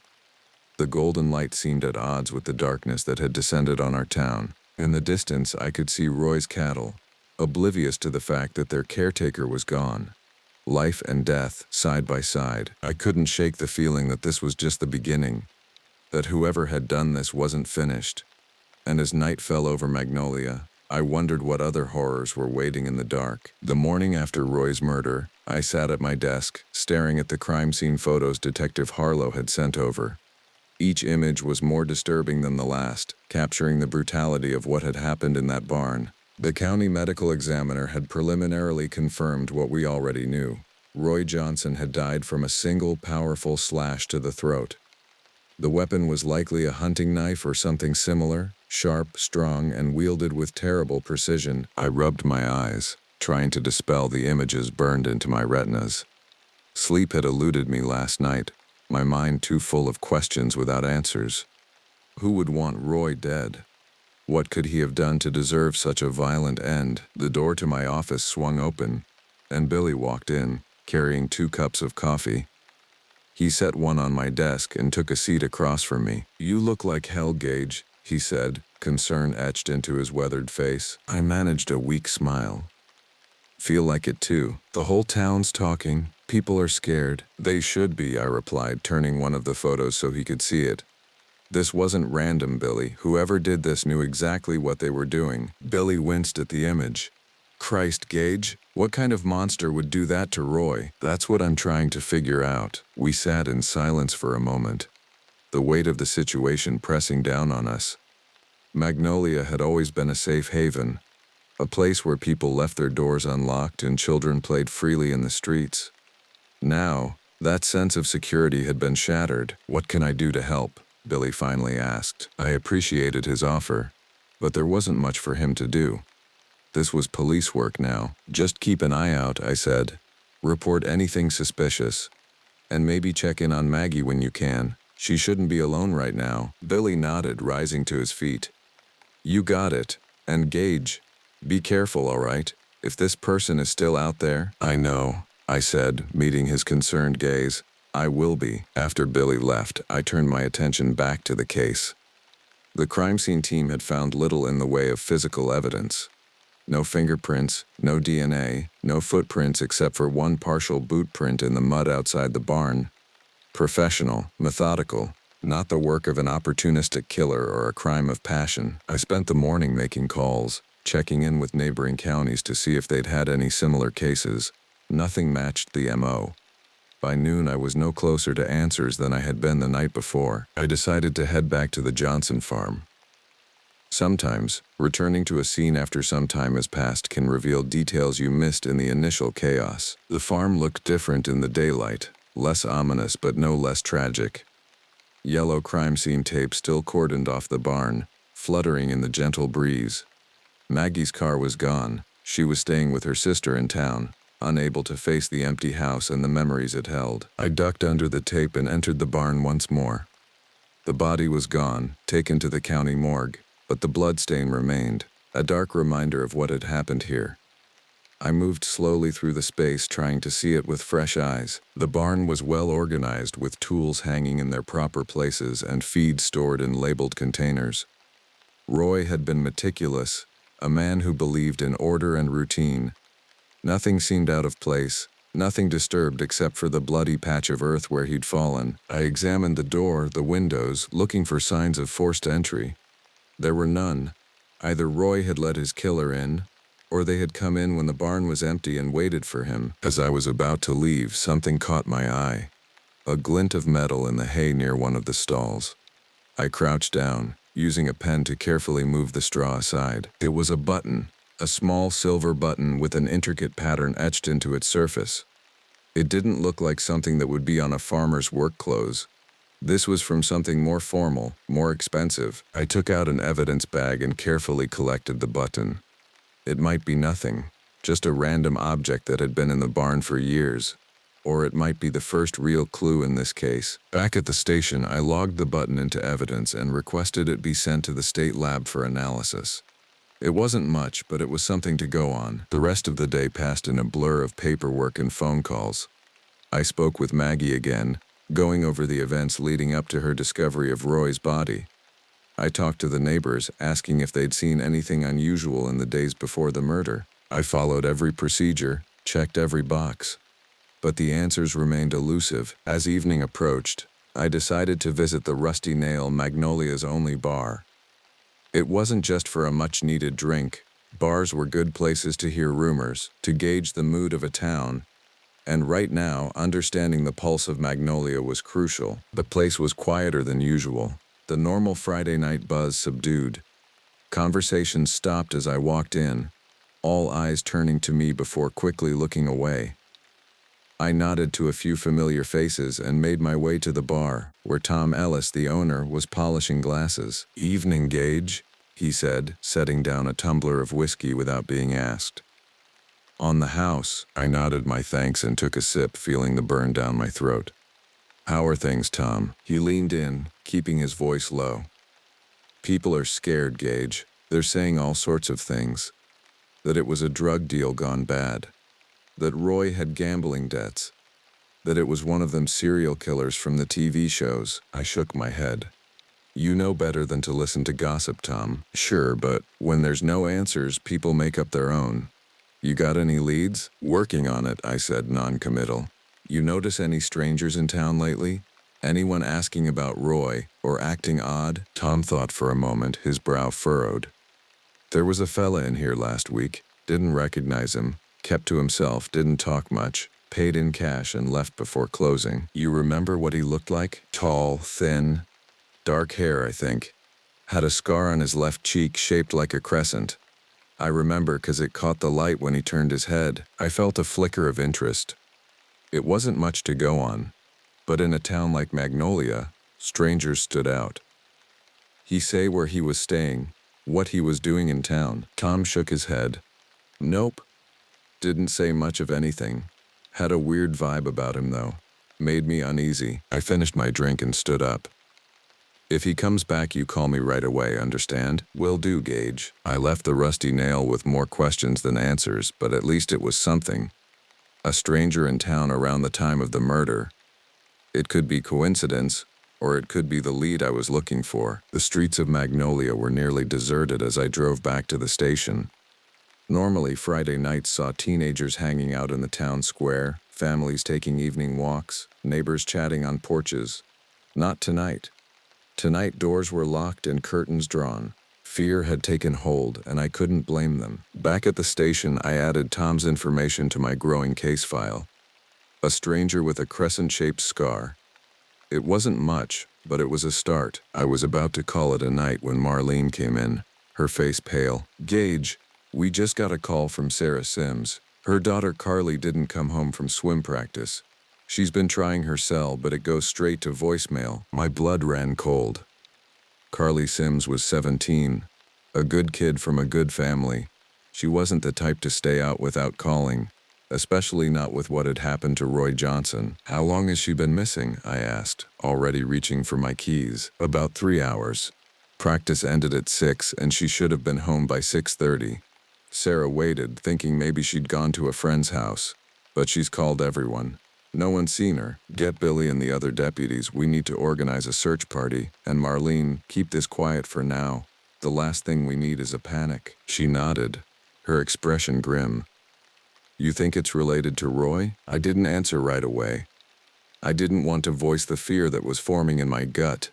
The golden light seemed at odds with the darkness that had descended on our town. In the distance, I could see Roy's cattle, oblivious to the fact that their caretaker was gone. Life and death, side by side. I couldn't shake the feeling that this was just the beginning, that whoever had done this wasn't finished. And as night fell over Magnolia, I wondered what other horrors were waiting in the dark. The morning after Roy's murder, I sat at my desk, staring at the crime scene photos Detective Harlow had sent over. Each image was more disturbing than the last, capturing the brutality of what had happened in that barn. The county medical examiner had preliminarily confirmed what we already knew. Roy Johnson had died from a single powerful slash to the throat. The weapon was likely a hunting knife or something similar, sharp, strong, and wielded with terrible precision. I rubbed my eyes, trying to dispel the images burned into my retinas. Sleep had eluded me last night, my mind too full of questions without answers. Who would want Roy dead? What could he have done to deserve such a violent end? The door to my office swung open, and Billy walked in, carrying 2 cups of coffee. He set one on my desk and took a seat across from me. "You look like hell, Gage," he said, concern etched into his weathered face. I managed a weak smile. "Feel like it too. The whole town's talking. People are scared." "They should be," I replied, turning one of the photos so he could see it. "This wasn't random, Billy. Whoever did this knew exactly what they were doing." Billy winced at the image. "Christ, Gage, what kind of monster would do that to Roy?" "That's what I'm trying to figure out." We sat in silence for a moment, the weight of the situation pressing down on us. Magnolia had always been a safe haven, a place where people left their doors unlocked and children played freely in the streets. Now, that sense of security had been shattered. "What can I do to help?" Billy finally asked. I appreciated his offer, but there wasn't much for him to do. This was police work now. "Just keep an eye out," I said. "Report anything suspicious. And maybe check in on Maggie when you can. She shouldn't be alone right now." Billy nodded, rising to his feet. "You got it. And Gage, be careful, all right? If this person is still out there, I know, I said, meeting his concerned gaze. I will be. After Billy left, I turned my attention back to the case. The crime scene team had found little in the way of physical evidence. No fingerprints, no DNA, no footprints except for one partial boot print in the mud outside the barn. Professional, methodical, not the work of an opportunistic killer or a crime of passion. I spent the morning making calls, checking in with neighboring counties to see if they'd had any similar cases. Nothing matched the MO. By noon, I was no closer to answers than I had been the night before. I decided to head back to the Johnson farm. Sometimes, returning to a scene after some time has passed can reveal details you missed in the initial chaos. The farm looked different in the daylight, less ominous but no less tragic. Yellow crime scene tape still cordoned off the barn, fluttering in the gentle breeze. Maggie's car was gone. She was staying with her sister in town, unable to face the empty house and the memories it held. I ducked under the tape and entered the barn once more. The body was gone, taken to the county morgue, but the bloodstain remained, a dark reminder of what had happened here. I moved slowly through the space, trying to see it with fresh eyes. The barn was well organized, with tools hanging in their proper places and feed stored in labeled containers. Roy had been meticulous, a man who believed in order and routine. Nothing seemed out of place, nothing disturbed except for the bloody patch of earth where he'd fallen. I examined the door, the windows, looking for signs of forced entry. There were none. Either Roy had let his killer in, or they had come in when the barn was empty and waited for him. As I was about to leave, something caught my eye. A glint of metal in the hay near one of the stalls. I crouched down, using a pen to carefully move the straw aside. It was a button, a small silver button with an intricate pattern etched into its surface. It didn't look like something that would be on a farmer's work clothes. This was from something more formal, more expensive. I took out an evidence bag and carefully collected the button. It might be nothing, just a random object that had been in the barn for years. Or it might be the first real clue in this case. Back at the station, I logged the button into evidence and requested it be sent to the state lab for analysis. It wasn't much, but it was something to go on. The rest of the day passed in a blur of paperwork and phone calls. I spoke with Maggie again, going over the events leading up to her discovery of Roy's body. I talked to the neighbors, asking if they'd seen anything unusual in the days before the murder. I followed every procedure, checked every box. But the answers remained elusive. As evening approached, I decided to visit the Rusty Nail, Magnolia's only bar. It wasn't just for a much-needed drink. Bars were good places to hear rumors, to gauge the mood of a town. And right now, understanding the pulse of Magnolia was crucial. The place was quieter than usual. The normal Friday night buzz subdued. Conversations stopped as I walked in, all eyes turning to me before quickly looking away. I nodded to a few familiar faces and made my way to the bar, where Tom Ellis, the owner, was polishing glasses. "Evening, Gage," he said, setting down a tumbler of whiskey without being asked. "On the house," I nodded my thanks and took a sip, feeling the burn down my throat. "How are things, Tom?" He leaned in, keeping his voice low. "People are scared, Gage. They're saying all sorts of things. That it was a drug deal gone bad. That Roy had gambling debts. That it was one of them serial killers from the TV shows." I shook my head. "You know better than to listen to gossip, Tom." "Sure, but when there's no answers, people make up their own. You got any leads?" "Working on it," I said, non-committal. "You notice any strangers in town lately? Anyone asking about Roy, or acting odd?" Tom thought for a moment, his brow furrowed. "There was a fella in here last week. Didn't recognize him. Kept to himself, didn't talk much. Paid in cash and left before closing. You remember what he looked like? Tall, thin, dark hair, I think. Had a scar on his left cheek shaped like a crescent. I remember 'cause it caught the light when he turned his head." I felt a flicker of interest. It wasn't much to go on, but in a town like Magnolia, strangers stood out. "He say where he was staying, what he was doing in town?" Tom shook his head. "Nope. Didn't say much of anything. Had a weird vibe about him, though. Made me uneasy." I finished my drink and stood up. If he comes back, you call me right away, understand? Will do, Gage. I left the rusty nail with more questions than answers, but at least it was something. A stranger in town around the time of the murder. It could be coincidence, or it could be the lead I was looking for. The streets of Magnolia were nearly deserted as I drove back to the station. Normally, Friday nights saw teenagers hanging out in the town square, families taking evening walks, neighbors chatting on porches. Not tonight. Tonight, doors were locked and curtains drawn. Fear had taken hold, and I couldn't blame them. Back at the station, I added Tom's information to my growing case file. A stranger with a crescent-shaped scar. It wasn't much, but it was a start. I was about to call it a night when Marlene came in, her face pale. Gage, we just got a call from Sarah Sims. Her daughter Carly didn't come home from swim practice. She's been trying her cell, but it goes straight to voicemail. My blood ran cold. Carly Sims was 17, a good kid from a good family. She wasn't the type to stay out without calling, especially not with what had happened to Roy Johnson. How long has she been missing? I asked, already reaching for my keys. About 3 hours. Practice ended at 6, and she should have been home by 6:30. Sarah waited, thinking maybe she'd gone to a friend's house, but she's called everyone. No one's seen her. Get Billy and the other deputies. We need to organize a search party. And Marlene, keep this quiet for now. The last thing we need is a panic. She nodded, her expression grim. You think it's related to Roy? I didn't answer right away. I didn't want to voice the fear that was forming in my gut.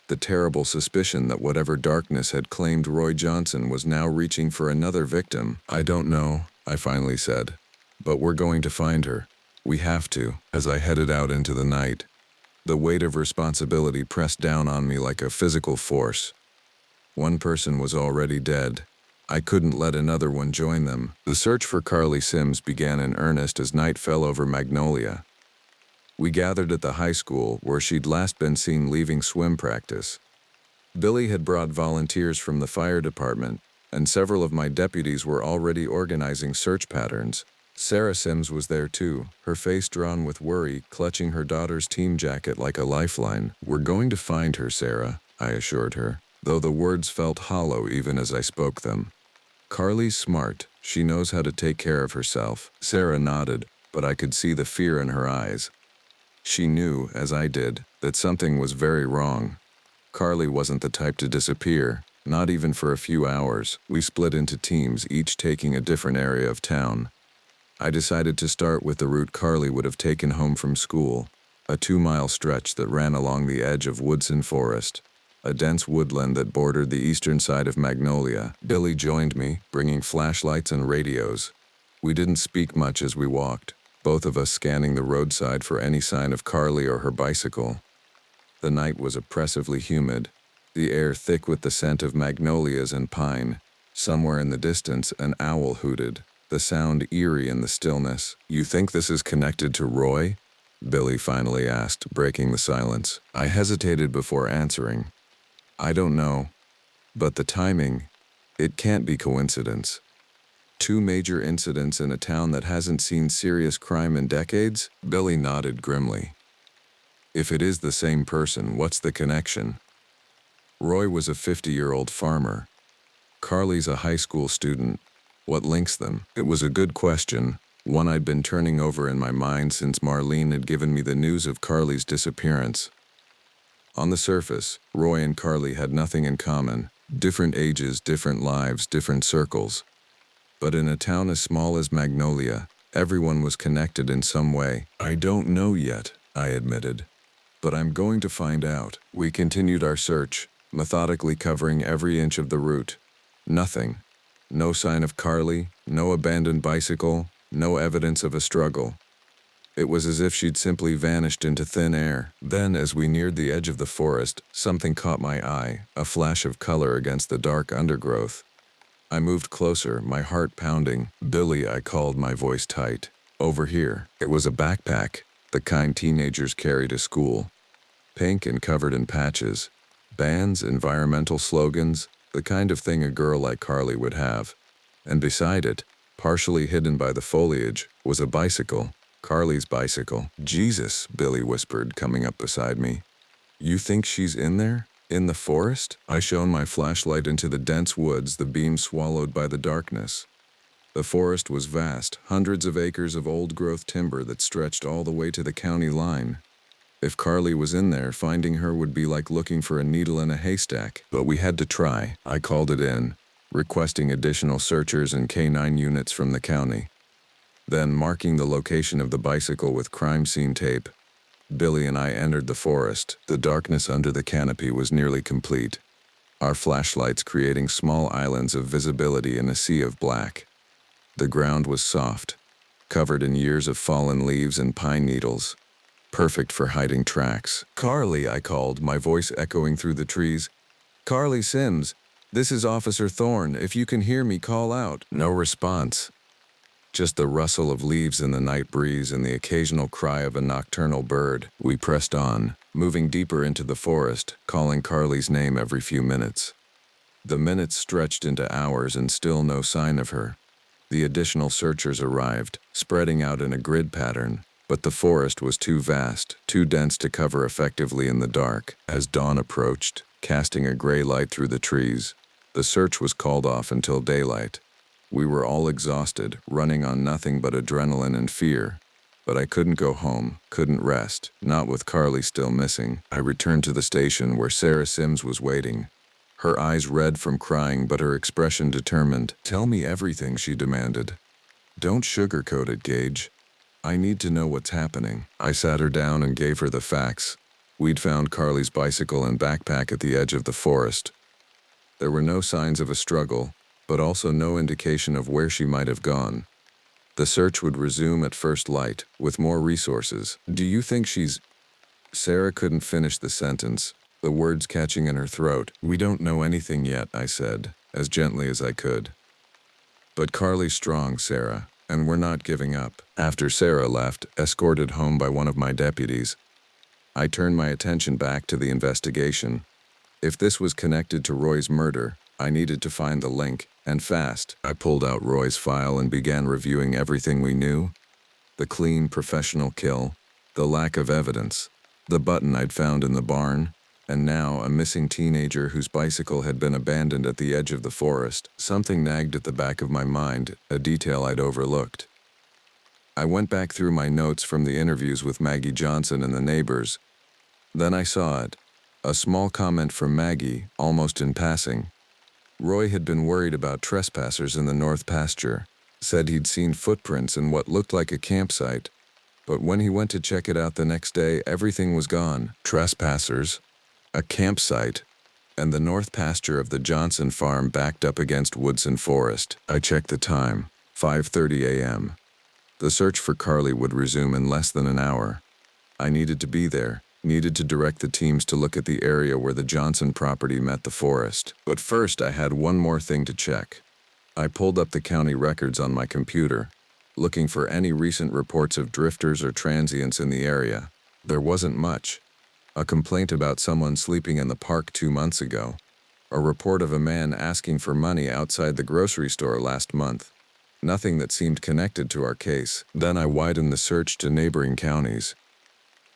The terrible suspicion that whatever darkness had claimed Roy Johnson was now reaching for another victim. I don't know, I finally said. But we're going to find her. We have to. As I headed out into the night, the weight of responsibility pressed down on me like a physical force. One person was already dead. I couldn't let another one join them. The search for Carly Sims began in earnest as night fell over Magnolia. We gathered at the high school where she'd last been seen leaving swim practice. Billy had brought volunteers from the fire department, and several of my deputies were already organizing search patterns. Sarah Sims was there too, her face drawn with worry, clutching her daughter's team jacket like a lifeline. We're going to find her, Sarah, I assured her, though the words felt hollow even as I spoke them. Carly's smart. She knows how to take care of herself. Sarah nodded, but I could see the fear in her eyes. She knew, as I did, that something was very wrong. Carly wasn't the type to disappear, not even for a few hours. We split into teams, each taking a different area of town. I decided to start with the route Carly would have taken home from school, a 2-mile stretch that ran along the edge of Woodson Forest, a dense woodland that bordered the eastern side of Magnolia. Billy joined me, bringing flashlights and radios. We didn't speak much as we walked, both of us scanning the roadside for any sign of Carly or her bicycle. The night was oppressively humid, the air thick with the scent of magnolias and pine. Somewhere in the distance, an owl hooted, the sound eerie in the stillness. You think this is connected to Roy? Billy finally asked, breaking the silence. I hesitated before answering. I don't know, but the timing, it can't be coincidence. 2 major incidents in a town that hasn't seen serious crime in decades? Billy nodded grimly. If it is the same person, what's the connection? Roy was a 50-year-old farmer. Carly's a high school student. What links them? It was a good question, one I'd been turning over in my mind since Marlene had given me the news of Carly's disappearance. On the surface, Roy and Carly had nothing in common. Different ages, different lives, different circles. But in a town as small as Magnolia, everyone was connected in some way. I don't know yet, I admitted. But I'm going to find out. We continued our search, methodically covering every inch of the route. Nothing. No sign of Carly, no abandoned bicycle, no evidence of a struggle. It was as if she'd simply vanished into thin air. Then, as we neared the edge of the forest, something caught my eye, a flash of color against the dark undergrowth. I moved closer, my heart pounding. Billy, I called, my voice tight. Over here. It was a backpack, the kind teenagers carry to school. Pink and covered in patches. Bands, environmental slogans, the kind of thing a girl like Carly would have. And beside it, partially hidden by the foliage, was a bicycle. Carly's bicycle. Jesus, Billy whispered, coming up beside me. You think she's in there? In the forest? I shone my flashlight into the dense woods, the beam swallowed by the darkness. The forest was vast, hundreds of acres of old-growth timber that stretched all the way to the county line. If Carly was in there, finding her would be like looking for a needle in a haystack. But we had to try. I called it in, requesting additional searchers and K-9 units from the county. Then, marking the location of the bicycle with crime scene tape, Billy and I entered the forest. The darkness under the canopy was nearly complete, our flashlights creating small islands of visibility in a sea of black. The ground was soft, covered in years of fallen leaves and pine needles, perfect for hiding tracks. "Carly," I called, my voice echoing through the trees. "Carly Sims, this is Officer Thorne. If you can hear me, call out." No response. Just the rustle of leaves in the night breeze and the occasional cry of a nocturnal bird. We pressed on, moving deeper into the forest, calling Carly's name every few minutes. The minutes stretched into hours and still no sign of her. The additional searchers arrived, spreading out in a grid pattern, but the forest was too vast, too dense to cover effectively in the dark. As dawn approached, casting a gray light through the trees, the search was called off until daylight. We were all exhausted, running on nothing but adrenaline and fear. But I couldn't go home, couldn't rest, not with Carly still missing. I returned to the station where Sarah Sims was waiting. Her eyes red from crying, but her expression determined. "Tell me everything," she demanded. "Don't sugarcoat it, Gage. I need to know what's happening." I sat her down and gave her the facts. We'd found Carly's bicycle and backpack at the edge of the forest. There were no signs of a struggle, but also no indication of where she might have gone. The search would resume at first light, with more resources. "Do you think she's—" Sarah couldn't finish the sentence, the words catching in her throat. "We don't know anything yet," I said, as gently as I could. "But Carly's strong, Sarah, and we're not giving up." After Sarah left, escorted home by one of my deputies, I turned my attention back to the investigation. If this was connected to Roy's murder, I needed to find the link, and fast. I pulled out Roy's file and began reviewing everything we knew. The clean, professional kill, the lack of evidence, the button I'd found in the barn, and now a missing teenager whose bicycle had been abandoned at the edge of the forest. Something nagged at the back of my mind, a detail I'd overlooked. I went back through my notes from the interviews with Maggie Johnson and the neighbors. Then I saw it, a small comment from Maggie, almost in passing. Roy had been worried about trespassers in the north pasture, said he'd seen footprints in what looked like a campsite, but when he went to check it out the next day, everything was gone. Trespassers, a campsite, and the north pasture of the Johnson farm backed up against Woodson Forest. I checked the time, 5:30 a.m. The search for Carly would resume in less than an hour. I needed to be there. Needed to direct the teams to look at the area where the Johnson property met the forest. But first I had one more thing to check. I pulled up the county records on my computer, looking for any recent reports of drifters or transients in the area. There wasn't much. A complaint about someone sleeping in the park 2 months ago. A report of a man asking for money outside the grocery store last month. Nothing that seemed connected to our case. Then I widened the search to neighboring counties.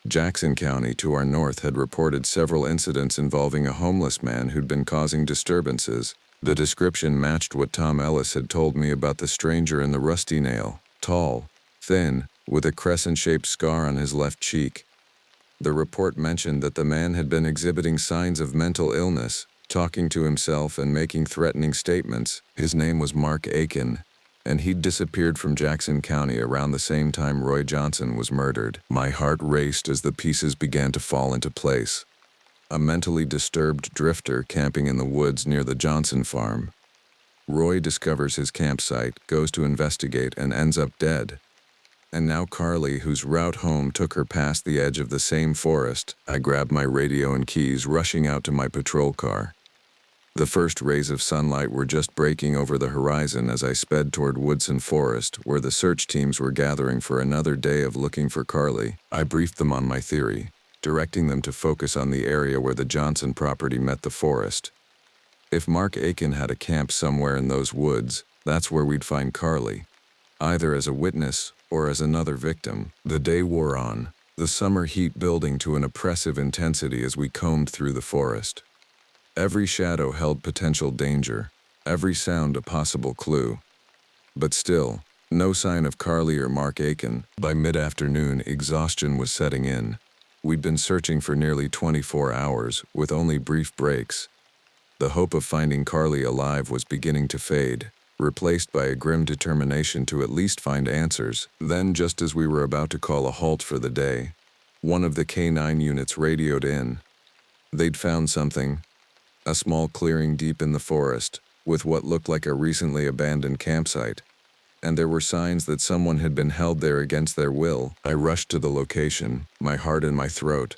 Jackson County to our north had reported several incidents involving a homeless man who'd been causing disturbances. The description matched what Tom Ellis had told me about the stranger in the Rusty Nail. Tall, thin, with a crescent-shaped scar on his left cheek. The report mentioned that the man had been exhibiting signs of mental illness, talking to himself and making threatening statements. His name was Mark Aiken, and he'd disappeared from Jackson County around the same time Roy Johnson was murdered. My heart raced as the pieces began to fall into place. A mentally disturbed drifter camping in the woods near the Johnson farm. Roy discovers his campsite, goes to investigate, and ends up dead. And now Carly, whose route home took her past the edge of the same forest. I grabbed my radio and keys, rushing out to my patrol car. The first rays of sunlight were just breaking over the horizon as I sped toward Woodson Forest, where the search teams were gathering for another day of looking for Carly. I briefed them on my theory, directing them to focus on the area where the Johnson property met the forest. If Mark Aiken had a camp somewhere in those woods, that's where we'd find Carly, either as a witness or as another victim. The day wore on, the summer heat building to an oppressive intensity as we combed through the forest. Every shadow held potential danger, every sound a possible clue. But still, no sign of Carly or Mark Aiken. By mid-afternoon, exhaustion was setting in. We'd been searching for nearly 24 hours, with only brief breaks. The hope of finding Carly alive was beginning to fade, replaced by a grim determination to at least find answers. Then, just as we were about to call a halt for the day, one of the K9 units radioed in. They'd found something, a small clearing deep in the forest, with what looked like a recently abandoned campsite. And there were signs that someone had been held there against their will. I rushed to the location, my heart in my throat.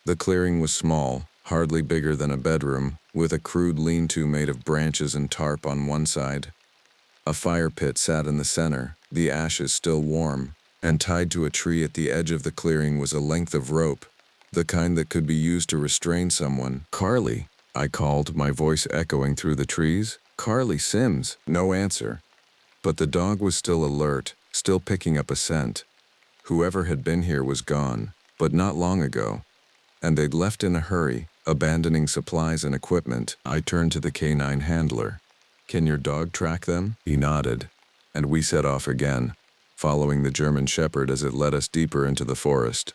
The clearing was small, hardly bigger than a bedroom, with a crude lean-to made of branches and tarp on one side. A fire pit sat in the center, the ashes still warm, and tied to a tree at the edge of the clearing was a length of rope, the kind that could be used to restrain someone. "Carly," I called, my voice echoing through the trees. "Carly Sims." No answer. But the dog was still alert, still picking up a scent. Whoever had been here was gone, but not long ago. And they'd left in a hurry, abandoning supplies and equipment. I turned to the K9 handler. "Can your dog track them?" He nodded, and we set off again, following the German Shepherd as it led us deeper into the forest.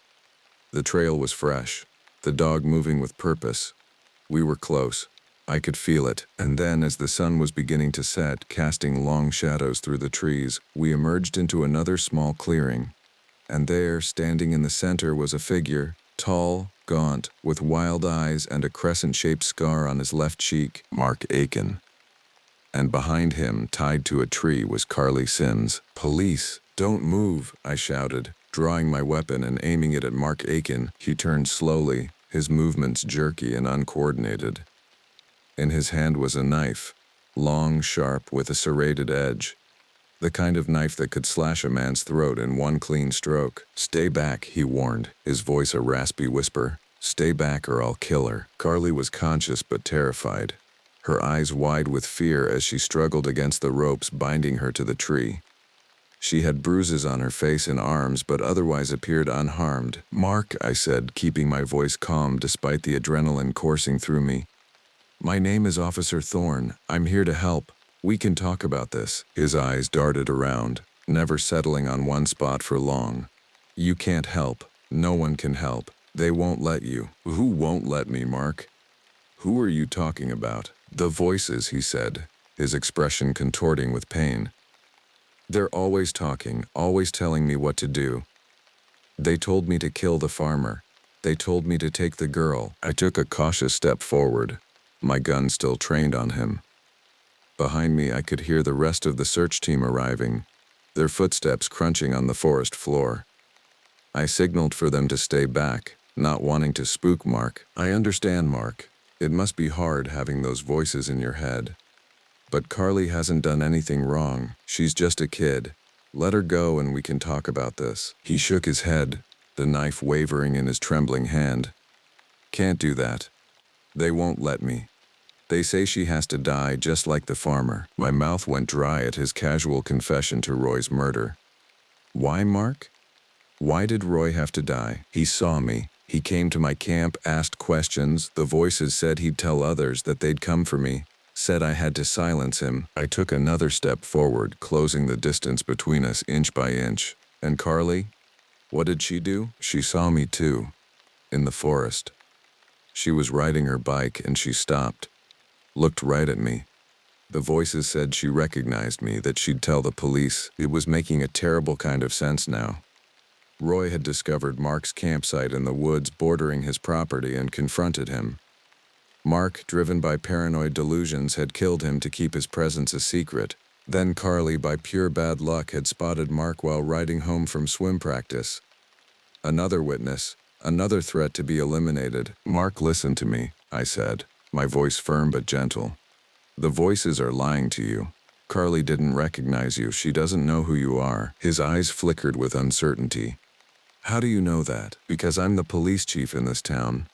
The trail was fresh, the dog moving with purpose. We were close. I could feel it, and then as the sun was beginning to set, casting long shadows through the trees, we emerged into another small clearing. And there, standing in the center, was a figure, tall, gaunt, with wild eyes and a crescent-shaped scar on his left cheek. Mark Aiken. And behind him, tied to a tree, was Carly Sims. "Police, don't move," I shouted, drawing my weapon and aiming it at Mark Aiken. He turned slowly, his movements jerky and uncoordinated. In his hand was a knife, long, sharp, with a serrated edge. The kind of knife that could slash a man's throat in one clean stroke. "Stay back," he warned, his voice a raspy whisper. "Stay back or I'll kill her." Carly was conscious but terrified, her eyes wide with fear as she struggled against the ropes binding her to the tree. She had bruises on her face and arms, but otherwise appeared unharmed. "Mark," I said, keeping my voice calm despite the adrenaline coursing through me. "My name is Officer Thorne. I'm here to help. We can talk about this." His eyes darted around, never settling on one spot for long. "You can't help. No one can help. They won't let you." "Who won't let me, Mark? Who are you talking about?" "The voices," he said, his expression contorting with pain. "They're always talking, always telling me what to do. They told me to kill the farmer. They told me to take the girl." I took a cautious step forward, my gun still trained on him. Behind me, I could hear the rest of the search team arriving, their footsteps crunching on the forest floor. I signaled for them to stay back, not wanting to spook Mark. "I understand, Mark. It must be hard having those voices in your head. But Carly hasn't done anything wrong. She's just a kid. Let her go and we can talk about this." He shook his head, the knife wavering in his trembling hand. "Can't do that. They won't let me. They say she has to die just like the farmer." My mouth went dry at his casual confession to Roy's murder. "Why, Mark? Why did Roy have to die?" "He saw me. He came to my camp, asked questions. The voices said he'd tell others that they'd come for me, said I had to silence him." I took another step forward, closing the distance between us inch by inch. "And Carly? What did she do?" "She saw me too, in the forest. She was riding her bike and she stopped, looked right at me. The voices said she recognized me, that she'd tell the police." It was making a terrible kind of sense now. Roy had discovered Mark's campsite in the woods bordering his property and confronted him. Mark, driven by paranoid delusions, had killed him to keep his presence a secret. Then Carly, by pure bad luck, had spotted Mark while riding home from swim practice. Another witness, another threat to be eliminated. "Mark, listen to me," I said, my voice firm but gentle. "The voices are lying to you. Carly didn't recognize you. She doesn't know who you are." His eyes flickered with uncertainty. "How do you know that?" "Because I'm the police chief in this town,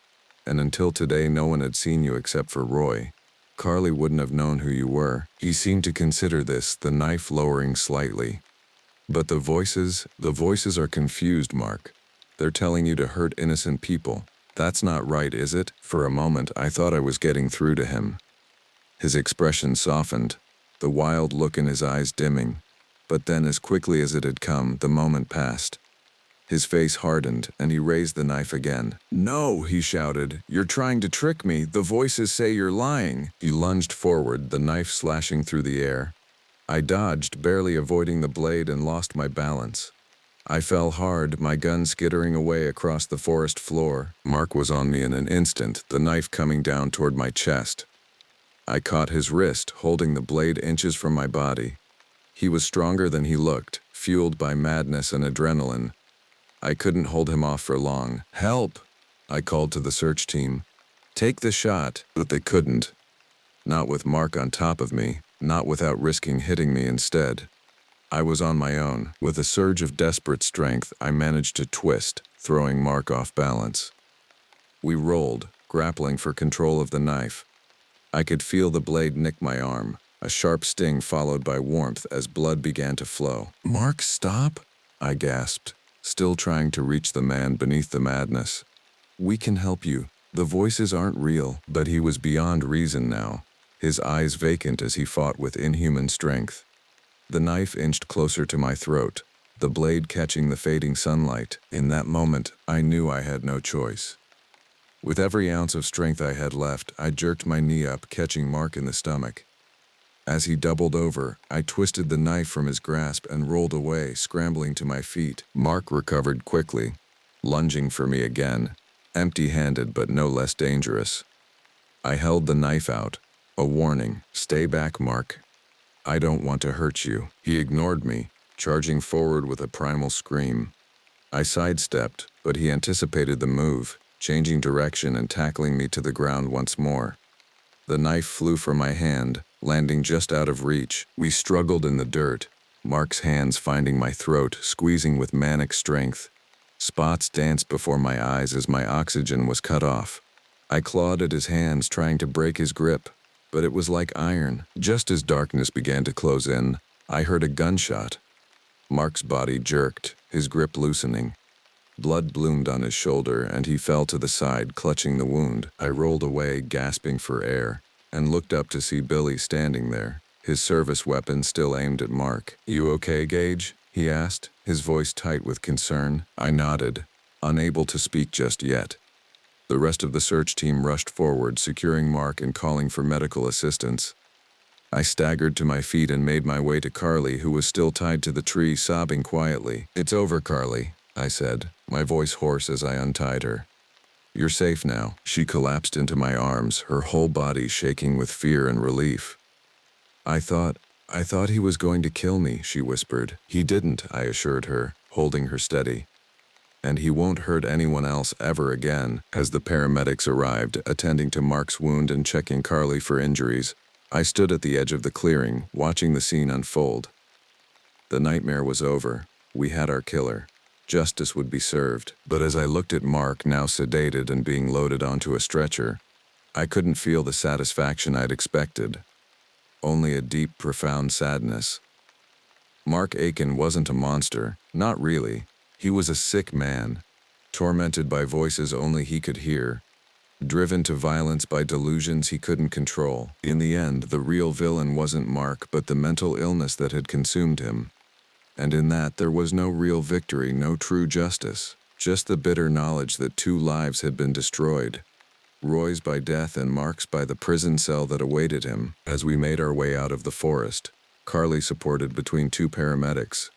and until today no one had seen you except for Roy. Carly wouldn't have known who you were." He seemed to consider this, the knife lowering slightly. "But the voices are confused, Mark. They're telling you to hurt innocent people. "That's not right, is it?" For a moment, I thought I was getting through to him. His expression softened, the wild look in his eyes dimming. But then, as quickly as it had come, the moment passed. His face hardened, and he raised the knife again. "No," he shouted. "You're trying to trick me. The voices say you're lying." He lunged forward, the knife slashing through the air. I dodged, barely avoiding the blade, and lost my balance. I fell hard, my gun skittering away across the forest floor. Mark was on me in an instant, the knife coming down toward my chest. I caught his wrist, holding the blade inches from my body. He was stronger than he looked, fueled by madness and adrenaline. I couldn't hold him off for long. "Help!" I called to the search team. "Take the shot," but they couldn't. Not with Mark on top of me, not without risking hitting me instead. I was on my own. With a surge of desperate strength, I managed to twist, throwing Mark off balance. We rolled, grappling for control of the knife. I could feel the blade nick my arm, a sharp sting followed by warmth as blood began to flow. "Mark, stop!" I gasped, still trying to reach the man beneath the madness. "We can help you. The voices aren't real." But he was beyond reason now, his eyes vacant as he fought with inhuman strength. The knife inched closer to my throat, the blade catching the fading sunlight. In that moment, I knew I had no choice. With every ounce of strength I had left, I jerked my knee up, catching Mark in the stomach. As he doubled over, I twisted the knife from his grasp and rolled away, scrambling to my feet. Mark recovered quickly, lunging for me again, empty-handed but no less dangerous. I held the knife out, a warning. "Stay back, Mark. I don't want to hurt you." He ignored me, charging forward with a primal scream. I sidestepped, but he anticipated the move, changing direction and tackling me to the ground once more. The knife flew from my hand, landing just out of reach. We struggled in the dirt, Mark's hands finding my throat, squeezing with manic strength. Spots danced before my eyes as my oxygen was cut off. I clawed at his hands, trying to break his grip, but it was like iron. Just as darkness began to close in, I heard a gunshot. Mark's body jerked, his grip loosening. Blood bloomed on his shoulder, and he fell to the side, clutching the wound. I rolled away, gasping for air, and looked up to see Billy standing there, his service weapon still aimed at Mark. "You okay, Gage?" he asked, his voice tight with concern. I nodded, unable to speak just yet. The rest of the search team rushed forward, securing Mark and calling for medical assistance. I staggered to my feet and made my way to Carly, who was still tied to the tree, sobbing quietly. "It's over, Carly," I said, my voice hoarse as I untied her. "You're safe now." She collapsed into my arms, her whole body shaking with fear and relief. I thought he was going to kill me," she whispered. "He didn't," I assured her, holding her steady. "And he won't hurt anyone else ever again." As the paramedics arrived, attending to Mark's wound and checking Carly for injuries, I stood at the edge of the clearing, watching the scene unfold. The nightmare was over. We had our killer. Justice would be served. But as I looked at Mark, now sedated and being loaded onto a stretcher, I couldn't feel the satisfaction I'd expected. Only a deep, profound sadness. Mark Aiken wasn't a monster, not really. He was a sick man, tormented by voices only he could hear, driven to violence by delusions he couldn't control. In the end, the real villain wasn't Mark, but the mental illness that had consumed him. And in that, there was no real victory, no true justice, just the bitter knowledge that 2 lives had been destroyed. Roy's by death and Mark's by the prison cell that awaited him. As we made our way out of the forest, Carly supported between 2 paramedics.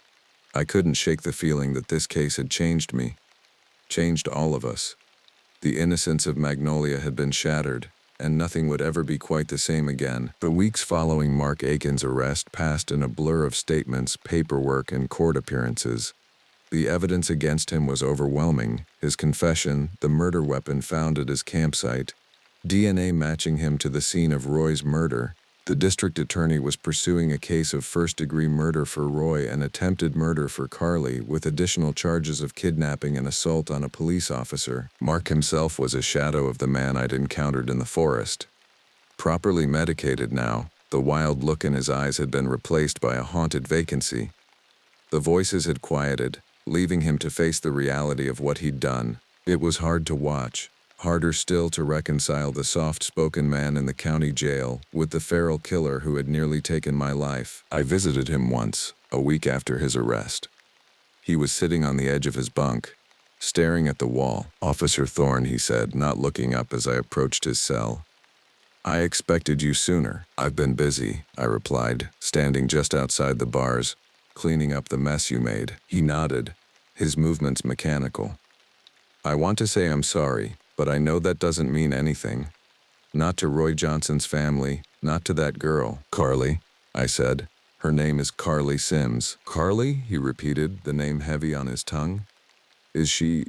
I couldn't shake the feeling that this case had changed me, changed all of us. The innocence of Magnolia had been shattered, and nothing would ever be quite the same again. The weeks following Mark Aiken's arrest passed in a blur of statements, paperwork, and court appearances. The evidence against him was overwhelming: his confession, the murder weapon found at his campsite, DNA matching him to the scene of Roy's murder. The district attorney was pursuing a case of first-degree murder for Roy and attempted murder for Carly, with additional charges of kidnapping and assault on a police officer. Mark himself was a shadow of the man I'd encountered in the forest. Properly medicated now, the wild look in his eyes had been replaced by a haunted vacancy. The voices had quieted, leaving him to face the reality of what he'd done. It was hard to watch, Harder still to reconcile the soft-spoken man in the county jail with the feral killer who had nearly taken my life. I visited him once, a week after his arrest. He was sitting on the edge of his bunk, staring at the wall. "Officer Thorne," he said, not looking up as I approached his cell. "I expected you sooner." "I've been busy," I replied, standing just outside the bars, cleaning up the mess you made. He nodded, his movements mechanical. "I want to say I'm sorry, but I know that doesn't mean anything. Not to Roy Johnson's family, not to that girl." "Carly," I said. "Her name is Carly Sims." "Carly?" he repeated, the name heavy on his tongue. Is she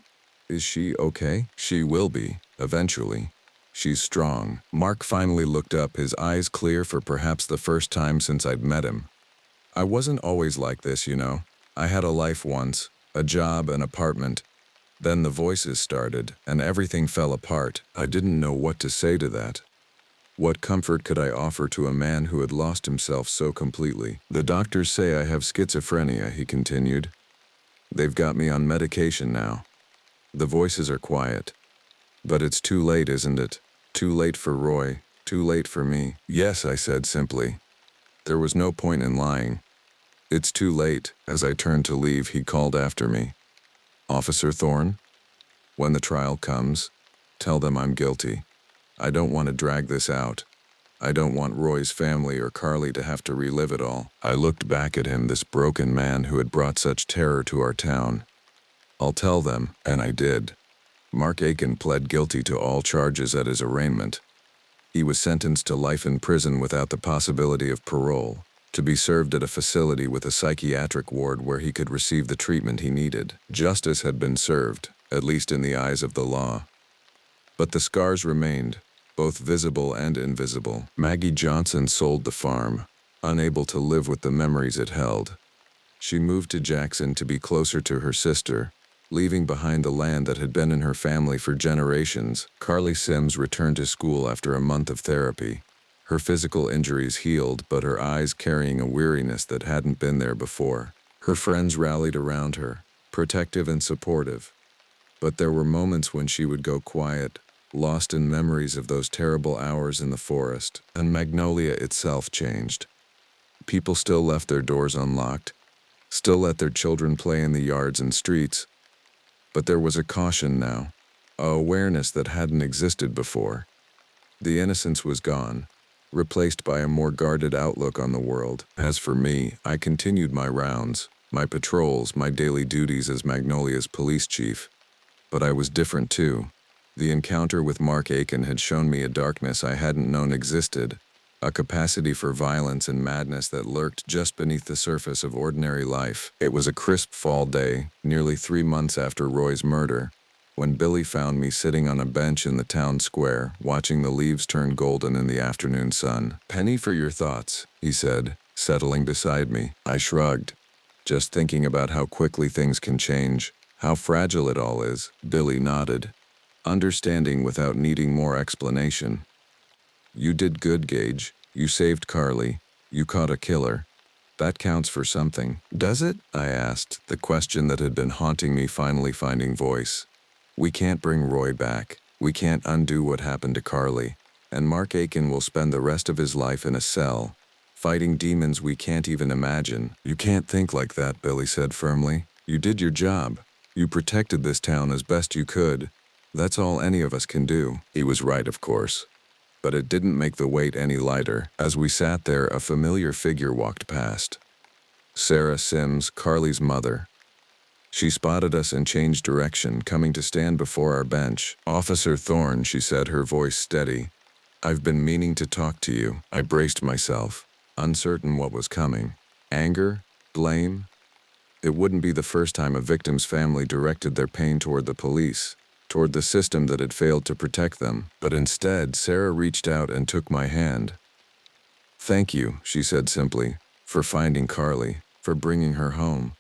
okay?" "She will be, eventually. She's strong." Mark finally looked up, his eyes clear for perhaps the first time since I'd met him. "I wasn't always like this, you know. I had a life once, a job, an apartment. Then the voices started, and everything fell apart. I didn't know what to say to that. What comfort could I offer to a man who had lost himself so completely? "The doctors say I have schizophrenia," he continued. "They've got me on medication now. The voices are quiet. But it's too late, isn't it? Too late for Roy, too late for me." "Yes," I said simply. There was no point in lying. "It's too late." As I turned to leave, he called after me. "Officer Thorne, when the trial comes, tell them I'm guilty. I don't want to drag this out. I don't want Roy's family or Carly to have to relive it all." I looked back at him, this broken man who had brought such terror to our town. "I'll tell them," and I did. Mark Aiken pled guilty to all charges at his arraignment. He was sentenced to life in prison without the possibility of parole, to be served at a facility with a psychiatric ward where he could receive the treatment he needed. Justice had been served, at least in the eyes of the law. But the scars remained, both visible and invisible. Maggie Johnson sold the farm, unable to live with the memories it held. She moved to Jackson to be closer to her sister, leaving behind the land that had been in her family for generations. Carly Sims returned to school after a month of therapy. Her physical injuries healed, but her eyes carrying a weariness that hadn't been there before. Her friends rallied around her, protective and supportive. But there were moments when she would go quiet, lost in memories of those terrible hours in the forest. And Magnolia itself changed. People still left their doors unlocked, still let their children play in the yards and streets. But there was a caution now, a awareness that hadn't existed before. The innocence was gone, replaced by a more guarded outlook on the world. As for me, I continued my rounds, my patrols, my daily duties as Magnolia's police chief. But I was different too. The encounter with Mark Aiken had shown me a darkness I hadn't known existed, a capacity for violence and madness that lurked just beneath the surface of ordinary life. It was a crisp fall day, nearly 3 months after Roy's murder, when Billy found me sitting on a bench in the town square, watching the leaves turn golden in the afternoon sun. "Penny for your thoughts," he said, settling beside me. I shrugged, just thinking about how quickly things can change, how fragile it all is. Billy nodded, understanding without needing more explanation. "You did good, Gage. You saved Carly. You caught a killer. That counts for something." "Does it?" I asked, the question that had been haunting me finally finding voice. "We can't bring Roy back. We can't undo what happened to Carly. And Mark Aiken will spend the rest of his life in a cell, fighting demons we can't even imagine." "You can't think like that," Billy said firmly. "You did your job. You protected this town as best you could. That's all any of us can do." He was right, of course. But it didn't make the weight any lighter. As we sat there, a familiar figure walked past. Sarah Sims, Carly's mother. She spotted us and changed direction, coming to stand before our bench. "Officer Thorne," she said, her voice steady. "I've been meaning to talk to you." I braced myself, uncertain what was coming. Anger? Blame? It wouldn't be the first time a victim's family directed their pain toward the police, toward the system that had failed to protect them. But instead, Sarah reached out and took my hand. "Thank you," she said simply, "for finding Carly, for bringing her home.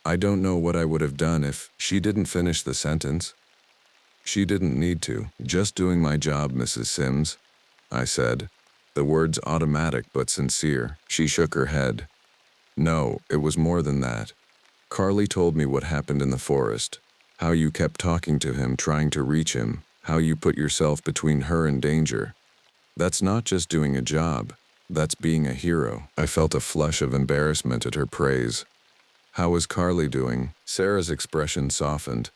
I don't know what I would have done if..." She didn't finish the sentence. She didn't need to. "Just doing my job, Mrs. Sims," I said, the words automatic but sincere. She shook her head. "No, it was more than that. Carly told me what happened in the forest, how you kept talking to him, trying to reach him, how you put yourself between her and danger. That's not just doing a job, that's being a hero. I felt a flush of embarrassment at her praise. How is Carly doing? Sarah's expression softened.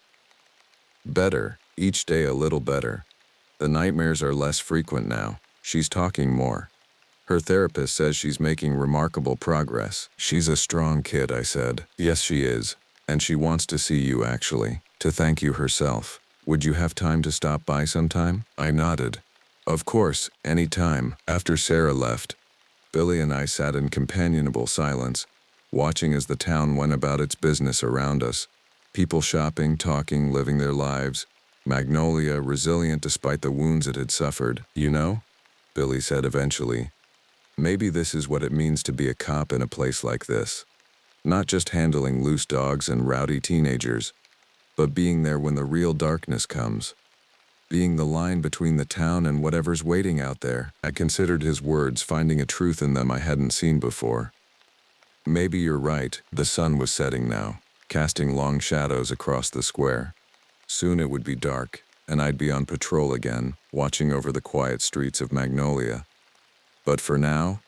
Better, each day a little better. The nightmares are less frequent now. She's talking more. Her therapist says she's making remarkable progress. She's a strong kid, I said. Yes, she is. And she wants to see you, actually, to thank you herself. Would you have time to stop by sometime? I nodded. Of course, any time. After Sarah left, Billy and I sat in companionable silence, watching as the town went about its business around us. People shopping, talking, living their lives. Magnolia, resilient despite the wounds it had suffered. You know, Billy said eventually, maybe this is what it means to be a cop in a place like this. Not just handling loose dogs and rowdy teenagers, but being there when the real darkness comes. Being the line between the town and whatever's waiting out there. I considered his words, finding a truth in them I hadn't seen before. Maybe you're right. The sun was setting now, casting long shadows across the square. Soon it would be dark, and I'd be on patrol again, watching over the quiet streets of Magnolia. But for now,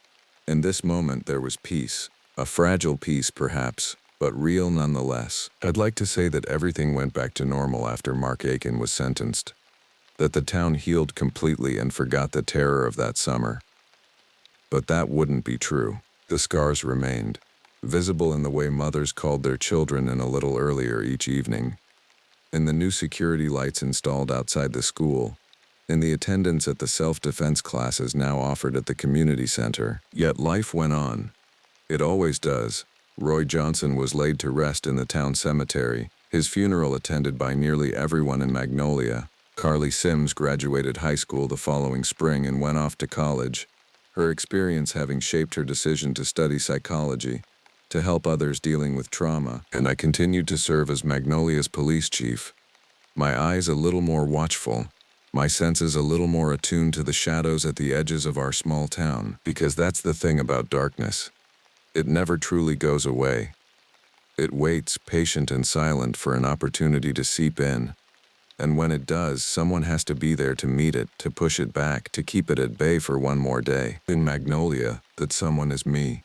in this moment there was peace. A fragile peace, perhaps, but real nonetheless. I'd like to say that everything went back to normal after Mark Aiken was sentenced. That the town healed completely and forgot the terror of that summer. But that wouldn't be true. The scars remained, visible in the way mothers called their children in a little earlier each evening, in the new security lights installed outside the school, in the attendance at the self-defense classes now offered at the community center. Yet life went on. It always does. Roy Johnson was laid to rest in the town cemetery, his funeral attended by nearly everyone in Magnolia. Carly Sims graduated high school the following spring and went off to college, her experience having shaped her decision to study psychology, to help others dealing with trauma, and I continued to serve as Magnolia's police chief. My eyes a little more watchful, my senses a little more attuned to the shadows at the edges of our small town, because that's the thing about darkness. It never truly goes away. It waits, patient and silent, for an opportunity to seep in. And when it does, someone has to be there to meet it, to push it back, to keep it at bay for one more day. In Magnolia, that someone is me.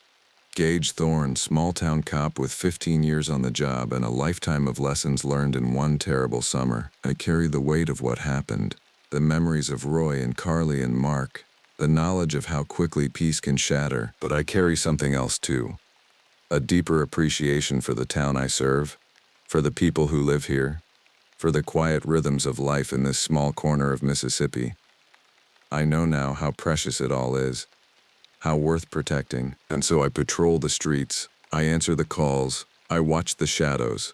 Gage Thorne, small-town cop with 15 years on the job and a lifetime of lessons learned in one terrible summer. I carry the weight of what happened, the memories of Roy and Carly and Mark, the knowledge of how quickly peace can shatter. But I carry something else too. A deeper appreciation for the town I serve, for the people who live here, for the quiet rhythms of life in this small corner of Mississippi. I know now how precious it all is, how worth protecting, and so I patrol the streets, I answer the calls, I watch the shadows.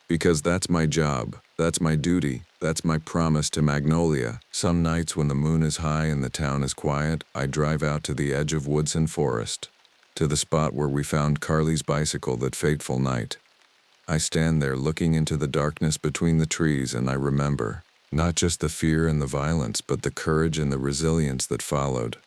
Because that's my job, that's my duty, that's my promise to Magnolia. Some nights when the moon is high and the town is quiet, I drive out to the edge of woods and forest, to the spot where we found Carly's bicycle that fateful night. I stand there looking into the darkness between the trees, and I remember, not just the fear and the violence, but the courage and the resilience that followed.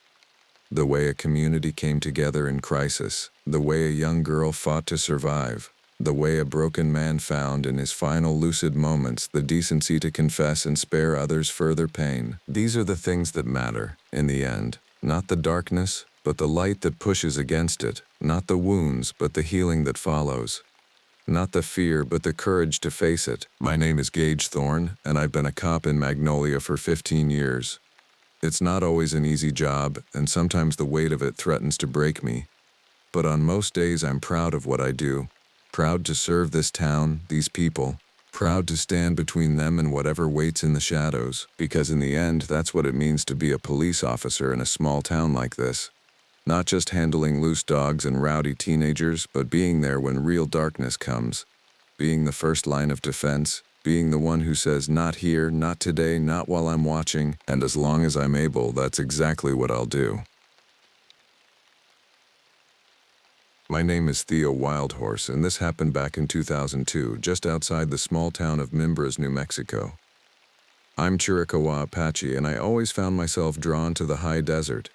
The way a community came together in crisis, the way a young girl fought to survive, the way a broken man found in his final lucid moments the decency to confess and spare others further pain. These are the things that matter, in the end. Not the darkness, but the light that pushes against it. Not the wounds, but the healing that follows. Not the fear, but the courage to face it. My name is Gage Thorne, and I've been a cop in Magnolia for 15 years. It's not always an easy job, and sometimes the weight of it threatens to break me. But on most days I'm proud of what I do. Proud to serve this town, these people. Proud to stand between them and whatever waits in the shadows. Because in the end, that's what it means to be a police officer in a small town like this. Not just handling loose dogs and rowdy teenagers, but being there when real darkness comes. Being the first line of defense. Being the one who says, not here, not today, not while I'm watching, and as long as I'm able, that's exactly what I'll do. My name is Theo Wildhorse, and this happened back in 2002, just outside the small town of Mimbres, New Mexico. I'm Chiricahua Apache, and I always found myself drawn to the high desert.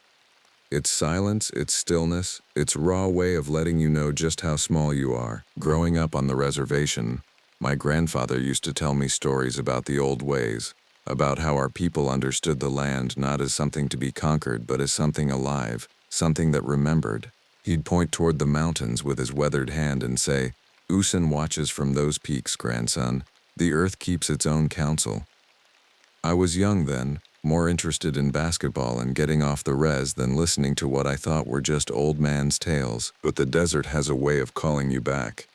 Its silence, its stillness, its raw way of letting you know just how small you are. Growing up on the reservation, my grandfather used to tell me stories about the old ways, about how our people understood the land not as something to be conquered but as something alive, something that remembered. He'd point toward the mountains with his weathered hand and say, "Usan watches from those peaks, grandson. The earth keeps its own counsel." I was young then, more interested in basketball and getting off the res than listening to what I thought were just old man's tales. But the desert has a way of calling you back.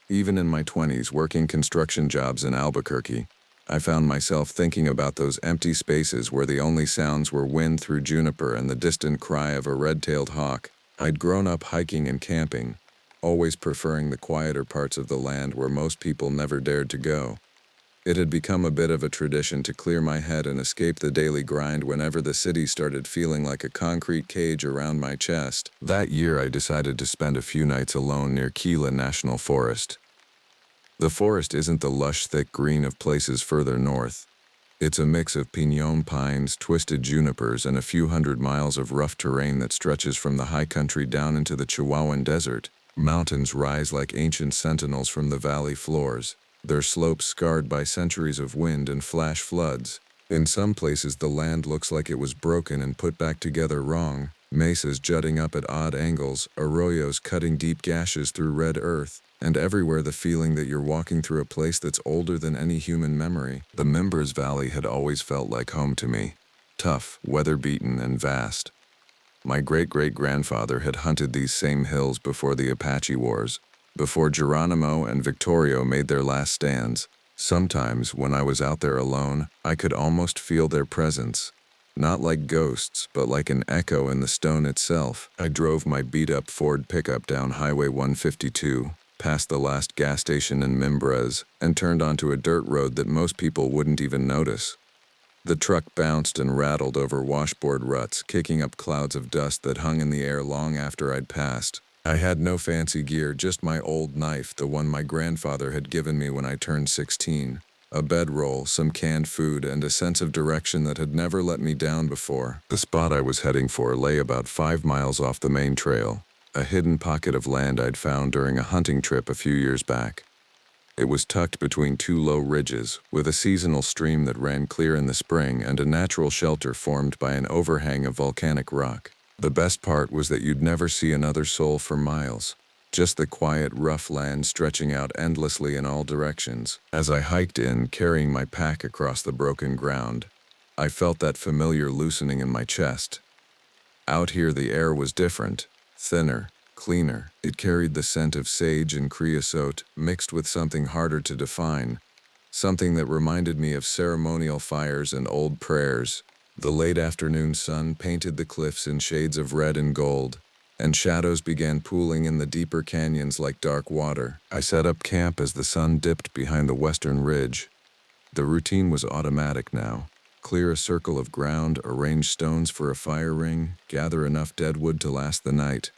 Even in my 20s, working construction jobs in Albuquerque, I found myself thinking about those empty spaces where the only sounds were wind through juniper and the distant cry of a red-tailed hawk. I'd grown up hiking and camping, always preferring the quieter parts of the land where most people never dared to go. It had become a bit of a tradition to clear my head and escape the daily grind whenever the city started feeling like a concrete cage around my chest. That year, I decided to spend a few nights alone near Gila National Forest. The forest isn't the lush, thick green of places further north. It's a mix of pinon pines, twisted junipers, and a few hundred miles of rough terrain that stretches from the high country down into the Chihuahuan Desert. Mountains rise like ancient sentinels from the valley floors, their slopes scarred by centuries of wind and flash floods. In some places the land looks like it was broken and put back together wrong, mesas jutting up at odd angles, arroyos cutting deep gashes through red earth, and everywhere the feeling that you're walking through a place that's older than any human memory. The Mimbres Valley had always felt like home to me, tough, weather-beaten, and vast. My great-great-grandfather had hunted these same hills before the Apache Wars, before Geronimo and Victorio made their last stands. Sometimes, when I was out there alone, I could almost feel their presence. Not like ghosts, but like an echo in the stone itself. I drove my beat-up Ford pickup down Highway 152, past the last gas station in Mimbres, and turned onto a dirt road that most people wouldn't even notice. The truck bounced and rattled over washboard ruts, kicking up clouds of dust that hung in the air long after I'd passed. I had no fancy gear, just my old knife, the one my grandfather had given me when I turned 16, a bedroll, some canned food, and a sense of direction that had never let me down before. The spot I was heading for lay about 5 miles off the main trail, a hidden pocket of land I'd found during a hunting trip a few years back. It was tucked between two low ridges, with a seasonal stream that ran clear in the spring and a natural shelter formed by an overhang of volcanic rock. The best part was that you'd never see another soul for miles, just the quiet, rough land stretching out endlessly in all directions. As I hiked in, carrying my pack across the broken ground, I felt that familiar loosening in my chest. Out here the air was different, thinner, cleaner. It carried the scent of sage and creosote, mixed with something harder to define, something that reminded me of ceremonial fires and old prayers. The late afternoon sun painted the cliffs in shades of red and gold, and shadows began pooling in the deeper canyons like dark water. I set up camp as the sun dipped behind the western ridge. The routine was automatic now. Clear a circle of ground, arrange stones for a fire ring, gather enough deadwood to last the night.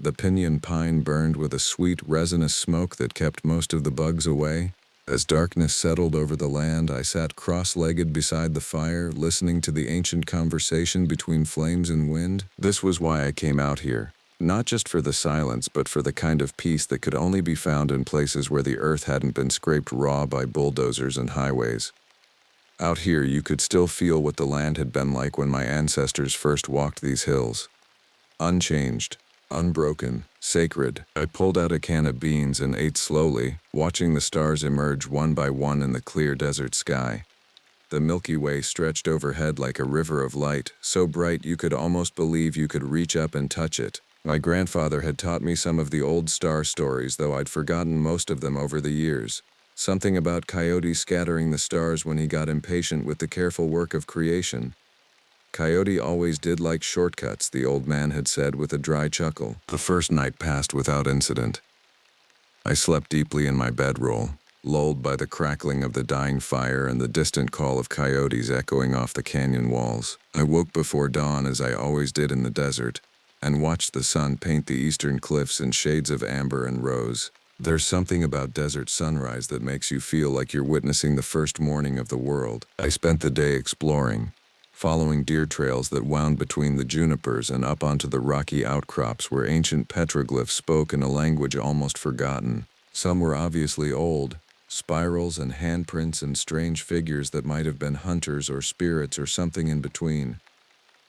The pinyon pine burned with a sweet, resinous smoke that kept most of the bugs away. As darkness settled over the land, I sat cross-legged beside the fire, listening to the ancient conversation between flames and wind. This was why I came out here, not just for the silence, but for the kind of peace that could only be found in places where the earth hadn't been scraped raw by bulldozers and highways. Out here, you could still feel what the land had been like when my ancestors first walked these hills. Unchanged, unbroken, sacred. I pulled out a can of beans and ate slowly, watching the stars emerge one by one in the clear desert sky. The Milky Way stretched overhead like a river of light, so bright you could almost believe you could reach up and touch it. My grandfather had taught me some of the old star stories, though I'd forgotten most of them over the years. Something about coyotes scattering the stars when he got impatient with the careful work of creation. Coyote always did like shortcuts, the old man had said with a dry chuckle. The first night passed without incident. I slept deeply in my bedroll, lulled by the crackling of the dying fire and the distant call of coyotes echoing off the canyon walls. I woke before dawn, as I always did in the desert, and watched the sun paint the eastern cliffs in shades of amber and rose. There's something about desert sunrise that makes you feel like you're witnessing the first morning of the world. I spent the day exploring, following deer trails that wound between the junipers and up onto the rocky outcrops where ancient petroglyphs spoke in a language almost forgotten. Some were obviously old, spirals and handprints and strange figures that might have been hunters or spirits or something in between.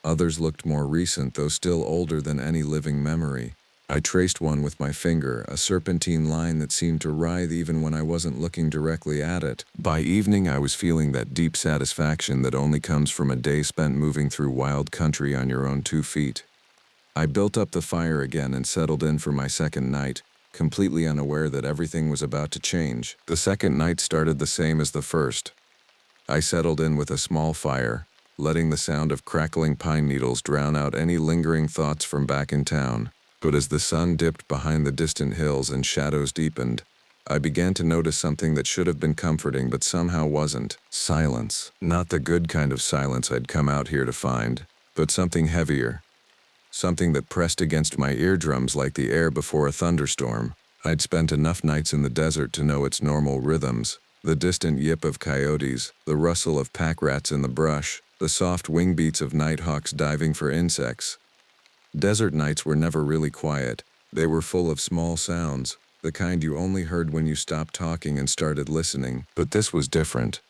Others looked more recent, though still older than any living memory. I traced one with my finger, a serpentine line that seemed to writhe even when I wasn't looking directly at it. By evening, I was feeling that deep satisfaction that only comes from a day spent moving through wild country on your own 2 feet. I built up the fire again and settled in for my second night, completely unaware that everything was about to change. The second night started the same as the first. I settled in with a small fire, letting the sound of crackling pine needles drown out any lingering thoughts from back in town. But as the sun dipped behind the distant hills and shadows deepened, I began to notice something that should have been comforting but somehow wasn't. Silence. Not the good kind of silence I'd come out here to find, but something heavier. Something that pressed against my eardrums like the air before a thunderstorm. I'd spent enough nights in the desert to know its normal rhythms. The distant yip of coyotes, the rustle of pack rats in the brush, the soft wing beats of nighthawks diving for insects. Desert nights were never really quiet. They were full of small sounds, the kind you only heard when you stopped talking and started listening. But this was different.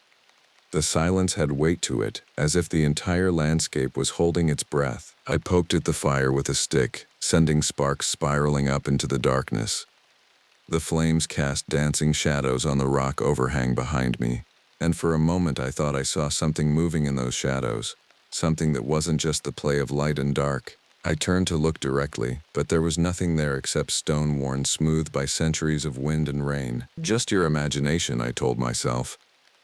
The silence had weight to it, as if the entire landscape was holding its breath. I poked at the fire with a stick, sending sparks spiraling up into the darkness. The flames cast dancing shadows on the rock overhang behind me, and for a moment I thought I saw something moving in those shadows, something that wasn't just the play of light and dark. I turned to look directly, but there was nothing there except stone worn smooth by centuries of wind and rain. Just your imagination, I told myself.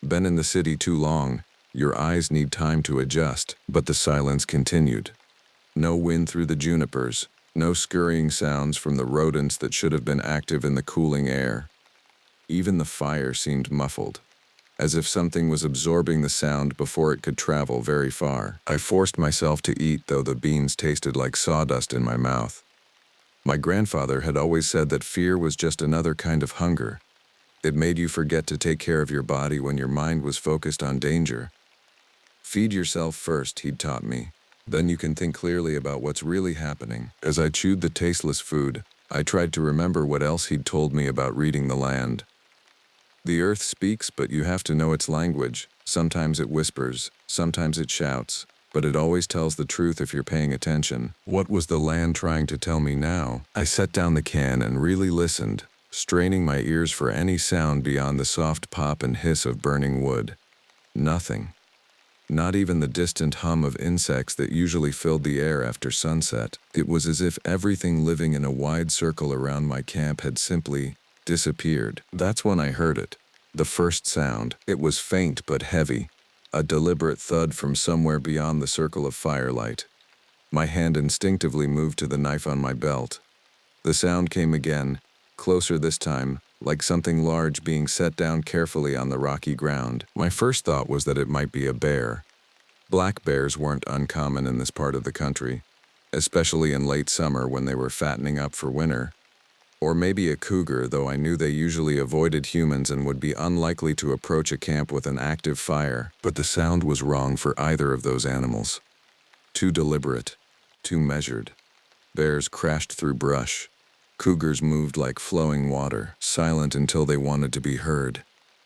Been in the city too long, your eyes need time to adjust. But the silence continued. No wind through the junipers, no scurrying sounds from the rodents that should have been active in the cooling air. Even the fire seemed muffled, as if something was absorbing the sound before it could travel very far. I forced myself to eat, though the beans tasted like sawdust in my mouth. My grandfather had always said that fear was just another kind of hunger. It made you forget to take care of your body when your mind was focused on danger. Feed yourself first, he'd taught me. Then you can think clearly about what's really happening. As I chewed the tasteless food, I tried to remember what else he'd told me about reading the land. The earth speaks, but you have to know its language. Sometimes it whispers, sometimes it shouts, but it always tells the truth if you're paying attention. What was the land trying to tell me now? I set down the can and really listened, straining my ears for any sound beyond the soft pop and hiss of burning wood. Nothing. Not even the distant hum of insects that usually filled the air after sunset. It was as if everything living in a wide circle around my camp had simply disappeared. That's when I heard it. The first sound. It was faint but heavy, a deliberate thud from somewhere beyond the circle of firelight. My hand instinctively moved to the knife on my belt. The sound came again, closer this time, like something large being set down carefully on the rocky ground. My first thought was that it might be a bear. Black bears weren't uncommon in this part of the country, especially in late summer when they were fattening up for winter. Or maybe a cougar, though I knew they usually avoided humans and would be unlikely to approach a camp with an active fire. But the sound was wrong for either of those animals. Too deliberate, too measured. Bears crashed through brush. Cougars moved like flowing water, silent until they wanted to be heard.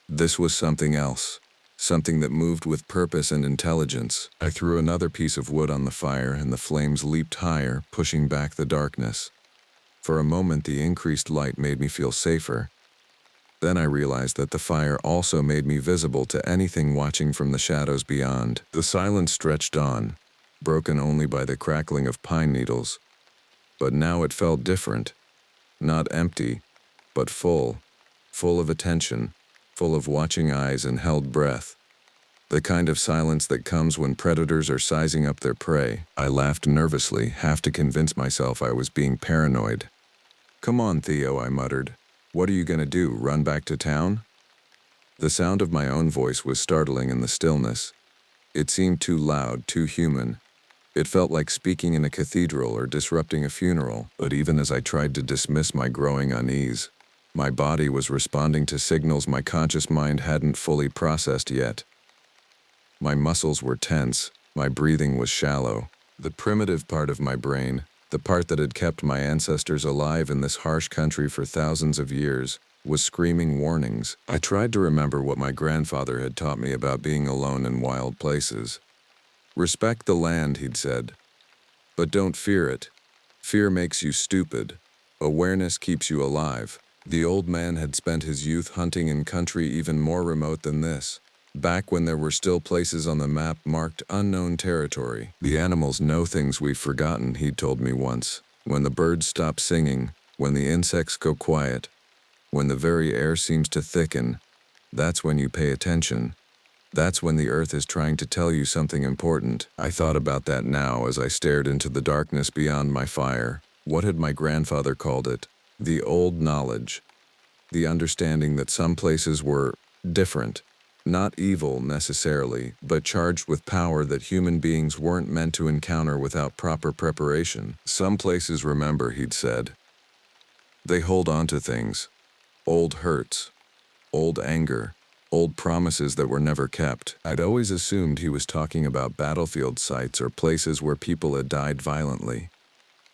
This was something else, something that moved with purpose and intelligence. I threw another piece of wood on the fire and the flames leaped higher, pushing back the darkness. For a moment, the increased light made me feel safer. Then I realized that the fire also made me visible to anything watching from the shadows beyond. The silence stretched on, broken only by the crackling of pine needles. But now it felt different. Not empty, but full of attention, full of watching eyes and held breath. The kind of silence that comes when predators are sizing up their prey. I laughed nervously, half to convince myself I was being paranoid. "Come on, Theo," I muttered. "What are you gonna do, run back to town?" The sound of my own voice was startling in the stillness. It seemed too loud, too human. It felt like speaking in a cathedral or disrupting a funeral. But even as I tried to dismiss my growing unease, my body was responding to signals my conscious mind hadn't fully processed yet. My muscles were tense, my breathing was shallow. The primitive part of my brain, the part that had kept my ancestors alive in this harsh country for thousands of years, was screaming warnings. I tried to remember what my grandfather had taught me about being alone in wild places. Respect the land, he'd said, but don't fear it. Fear makes you stupid. Awareness keeps you alive. The old man had spent his youth hunting in country even more remote than this, back when there were still places on the map marked unknown territory. The animals know things we've forgotten, he'd told me once. When the birds stop singing, when the insects go quiet, when the very air seems to thicken, that's when you pay attention. That's when the earth is trying to tell you something important. I thought about that now as I stared into the darkness beyond my fire. What had my grandfather called it? The old knowledge. The understanding that some places were different. Not evil necessarily, but charged with power that human beings weren't meant to encounter without proper preparation. Some places remember, he'd said. They hold on to things. Old hurts. Old anger. Old promises that were never kept. I'd always assumed he was talking about battlefield sites or places where people had died violently.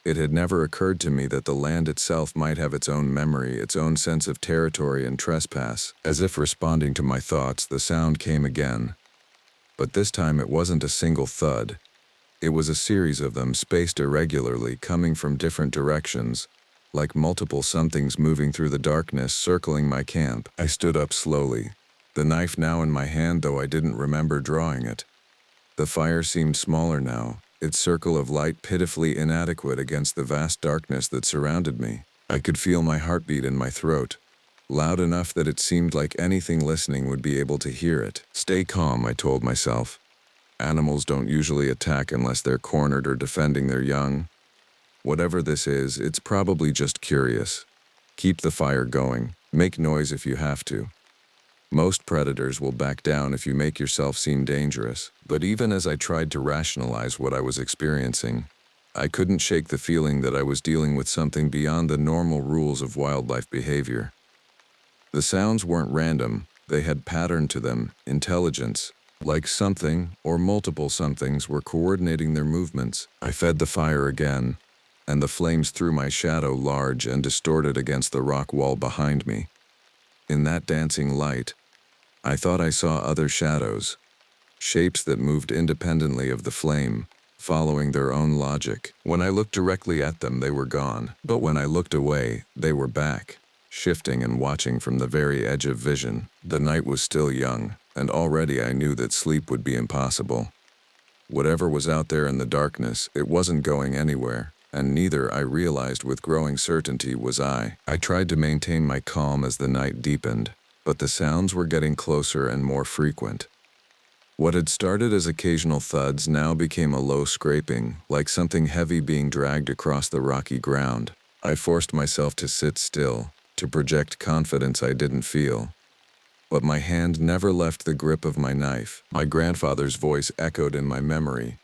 It had never occurred to me that the land itself might have its own memory, its own sense of territory and trespass. As if responding to my thoughts, the sound came again. But this time it wasn't a single thud. It was a series of them, spaced irregularly, coming from different directions, like multiple somethings moving through the darkness, circling my camp. I stood up slowly, the knife now in my hand, though I didn't remember drawing it. The fire seemed smaller now, its circle of light pitifully inadequate against the vast darkness that surrounded me. I could feel my heartbeat in my throat, loud enough that it seemed like anything listening would be able to hear it. Stay calm, I told myself. Animals don't usually attack unless they're cornered or defending their young. Whatever this is, it's probably just curious. Keep the fire going. Make noise if you have to. Most predators will back down if you make yourself seem dangerous. But even as I tried to rationalize what I was experiencing, I couldn't shake the feeling that I was dealing with something beyond the normal rules of wildlife behavior. The sounds weren't random, they had pattern to them, intelligence. Like something, or multiple somethings, were coordinating their movements. I fed the fire again, and the flames threw my shadow large and distorted against the rock wall behind me. In that dancing light, I thought I saw other shadows, shapes that moved independently of the flame, following their own logic. When I looked directly at them, they were gone. But when I looked away, they were back, shifting and watching from the very edge of vision. The night was still young, and already I knew that sleep would be impossible. Whatever was out there in the darkness, it wasn't going anywhere, and neither, I realized with growing certainty, was I. I tried to maintain my calm as the night deepened, but the sounds were getting closer and more frequent. What had started as occasional thuds now became a low scraping, like something heavy being dragged across the rocky ground. I forced myself to sit still, to project confidence I didn't feel. But my hand never left the grip of my knife. My grandfather's voice echoed in my memory.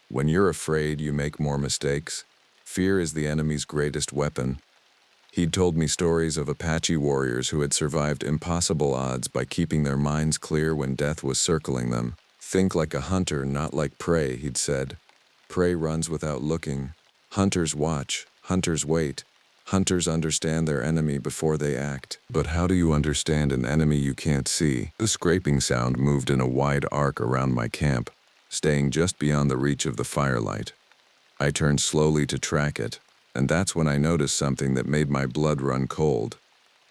When you're afraid, you make more mistakes. Fear is the enemy's greatest weapon. He'd told me stories of Apache warriors who had survived impossible odds by keeping their minds clear when death was circling them. Think like a hunter, not like prey, he'd said. Prey runs without looking. Hunters watch. Hunters wait. Hunters understand their enemy before they act. But how do you understand an enemy you can't see? The scraping sound moved in a wide arc around my camp, staying just beyond the reach of the firelight. I turned slowly to track it, and that's when I noticed something that made my blood run cold.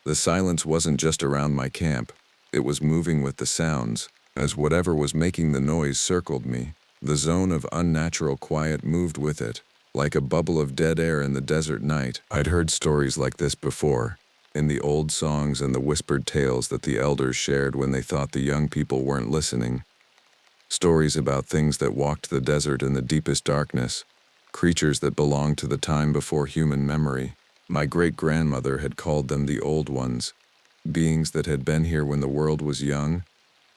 The silence wasn't just around my camp, it was moving with the sounds, as whatever was making the noise circled me. The zone of unnatural quiet moved with it, like a bubble of dead air in the desert night. I'd heard stories like this before, in the old songs and the whispered tales that the elders shared when they thought the young people weren't listening. Stories about things that walked the desert in the deepest darkness, creatures that belonged to the time before human memory. My great-grandmother had called them the Old Ones, beings that had been here when the world was young,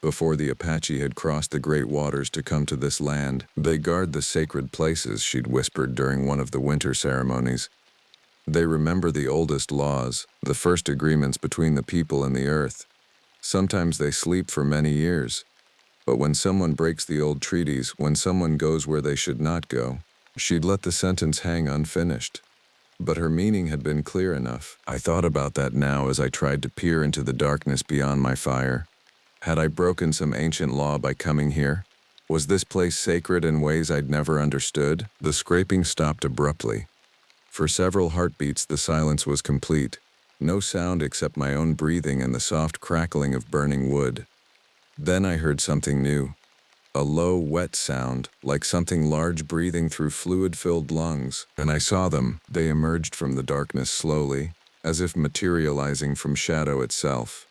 before the Apache had crossed the great waters to come to this land. They guard the sacred places, she'd whispered during one of the winter ceremonies. They remember the oldest laws, the first agreements between the people and the earth. Sometimes they sleep for many years, but when someone breaks the old treaties, when someone goes where they should not go, she'd let the sentence hang unfinished. But her meaning had been clear enough. I thought about that now as I tried to peer into the darkness beyond my fire. Had I broken some ancient law by coming here? Was this place sacred in ways I'd never understood? The scraping stopped abruptly. For several heartbeats, the silence was complete. No sound except my own breathing and the soft crackling of burning wood. Then I heard something new. A low, wet sound, like something large breathing through fluid-filled lungs, and I saw them. They emerged from the darkness slowly, as if materializing from shadow itself.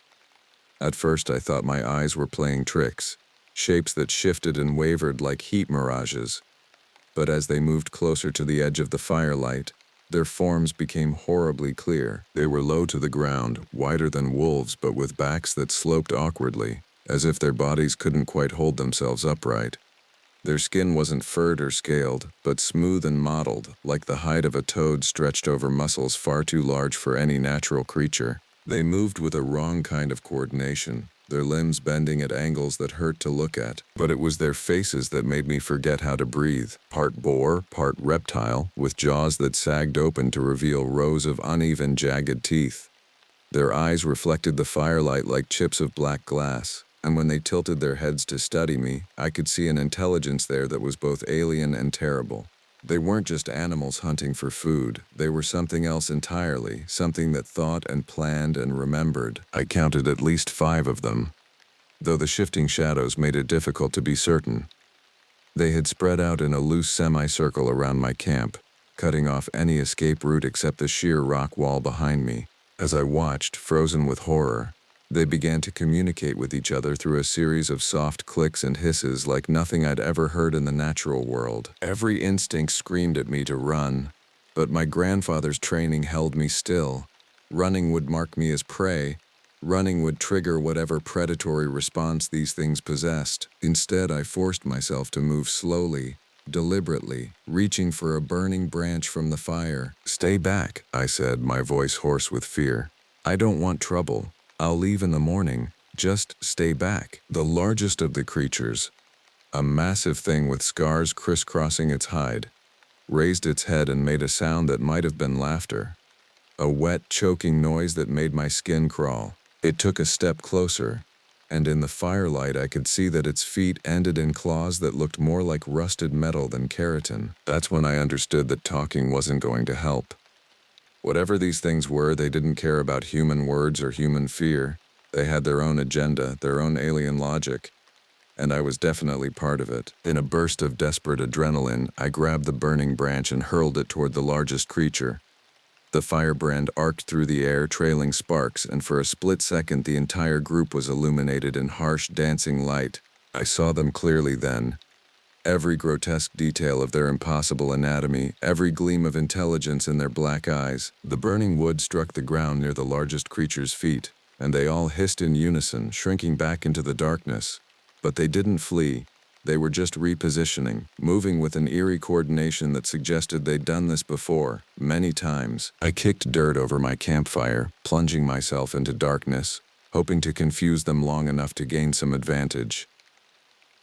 At first I thought my eyes were playing tricks, shapes that shifted and wavered like heat mirages. But as they moved closer to the edge of the firelight, their forms became horribly clear. They were low to the ground, wider than wolves but with backs that sloped awkwardly, as if their bodies couldn't quite hold themselves upright. Their skin wasn't furred or scaled, but smooth and mottled, like the hide of a toad stretched over muscles far too large for any natural creature. They moved with a wrong kind of coordination, their limbs bending at angles that hurt to look at. But it was their faces that made me forget how to breathe. Part boar, part reptile, with jaws that sagged open to reveal rows of uneven, jagged teeth. Their eyes reflected the firelight like chips of black glass, and when they tilted their heads to study me, I could see an intelligence there that was both alien and terrible. They weren't just animals hunting for food, they were something else entirely, something that thought and planned and remembered. I counted at least 5 of them, though the shifting shadows made it difficult to be certain. They had spread out in a loose semicircle around my camp, cutting off any escape route except the sheer rock wall behind me. As I watched, frozen with horror, they began to communicate with each other through a series of soft clicks and hisses like nothing I'd ever heard in the natural world. Every instinct screamed at me to run, but my grandfather's training held me still. Running would mark me as prey. Running would trigger whatever predatory response these things possessed. Instead, I forced myself to move slowly, deliberately, reaching for a burning branch from the fire. "Stay back," I said, my voice hoarse with fear. "I don't want trouble. I'll leave in the morning. Just stay back." The largest of the creatures, a massive thing with scars crisscrossing its hide, raised its head and made a sound that might have been laughter. A wet, choking noise that made my skin crawl. It took a step closer, and in the firelight I could see that its feet ended in claws that looked more like rusted metal than keratin. That's when I understood that talking wasn't going to help. Whatever these things were, they didn't care about human words or human fear. They had their own agenda, their own alien logic, and I was definitely part of it. In a burst of desperate adrenaline, I grabbed the burning branch and hurled it toward the largest creature. The firebrand arced through the air, trailing sparks, and for a split second the entire group was illuminated in harsh, dancing light. I saw them clearly then. Every grotesque detail of their impossible anatomy, every gleam of intelligence in their black eyes. The burning wood struck the ground near the largest creature's feet, and they all hissed in unison, shrinking back into the darkness. But they didn't flee. They were just repositioning, moving with an eerie coordination that suggested they'd done this before, many times. I kicked dirt over my campfire, plunging myself into darkness, hoping to confuse them long enough to gain some advantage.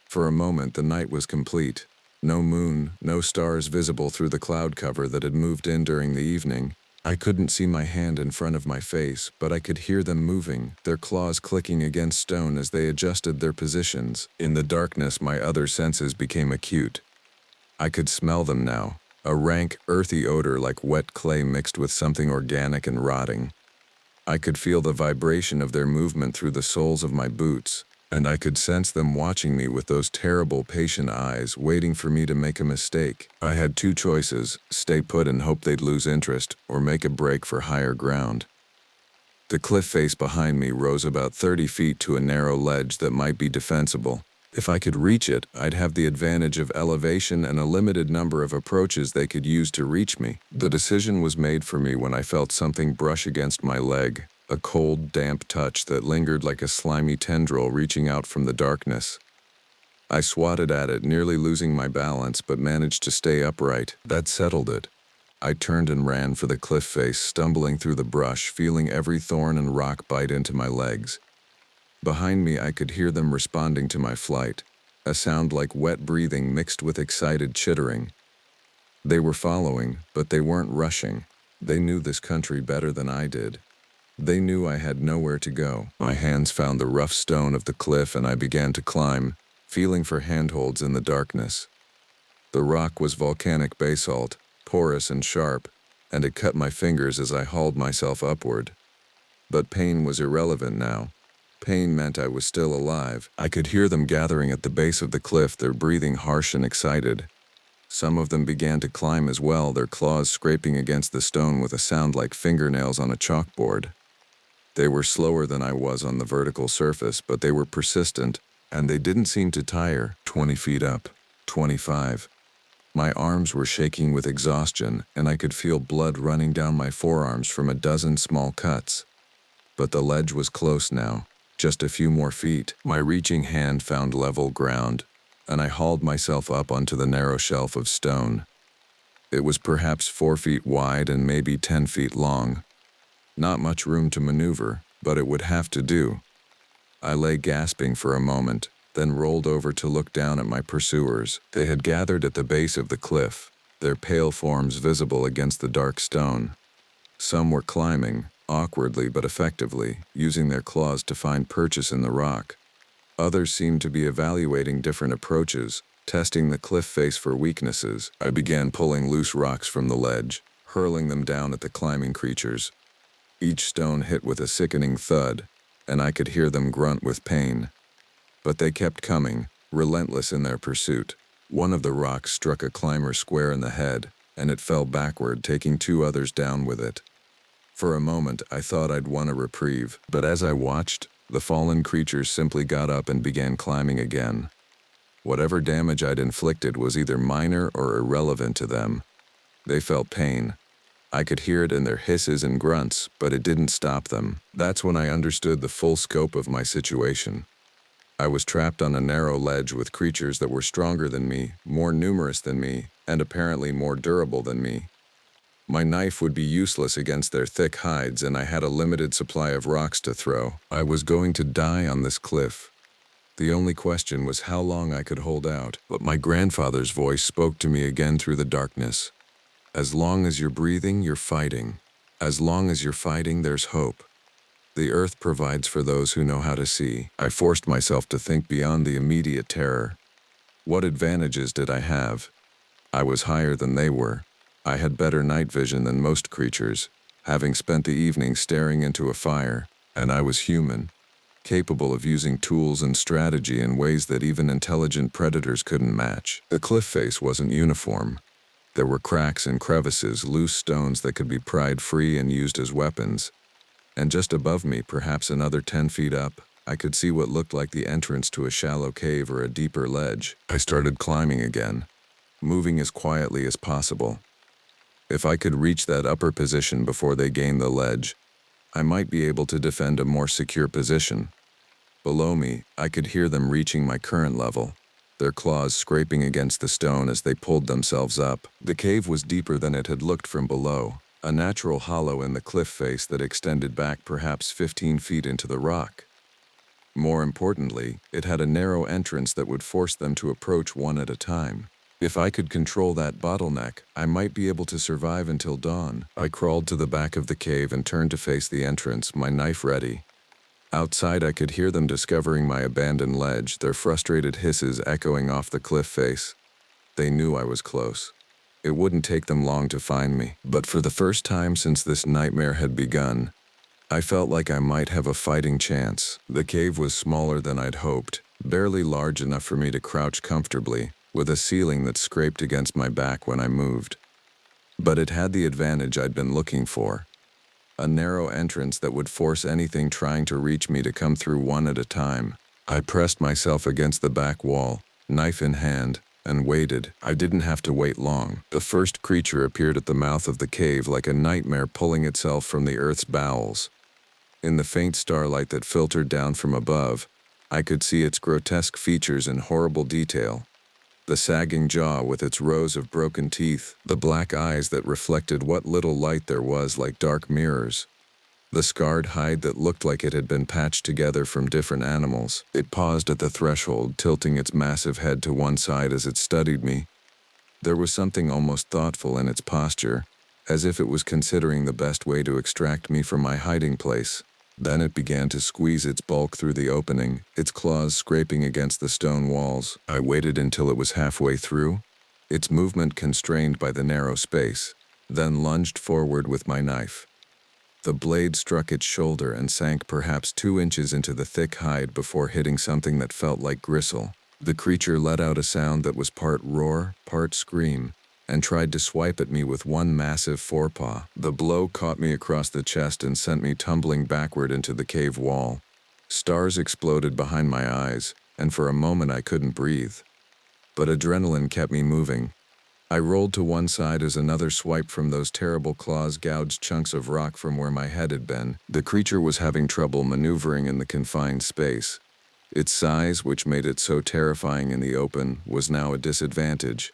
For a moment, the night was complete. No moon, no stars visible through the cloud cover that had moved in during the evening. I couldn't see my hand in front of my face, but I could hear them moving, their claws clicking against stone as they adjusted their positions. In the darkness, my other senses became acute. I could smell them now, a rank, earthy odor like wet clay mixed with something organic and rotting. I could feel the vibration of their movement through the soles of my boots, and I could sense them watching me with those terrible, patient eyes, waiting for me to make a mistake. I had 2 choices: stay put and hope they'd lose interest, or make a break for higher ground. The cliff face behind me rose about 30 feet to a narrow ledge that might be defensible. If I could reach it, I'd have the advantage of elevation and a limited number of approaches they could use to reach me. The decision was made for me when I felt something brush against my leg. A cold, damp touch that lingered like a slimy tendril reaching out from the darkness. I swatted at it, nearly losing my balance, but managed to stay upright. That settled it. I turned and ran for the cliff face, stumbling through the brush, feeling every thorn and rock bite into my legs. Behind me, I could hear them responding to my flight, a sound like wet breathing mixed with excited chittering. They were following, but they weren't rushing. They knew this country better than I did. They knew I had nowhere to go. My hands found the rough stone of the cliff and I began to climb, feeling for handholds in the darkness. The rock was volcanic basalt, porous and sharp, and it cut my fingers as I hauled myself upward. But pain was irrelevant now. Pain meant I was still alive. I could hear them gathering at the base of the cliff, their breathing harsh and excited. Some of them began to climb as well, their claws scraping against the stone with a sound like fingernails on a chalkboard. They were slower than I was on the vertical surface, but they were persistent, and they didn't seem to tire. 20 feet up, 25. My arms were shaking with exhaustion, and I could feel blood running down my forearms from a dozen small cuts. But the ledge was close now, just a few more feet. My reaching hand found level ground, and I hauled myself up onto the narrow shelf of stone. It was perhaps 4 feet wide and maybe 10 feet long. Not much room to maneuver, but it would have to do. I lay gasping for a moment, then rolled over to look down at my pursuers. They had gathered at the base of the cliff, their pale forms visible against the dark stone. Some were climbing, awkwardly but effectively, using their claws to find purchase in the rock. Others seemed to be evaluating different approaches, testing the cliff face for weaknesses. I began pulling loose rocks from the ledge, hurling them down at the climbing creatures. Each stone hit with a sickening thud, and I could hear them grunt with pain. But they kept coming, relentless in their pursuit. One of the rocks struck a climber square in the head, and it fell backward, taking 2 others down with it. For a moment, I thought I'd won a reprieve, but as I watched, the fallen creatures simply got up and began climbing again. Whatever damage I'd inflicted was either minor or irrelevant to them. They felt pain. I could hear it in their hisses and grunts, but it didn't stop them. That's when I understood the full scope of my situation. I was trapped on a narrow ledge with creatures that were stronger than me, more numerous than me, and apparently more durable than me. My knife would be useless against their thick hides, and I had a limited supply of rocks to throw. I was going to die on this cliff. The only question was how long I could hold out. But my grandfather's voice spoke to me again through the darkness. As long as you're breathing, you're fighting. As long as you're fighting, there's hope. The earth provides for those who know how to see. I forced myself to think beyond the immediate terror. What advantages did I have? I was higher than they were. I had better night vision than most creatures, having spent the evening staring into a fire, and I was human, capable of using tools and strategy in ways that even intelligent predators couldn't match. The cliff face wasn't uniform. There were cracks and crevices, loose stones that could be pried free and used as weapons. And just above me, perhaps another 10 feet up, I could see what looked like the entrance to a shallow cave or a deeper ledge. I started climbing again, moving as quietly as possible. If I could reach that upper position before they gained the ledge, I might be able to defend a more secure position. Below me, I could hear them reaching my current level, their claws scraping against the stone as they pulled themselves up. The cave was deeper than it had looked from below, a natural hollow in the cliff face that extended back perhaps 15 feet into the rock. More importantly, it had a narrow entrance that would force them to approach one at a time. If I could control that bottleneck, I might be able to survive until dawn. I crawled to the back of the cave and turned to face the entrance, my knife ready. Outside, I could hear them discovering my abandoned ledge, their frustrated hisses echoing off the cliff face. They knew I was close. It wouldn't take them long to find me. But for the first time since this nightmare had begun, I felt like I might have a fighting chance. The cave was smaller than I'd hoped, barely large enough for me to crouch comfortably, with a ceiling that scraped against my back when I moved. But it had the advantage I'd been looking for. A narrow entrance that would force anything trying to reach me to come through one at a time. I pressed myself against the back wall, knife in hand, and waited. I didn't have to wait long. The first creature appeared at the mouth of the cave like a nightmare pulling itself from the earth's bowels. In the faint starlight that filtered down from above, I could see its grotesque features in horrible detail. The sagging jaw with its rows of broken teeth, the black eyes that reflected what little light there was like dark mirrors, the scarred hide that looked like it had been patched together from different animals. It paused at the threshold, tilting its massive head to one side as it studied me. There was something almost thoughtful in its posture, as if it was considering the best way to extract me from my hiding place. Then it began to squeeze its bulk through the opening, its claws scraping against the stone walls. I waited until it was halfway through, its movement constrained by the narrow space, then lunged forward with my knife. The blade struck its shoulder and sank perhaps 2 inches into the thick hide before hitting something that felt like gristle. The creature let out a sound that was part roar, part scream, and tried to swipe at me with one massive forepaw. The blow caught me across the chest and sent me tumbling backward into the cave wall. Stars exploded behind my eyes, and for a moment I couldn't breathe. But adrenaline kept me moving. I rolled to one side as another swipe from those terrible claws gouged chunks of rock from where my head had been. The creature was having trouble maneuvering in the confined space. Its size, which made it so terrifying in the open, was now a disadvantage.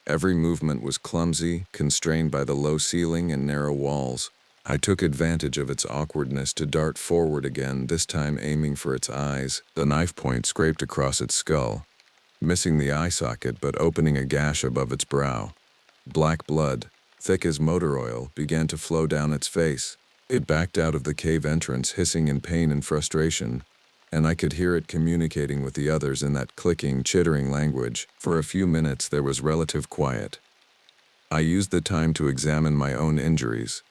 Every movement was clumsy, constrained by the low ceiling and narrow walls. I took advantage of its awkwardness to dart forward again, this time aiming for its eyes. The knife point scraped across its skull, missing the eye socket but opening a gash above its brow. Black blood, thick as motor oil, began to flow down its face. It backed out of the cave entrance, hissing in pain and frustration, and I could hear it communicating with the others in that clicking, chittering language. For a few minutes there was relative quiet. I used the time to examine my own injuries.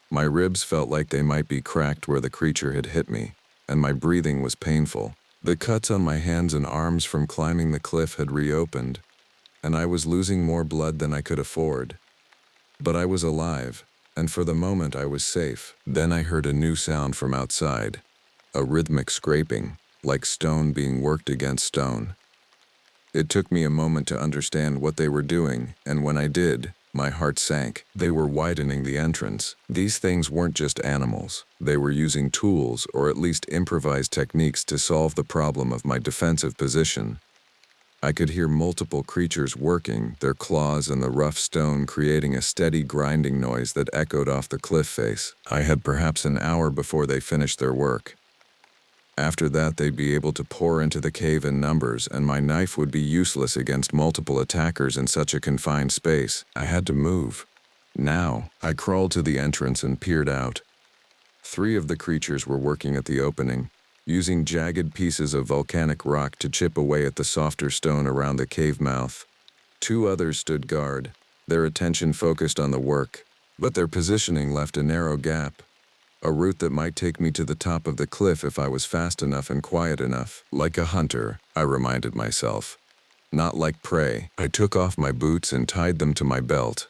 My ribs felt like they might be cracked where the creature had hit me, and my breathing was painful. The cuts on my hands and arms from climbing the cliff had reopened, and I was losing more blood than I could afford. But I was alive, and for the moment I was safe. Then I heard a new sound from outside, a rhythmic scraping, like stone being worked against stone. It took me a moment to understand what they were doing, and when I did, my heart sank. They were widening the entrance. These things weren't just animals. They were using tools, or at least improvised techniques, to solve the problem of my defensive position. I could hear multiple creatures working, their claws in the rough stone creating a steady grinding noise that echoed off the cliff face. I had perhaps an hour before they finished their work. After that, they'd be able to pour into the cave in numbers, and my knife would be useless against multiple attackers in such a confined space. I had to move. Now, I crawled to the entrance and peered out. 3 of the creatures were working at the opening, using jagged pieces of volcanic rock to chip away at the softer stone around the cave mouth. 2 others stood guard, their attention focused on the work, but their positioning left a narrow gap. A route that might take me to the top of the cliff if I was fast enough and quiet enough. Like a hunter, I reminded myself. Not like prey. I took off my boots and tied them to my belt.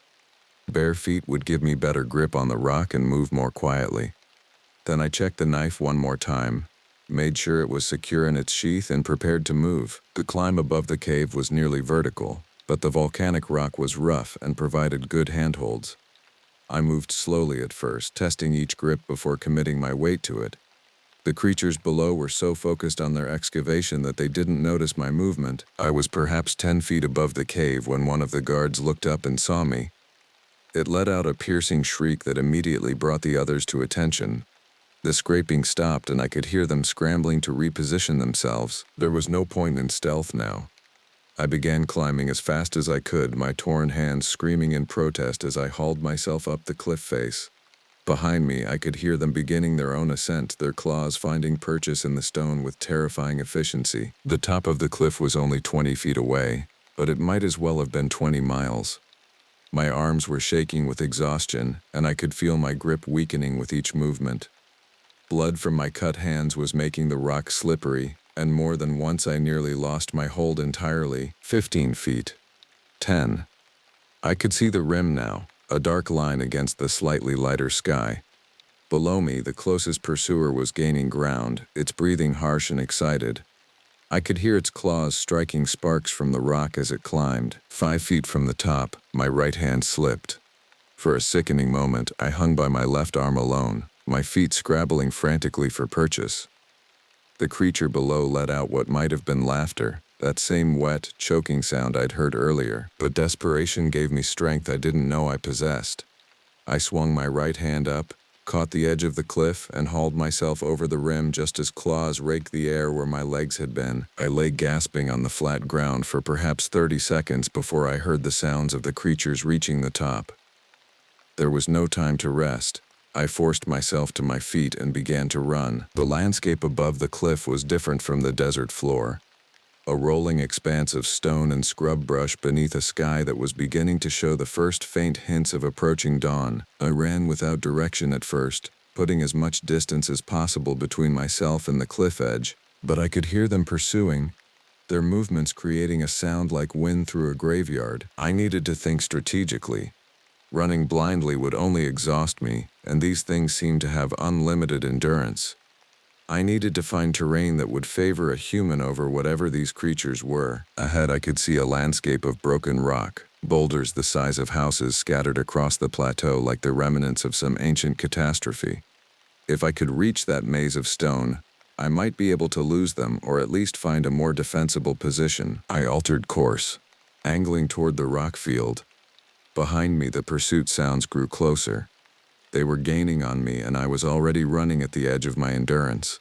Bare feet would give me better grip on the rock and move more quietly. Then I checked the knife one more time, made sure it was secure in its sheath, and prepared to move. The climb above the cave was nearly vertical, but the volcanic rock was rough and provided good handholds. I moved slowly at first, testing each grip before committing my weight to it. The creatures below were so focused on their excavation that they didn't notice my movement. I was perhaps 10 feet above the cave when one of the guards looked up and saw me. It let out a piercing shriek that immediately brought the others to attention. The scraping stopped and I could hear them scrambling to reposition themselves. There was no point in stealth now. I began climbing as fast as I could, my torn hands screaming in protest as I hauled myself up the cliff face. Behind me, I could hear them beginning their own ascent, their claws finding purchase in the stone with terrifying efficiency. The top of the cliff was only 20 feet away, but it might as well have been 20 miles. My arms were shaking with exhaustion, and I could feel my grip weakening with each movement. Blood from my cut hands was making the rock slippery, and more than once I nearly lost my hold entirely. 15 feet. 10. I could see the rim now, a dark line against the slightly lighter sky. Below me, the closest pursuer was gaining ground, its breathing harsh and excited. I could hear its claws striking sparks from the rock as it climbed. 5 feet from the top, my right hand slipped. For a sickening moment, I hung by my left arm alone, my feet scrabbling frantically for purchase. The creature below let out what might have been laughter, that same wet, choking sound I'd heard earlier. But desperation gave me strength I didn't know I possessed. I swung my right hand up, caught the edge of the cliff, and hauled myself over the rim just as claws raked the air where my legs had been. I lay gasping on the flat ground for perhaps 30 seconds before I heard the sounds of the creatures reaching the top. There was no time to rest. I forced myself to my feet and began to run. The landscape above the cliff was different from the desert floor. A rolling expanse of stone and scrub brush beneath a sky that was beginning to show the first faint hints of approaching dawn. I ran without direction at first, putting as much distance as possible between myself and the cliff edge, but I could hear them pursuing, their movements creating a sound like wind through a graveyard. I needed to think strategically. Running blindly would only exhaust me, and these things seemed to have unlimited endurance. I needed to find terrain that would favor a human over whatever these creatures were. Ahead I could see a landscape of broken rock, boulders the size of houses scattered across the plateau like the remnants of some ancient catastrophe. If I could reach that maze of stone, I might be able to lose them or at least find a more defensible position. I altered course, angling toward the rock field. Behind me the pursuit sounds grew closer. They were gaining on me and I was already running at the edge of my endurance.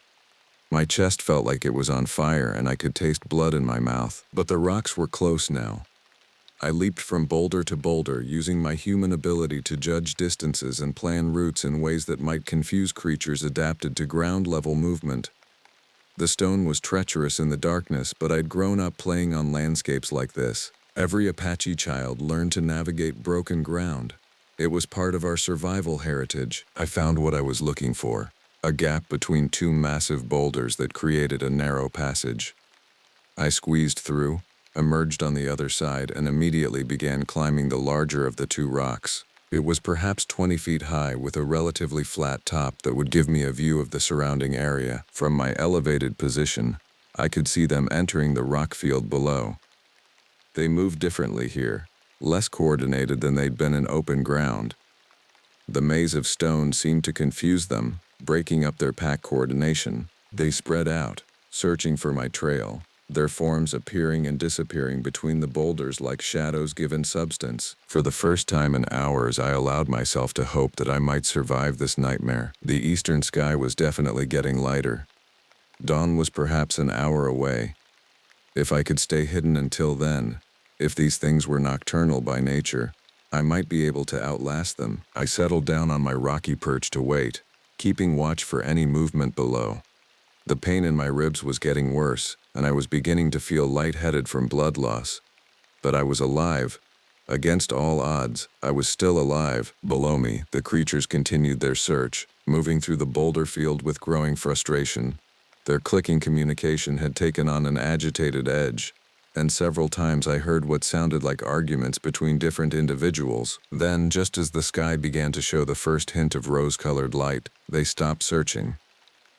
My chest felt like it was on fire and I could taste blood in my mouth, but the rocks were close now. I leaped from boulder to boulder, using my human ability to judge distances and plan routes in ways that might confuse creatures adapted to ground-level movement. The stone was treacherous in the darkness, but I'd grown up playing on landscapes like this. Every Apache child learned to navigate broken ground. It was part of our survival heritage. I found what I was looking for, a gap between two massive boulders that created a narrow passage. I squeezed through, emerged on the other side, and immediately began climbing the larger of the two rocks. It was perhaps 20 feet high with a relatively flat top that would give me a view of the surrounding area. From my elevated position, I could see them entering the rock field below. They moved differently here, less coordinated than they'd been in open ground. The maze of stone seemed to confuse them, breaking up their pack coordination. They spread out, searching for my trail, their forms appearing and disappearing between the boulders like shadows given substance. For the first time in hours, I allowed myself to hope that I might survive this nightmare. The eastern sky was definitely getting lighter. Dawn was perhaps an hour away. If I could stay hidden until then, if these things were nocturnal by nature, I might be able to outlast them. I settled down on my rocky perch to wait, keeping watch for any movement below. The pain in my ribs was getting worse, and I was beginning to feel lightheaded from blood loss. But I was alive. Against all odds, I was still alive. Below me, the creatures continued their search, moving through the boulder field with growing frustration. Their clicking communication had taken on an agitated edge, and several times I heard what sounded like arguments between different individuals. Then, just as the sky began to show the first hint of rose-colored light, they stopped searching.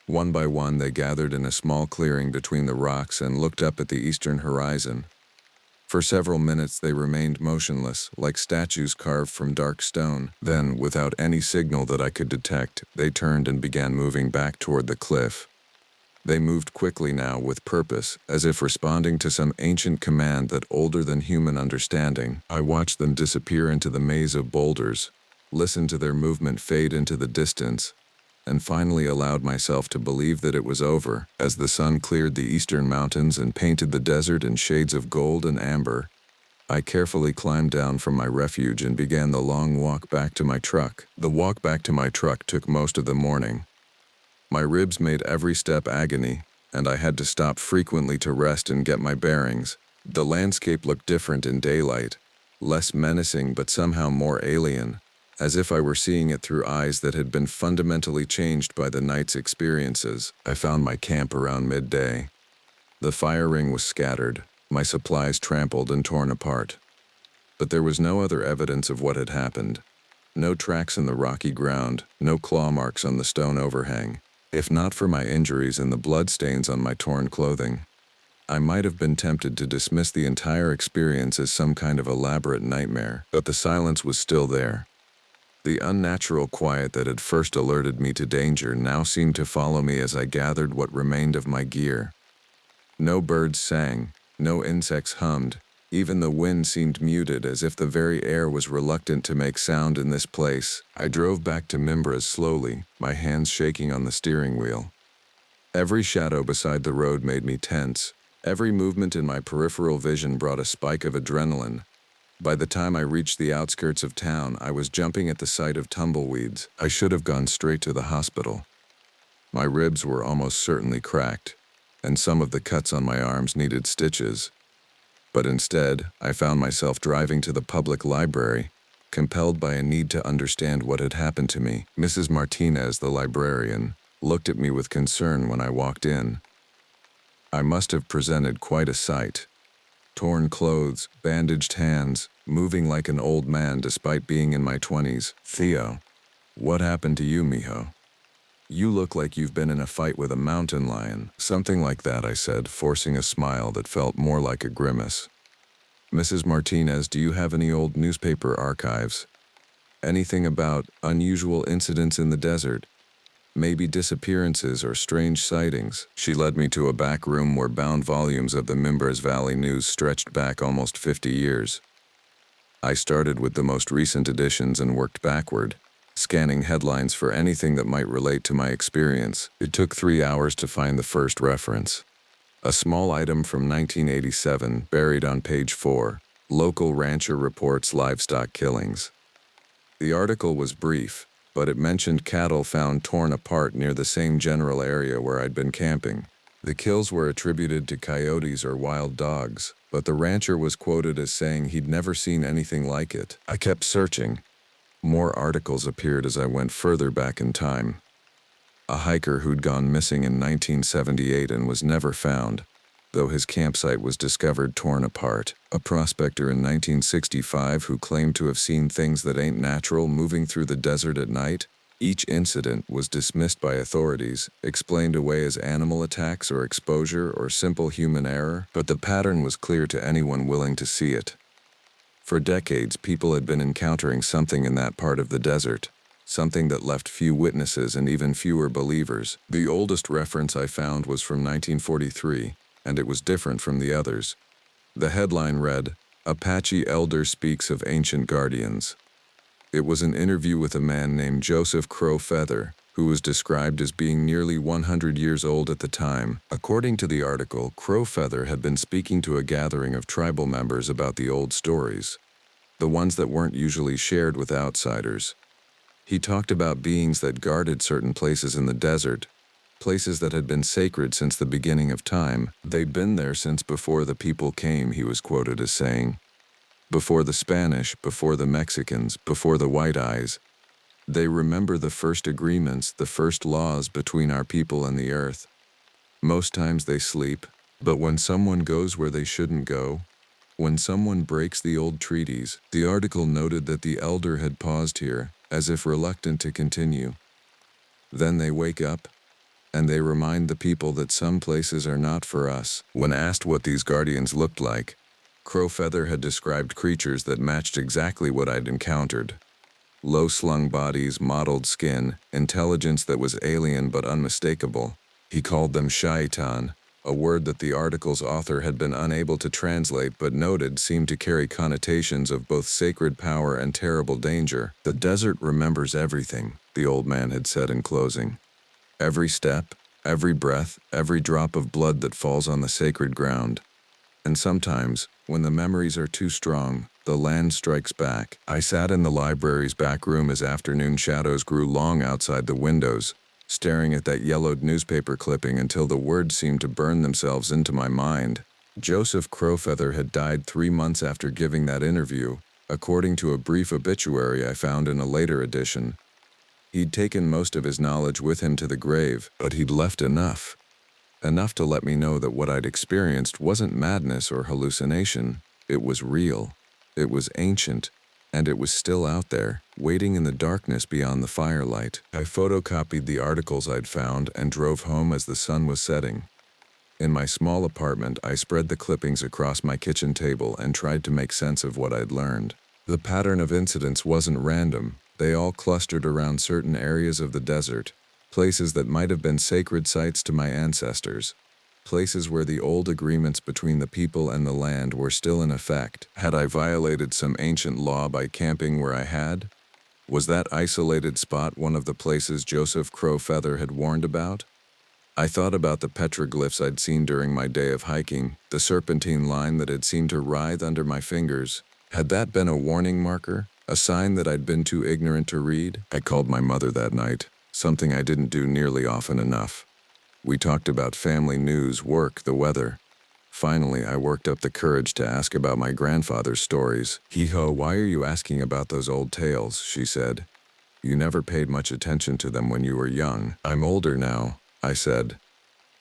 One by one, they gathered in a small clearing between the rocks and looked up at the eastern horizon. For several minutes they remained motionless, like statues carved from dark stone. Then, without any signal that I could detect, they turned and began moving back toward the cliff. They moved quickly now with purpose, as if responding to some ancient command that older than human understanding. I watched them disappear into the maze of boulders, listened to their movement fade into the distance, and finally allowed myself to believe that it was over. As the sun cleared the eastern mountains and painted the desert in shades of gold and amber, I carefully climbed down from my refuge and began the long walk back to my truck. The walk back to my truck took most of the morning. My ribs made every step agony, and I had to stop frequently to rest and get my bearings. The landscape looked different in daylight, less menacing but somehow more alien, as if I were seeing it through eyes that had been fundamentally changed by the night's experiences. I found my camp around midday. The fire ring was scattered, my supplies trampled and torn apart. But there was no other evidence of what had happened. No tracks in the rocky ground, no claw marks on the stone overhang. If not for my injuries and the bloodstains on my torn clothing, I might have been tempted to dismiss the entire experience as some kind of elaborate nightmare. But the silence was still there. The unnatural quiet that had first alerted me to danger now seemed to follow me as I gathered what remained of my gear. No birds sang, no insects hummed. Even the wind seemed muted, as if the very air was reluctant to make sound in this place. I drove back to Mimbres slowly, my hands shaking on the steering wheel. Every shadow beside the road made me tense. Every movement in my peripheral vision brought a spike of adrenaline. By the time I reached the outskirts of town, I was jumping at the sight of tumbleweeds. I should have gone straight to the hospital. My ribs were almost certainly cracked, and some of the cuts on my arms needed stitches. But instead, I found myself driving to the public library, compelled by a need to understand what had happened to me. Mrs. Martinez, the librarian, looked at me with concern when I walked in. I must have presented quite a sight. Torn clothes, bandaged hands, moving like an old man despite being in my 20s. "Theo, what happened to you, mijo? You look like you've been in a fight with a mountain lion." "Something like that," I said, forcing a smile that felt more like a grimace. "Mrs. Martinez, do you have any old newspaper archives? Anything about unusual incidents in the desert? Maybe disappearances or strange sightings?" She led me to a back room where bound volumes of the Mimbres Valley News stretched back almost 50 years. I started with the most recent editions and worked backward, scanning headlines for anything that might relate to my experience. It took 3 hours to find the first reference. A small item from 1987, buried on page 4, "Local rancher reports livestock killings." The article was brief, but it mentioned cattle found torn apart near the same general area where I'd been camping. The kills were attributed to coyotes or wild dogs, but the rancher was quoted as saying he'd never seen anything like it. I kept searching. More articles appeared as I went further back in time. A hiker who'd gone missing in 1978 and was never found, though his campsite was discovered torn apart. A prospector in 1965 who claimed to have seen things that ain't natural moving through the desert at night. Each incident was dismissed by authorities, explained away as animal attacks or exposure or simple human error, but the pattern was clear to anyone willing to see it. For decades, people had been encountering something in that part of the desert, something that left few witnesses and even fewer believers. The oldest reference I found was from 1943, and it was different from the others. The headline read, "Apache Elder Speaks of Ancient Guardians." It was an interview with a man named Joseph Crow Feather, who was described as being nearly 100 years old at the time. According to the article, Crow Feather had been speaking to a gathering of tribal members about the old stories, the ones that weren't usually shared with outsiders. He talked about beings that guarded certain places in the desert, places that had been sacred since the beginning of time. They'd been there since before the people came, he was quoted as saying. Before the Spanish, before the Mexicans, before the White Eyes. They remember the first agreements, the first laws between our people and the earth. Most times they sleep, but when someone goes where they shouldn't go, when someone breaks the old treaties, the article noted that the elder had paused here, as if reluctant to continue. Then they wake up, and they remind the people that some places are not for us. When asked what these guardians looked like, Crow Feather had described creatures that matched exactly what I'd encountered. Low-slung bodies, mottled skin, intelligence that was alien but unmistakable. He called them shaitan, a word that the article's author had been unable to translate but noted seemed to carry connotations of both sacred power and terrible danger. "The desert remembers everything," the old man had said in closing. "Every step, every breath, every drop of blood that falls on the sacred ground. And sometimes, when the memories are too strong, the land strikes back." I sat in the library's back room as afternoon shadows grew long outside the windows, staring at that yellowed newspaper clipping until the words seemed to burn themselves into my mind. Joseph Crow Feather had died 3 months after giving that interview, according to a brief obituary I found in a later edition. He'd taken most of his knowledge with him to the grave, but he'd left enough. Enough to let me know that what I'd experienced wasn't madness or hallucination. It was real. It was ancient, and it was still out there, waiting in the darkness beyond the firelight. I photocopied the articles I'd found and drove home as the sun was setting. In my small apartment, I spread the clippings across my kitchen table and tried to make sense of what I'd learned. The pattern of incidents wasn't random. They all clustered around certain areas of the desert, places that might have been sacred sites to my ancestors. Places where the old agreements between the people and the land were still in effect. Had I violated some ancient law by camping where I had? Was that isolated spot one of the places Joseph Crow Feather had warned about? I thought about the petroglyphs I'd seen during my day of hiking, the serpentine line that had seemed to writhe under my fingers, Had that been a warning marker? A sign that I'd been too ignorant to read? I called my mother that night, something I didn't do nearly often enough. We talked about family news, work, the weather. Finally, I worked up the courage to ask about my grandfather's stories. "Hee-ho, why are you asking about those old tales?" she said. "You never paid much attention to them when you were young." "I'm older now," I said.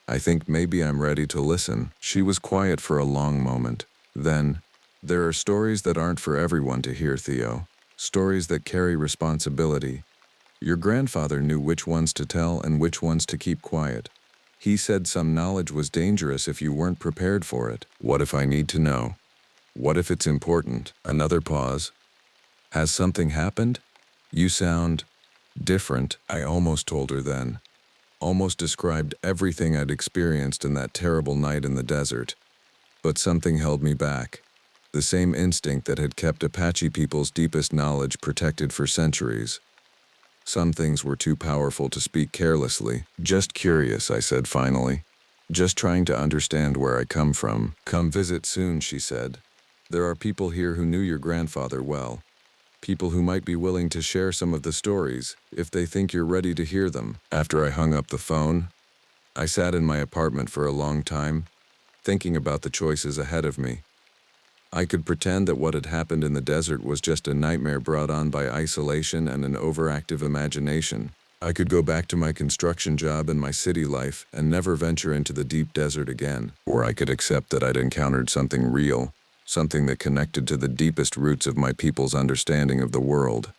"I think maybe I'm ready to listen." She was quiet for a long moment. Then, "There are stories that aren't for everyone to hear, Theo. Stories that carry responsibility. Your grandfather knew which ones to tell and which ones to keep quiet. He said some knowledge was dangerous if you weren't prepared for it." "What if I need to know? What if it's important?" Another pause. "Has something happened? You sound different," I almost told her then. Almost described everything I'd experienced in that terrible night in the desert. But something held me back. The same instinct that had kept Apache people's deepest knowledge protected for centuries. Some things were too powerful to speak carelessly. "Just curious," I said finally. "Just trying to understand where I come from." "Come visit soon," she said. "There are people here who knew your grandfather well. People who might be willing to share some of the stories, if they think you're ready to hear them." After I hung up the phone, I sat in my apartment for a long time, thinking about the choices ahead of me. I could pretend that what had happened in the desert was just a nightmare brought on by isolation and an overactive imagination. I could go back to my construction job and my city life and never venture into the deep desert again. Or I could accept that I'd encountered something real, something that connected to the deepest roots of my people's understanding of the world.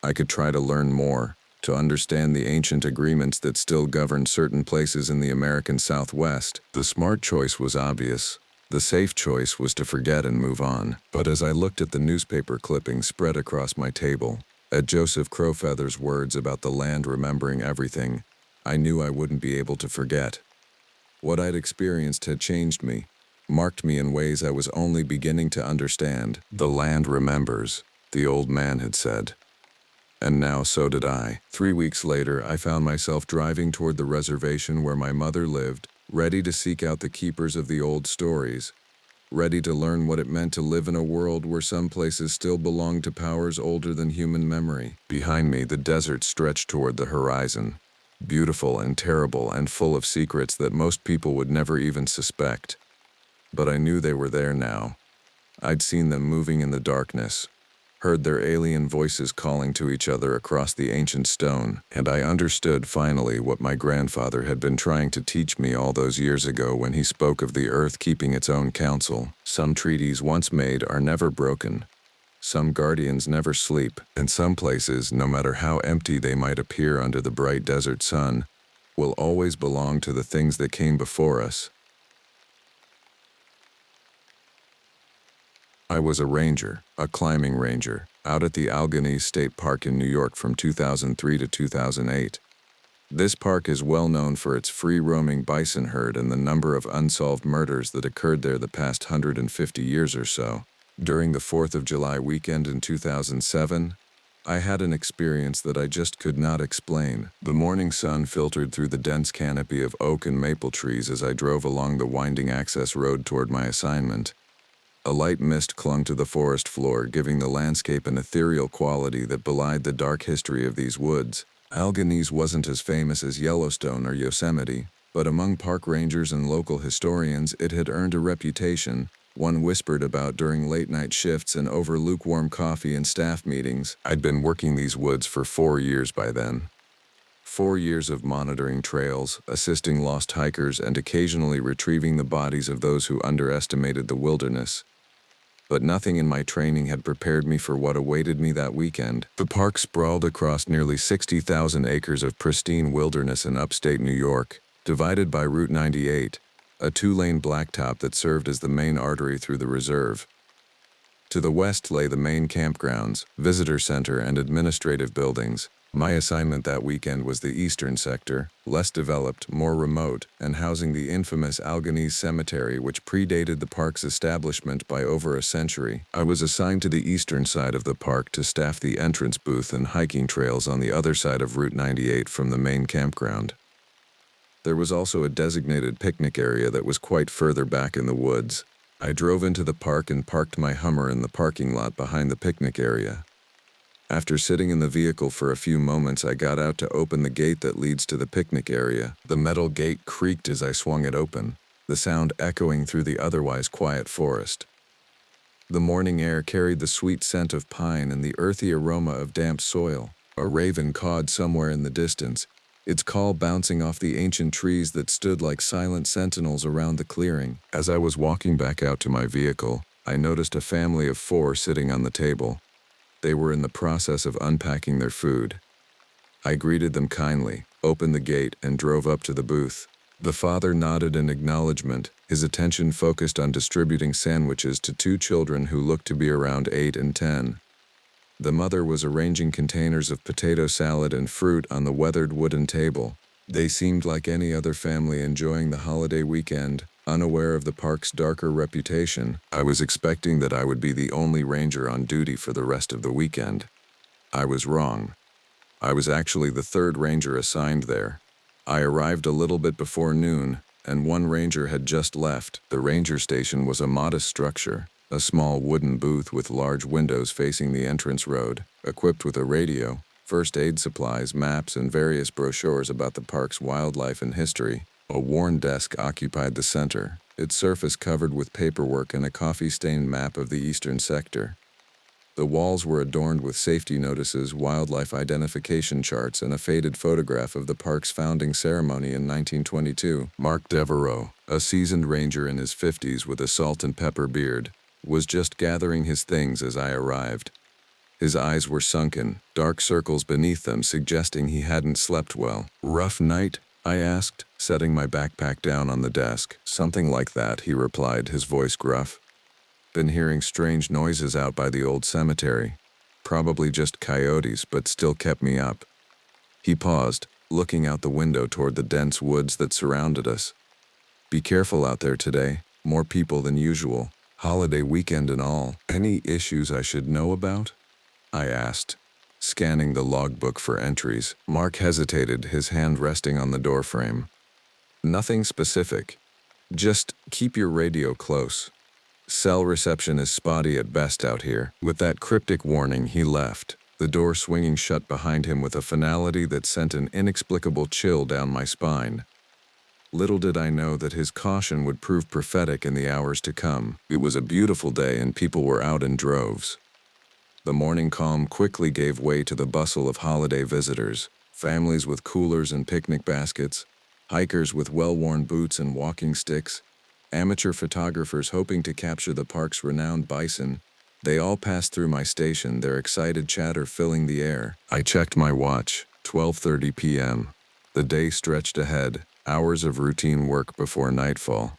I could try to learn more, to understand the ancient agreements that still govern certain places in the American Southwest. The smart choice was obvious. The safe choice was to forget and move on. But as I looked at the newspaper clippings spread across my table, at Joseph Crowfeather's words about the land remembering everything, I knew I wouldn't be able to forget. What I'd experienced had changed me, marked me in ways I was only beginning to understand. "The land remembers," the old man had said. And now so did I. 3 weeks later, I found myself driving toward the reservation where my mother lived, ready to seek out the keepers of the old stories, ready to learn what it meant to live in a world where some places still belonged to powers older than human memory. Behind me, the desert stretched toward the horizon, beautiful and terrible and full of secrets that most people would never even suspect. But I knew they were there now. I'd seen them moving in the darkness, heard their alien voices calling to each other across the ancient stone, and I understood finally what my grandfather had been trying to teach me all those years ago when he spoke of the earth keeping its own counsel. Some treaties once made are never broken. Some guardians never sleep, and some places, no matter how empty they might appear under the bright desert sun, will always belong to the things that came before us. I was a ranger, a climbing ranger, out at the Allegheny State Park in New York from 2003 to 2008. This park is well known for its free-roaming bison herd and the number of unsolved murders that occurred there the past 150 years or so. During the 4th of July weekend in 2007, I had an experience that I just could not explain. The morning sun filtered through the dense canopy of oak and maple trees as I drove along the winding access road toward my assignment. A light mist clung to the forest floor, giving the landscape an ethereal quality that belied the dark history of these woods. Allegheny wasn't as famous as Yellowstone or Yosemite, but among park rangers and local historians it had earned a reputation, one whispered about during late-night shifts and over lukewarm coffee and staff meetings. I'd been working these woods for 4 years by then. 4 years of monitoring trails, assisting lost hikers, and occasionally retrieving the bodies of those who underestimated the wilderness. But nothing in my training had prepared me for what awaited me that weekend. The park sprawled across nearly 60,000 acres of pristine wilderness in upstate New York, divided by Route 98, a 2-lane blacktop that served as the main artery through the reserve. To the west lay the main campgrounds, visitor center, and administrative buildings. My assignment that weekend was the eastern sector, less developed, more remote, and housing the infamous Allegheny Cemetery, which predated the park's establishment by over a century. I was assigned to the eastern side of the park to staff the entrance booth and hiking trails on the other side of Route 98 from the main campground. There was also a designated picnic area that was quite further back in the woods. I drove into the park and parked my Hummer in the parking lot behind the picnic area. After sitting in the vehicle for a few moments, I got out to open the gate that leads to the picnic area. The metal gate creaked as I swung it open, the sound echoing through the otherwise quiet forest. The morning air carried the sweet scent of pine and the earthy aroma of damp soil. A raven cawed somewhere in the distance, its call bouncing off the ancient trees that stood like silent sentinels around the clearing. As I was walking back out to my vehicle, I noticed a family of 4 sitting on the table. They were in the process of unpacking their food. I greeted them kindly, opened the gate, and drove up to the booth. The father nodded in acknowledgement, his attention focused on distributing sandwiches to 2 children who looked to be around 8 and 10. The mother was arranging containers of potato salad and fruit on the weathered wooden table. They seemed like any other family enjoying the holiday weekend, unaware of the park's darker reputation. I was expecting that I would be the only ranger on duty for the rest of the weekend. I was wrong. I was actually the 3rd ranger assigned there. I arrived a little bit before noon, and 1 ranger had just left. The ranger station was a modest structure, a small wooden booth with large windows facing the entrance road, equipped with a radio, first aid supplies, maps, and various brochures about the park's wildlife and history. A worn desk occupied the center, its surface covered with paperwork and a coffee-stained map of the eastern sector. The walls were adorned with safety notices, wildlife identification charts, and a faded photograph of the park's founding ceremony in 1922. Mark Devereaux, a seasoned ranger in his 50s with a salt and pepper beard, was just gathering his things as I arrived. His eyes were sunken, dark circles beneath them suggesting he hadn't slept well. "Rough night?" I asked, setting my backpack down on the desk. "Something like that," he replied, his voice gruff. "Been hearing strange noises out by the old cemetery. Probably just coyotes, but still kept me up." He paused, looking out the window toward the dense woods that surrounded us. "Be careful out there today, more people than usual. Holiday weekend and all. Any issues I should know about?" I asked, scanning the logbook for entries. Mark hesitated, his hand resting on the doorframe. "Nothing specific. Just keep your radio close. Cell reception is spotty at best out here." With that cryptic warning, he left, the door swinging shut behind him with a finality that sent an inexplicable chill down my spine. Little did I know that his caution would prove prophetic in the hours to come. It was a beautiful day and people were out in droves. The morning calm quickly gave way to the bustle of holiday visitors, families with coolers and picnic baskets, hikers with well-worn boots and walking sticks, amateur photographers hoping to capture the park's renowned bison. They all passed through my station, their excited chatter filling the air. I checked my watch, 12:30 p.m. The day stretched ahead, hours of routine work before nightfall.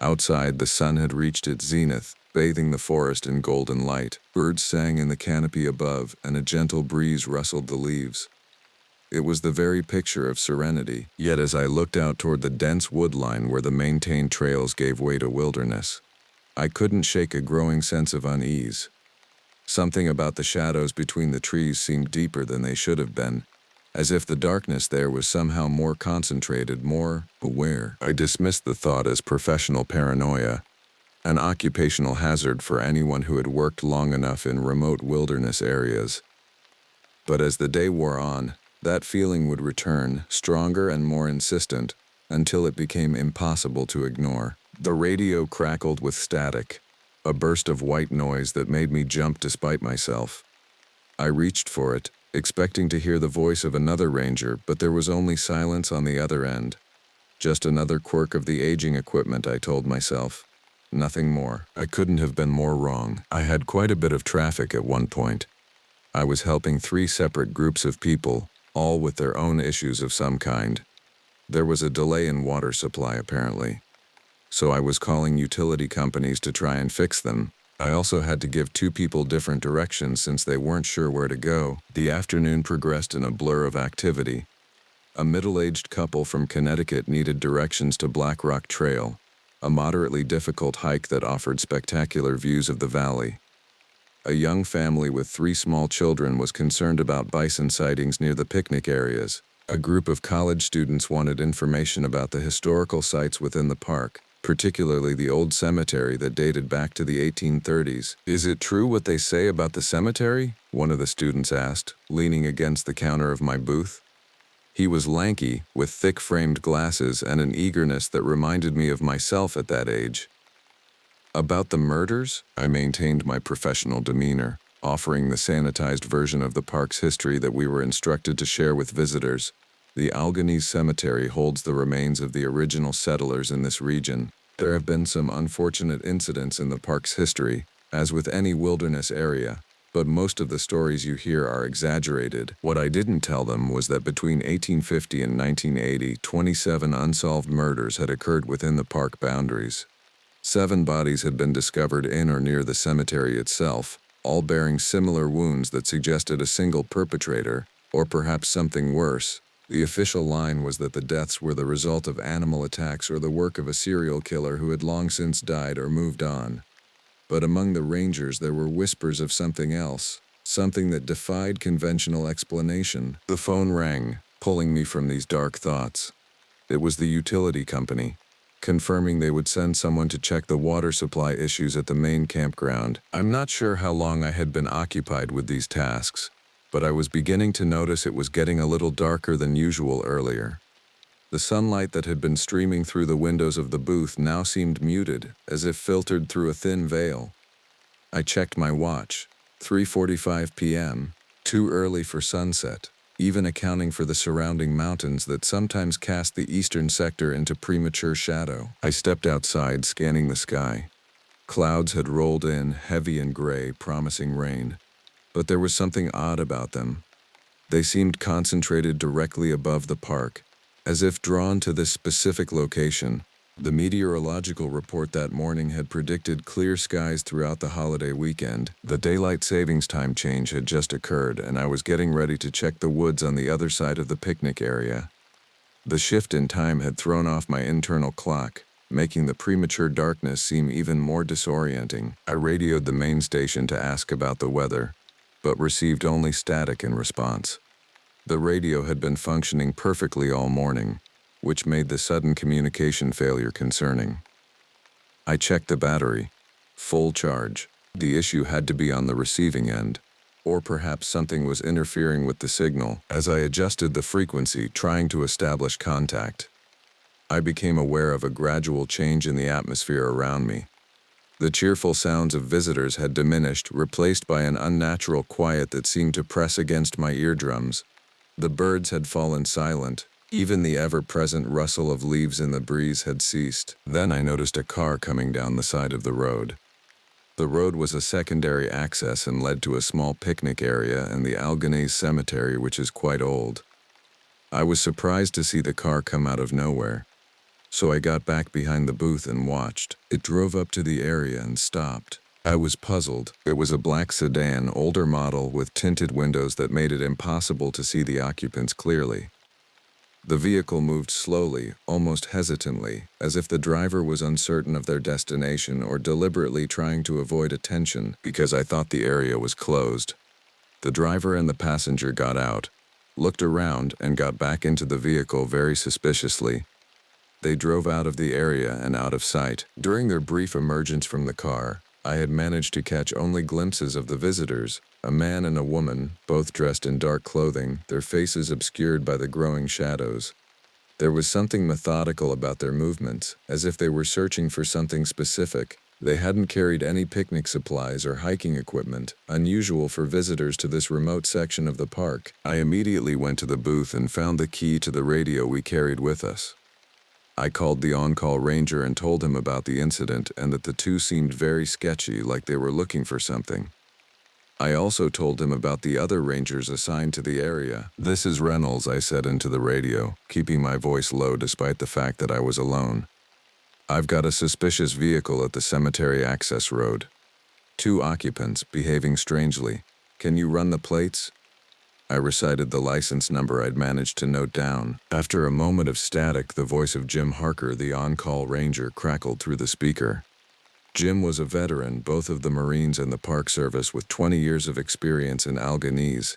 Outside, the sun had reached its zenith, bathing the forest in golden light. Birds sang in the canopy above, and a gentle breeze rustled the leaves. It was the very picture of serenity. Yet as I looked out toward the dense woodline where the maintained trails gave way to wilderness, I couldn't shake a growing sense of unease. Something about the shadows between the trees seemed deeper than they should have been, as if the darkness there was somehow more concentrated, more aware. I dismissed the thought as professional paranoia, an occupational hazard for anyone who had worked long enough in remote wilderness areas. But as the day wore on, that feeling would return, stronger and more insistent, until it became impossible to ignore. The radio crackled with static, a burst of white noise that made me jump despite myself. I reached for it, expecting to hear the voice of another ranger, but there was only silence on the other end. Just another quirk of the aging equipment, I told myself. Nothing more. I couldn't have been more wrong. I had quite a bit of traffic at one point. I was helping 3 separate groups of people, all with their own issues of some kind. There was a delay in water supply, apparently. So I was calling utility companies to try and fix them. I also had to give 2 people different directions since they weren't sure where to go. The afternoon progressed in a blur of activity. A middle-aged couple from Connecticut needed directions to Black Rock Trail, a moderately difficult hike that offered spectacular views of the valley. A young family with 3 small children was concerned about bison sightings near the picnic areas. A group of college students wanted information about the historical sites within the park, particularly the old cemetery that dated back to the 1830s. "Is it true what they say about the cemetery?" one of the students asked, leaning against the counter of my booth. He was lanky, with thick-framed glasses and an eagerness that reminded me of myself at that age. "About the murders?" I maintained my professional demeanor, offering the sanitized version of the park's history that we were instructed to share with visitors. "The Alganese Cemetery holds the remains of the original settlers in this region. There have been some unfortunate incidents in the park's history, as with any wilderness area, but most of the stories you hear are exaggerated." What I didn't tell them was that between 1850 and 1980, 27 unsolved murders had occurred within the park boundaries. 7 bodies had been discovered in or near the cemetery itself, all bearing similar wounds that suggested a single perpetrator, or perhaps something worse. The official line was that the deaths were the result of animal attacks or the work of a serial killer who had long since died or moved on. But among the rangers there were whispers of something else, something that defied conventional explanation. The phone rang, pulling me from these dark thoughts. It was the utility company, confirming they would send someone to check the water supply issues at the main campground. I'm not sure how long I had been occupied with these tasks, but I was beginning to notice it was getting a little darker than usual earlier. The sunlight that had been streaming through the windows of the booth now seemed muted, as if filtered through a thin veil. I checked my watch. 3:45 p.m., too early for sunset, even accounting for the surrounding mountains that sometimes cast the eastern sector into premature shadow. I stepped outside, scanning the sky. Clouds had rolled in, heavy and gray, promising rain. But there was something odd about them. They seemed concentrated directly above the park, as if drawn to this specific location. The meteorological report that morning had predicted clear skies throughout the holiday weekend. The daylight savings time change had just occurred, and I was getting ready to check the woods on the other side of the picnic area. The shift in time had thrown off my internal clock, making the premature darkness seem even more disorienting. I radioed the main station to ask about the weather, but received only static in response. The radio had been functioning perfectly all morning, which made the sudden communication failure concerning. I checked the battery. Full charge. The issue had to be on the receiving end, or perhaps something was interfering with the signal. As I adjusted the frequency, trying to establish contact, I became aware of a gradual change in the atmosphere around me. The cheerful sounds of visitors had diminished, replaced by an unnatural quiet that seemed to press against my eardrums. The birds had fallen silent. Even the ever-present rustle of leaves in the breeze had ceased. Then I noticed a car coming down the side of the road. The road was a secondary access and led to a small picnic area and the Alganese Cemetery, which is quite old. I was surprised to see the car come out of nowhere, so I got back behind the booth and watched. It drove up to the area and stopped. I was puzzled. It was a black sedan, older model, with tinted windows that made it impossible to see the occupants clearly. The vehicle moved slowly, almost hesitantly, as if the driver was uncertain of their destination or deliberately trying to avoid attention because I thought the area was closed. The driver and the passenger got out, looked around, and got back into the vehicle very suspiciously. They drove out of the area and out of sight. During their brief emergence from the car, I had managed to catch only glimpses of the visitors, a man and a woman, both dressed in dark clothing, their faces obscured by the growing shadows. There was something methodical about their movements, as if they were searching for something specific. They hadn't carried any picnic supplies or hiking equipment, unusual for visitors to this remote section of the park. I immediately went to the booth and found the key to the radio we carried with us. I called the on-call ranger and told him about the incident and that the two seemed very sketchy, like they were looking for something. I also told him about the other rangers assigned to the area. "This is Reynolds," I said into the radio, keeping my voice low despite the fact that I was alone. "I've got a suspicious vehicle at the cemetery access road. 2 occupants, behaving strangely. Can you run the plates?" I recited the license number I'd managed to note down. After a moment of static, the voice of Jim Harker, the on-call ranger, crackled through the speaker. Jim was a veteran, both of the Marines and the Park Service, with 20 years of experience in Alganese.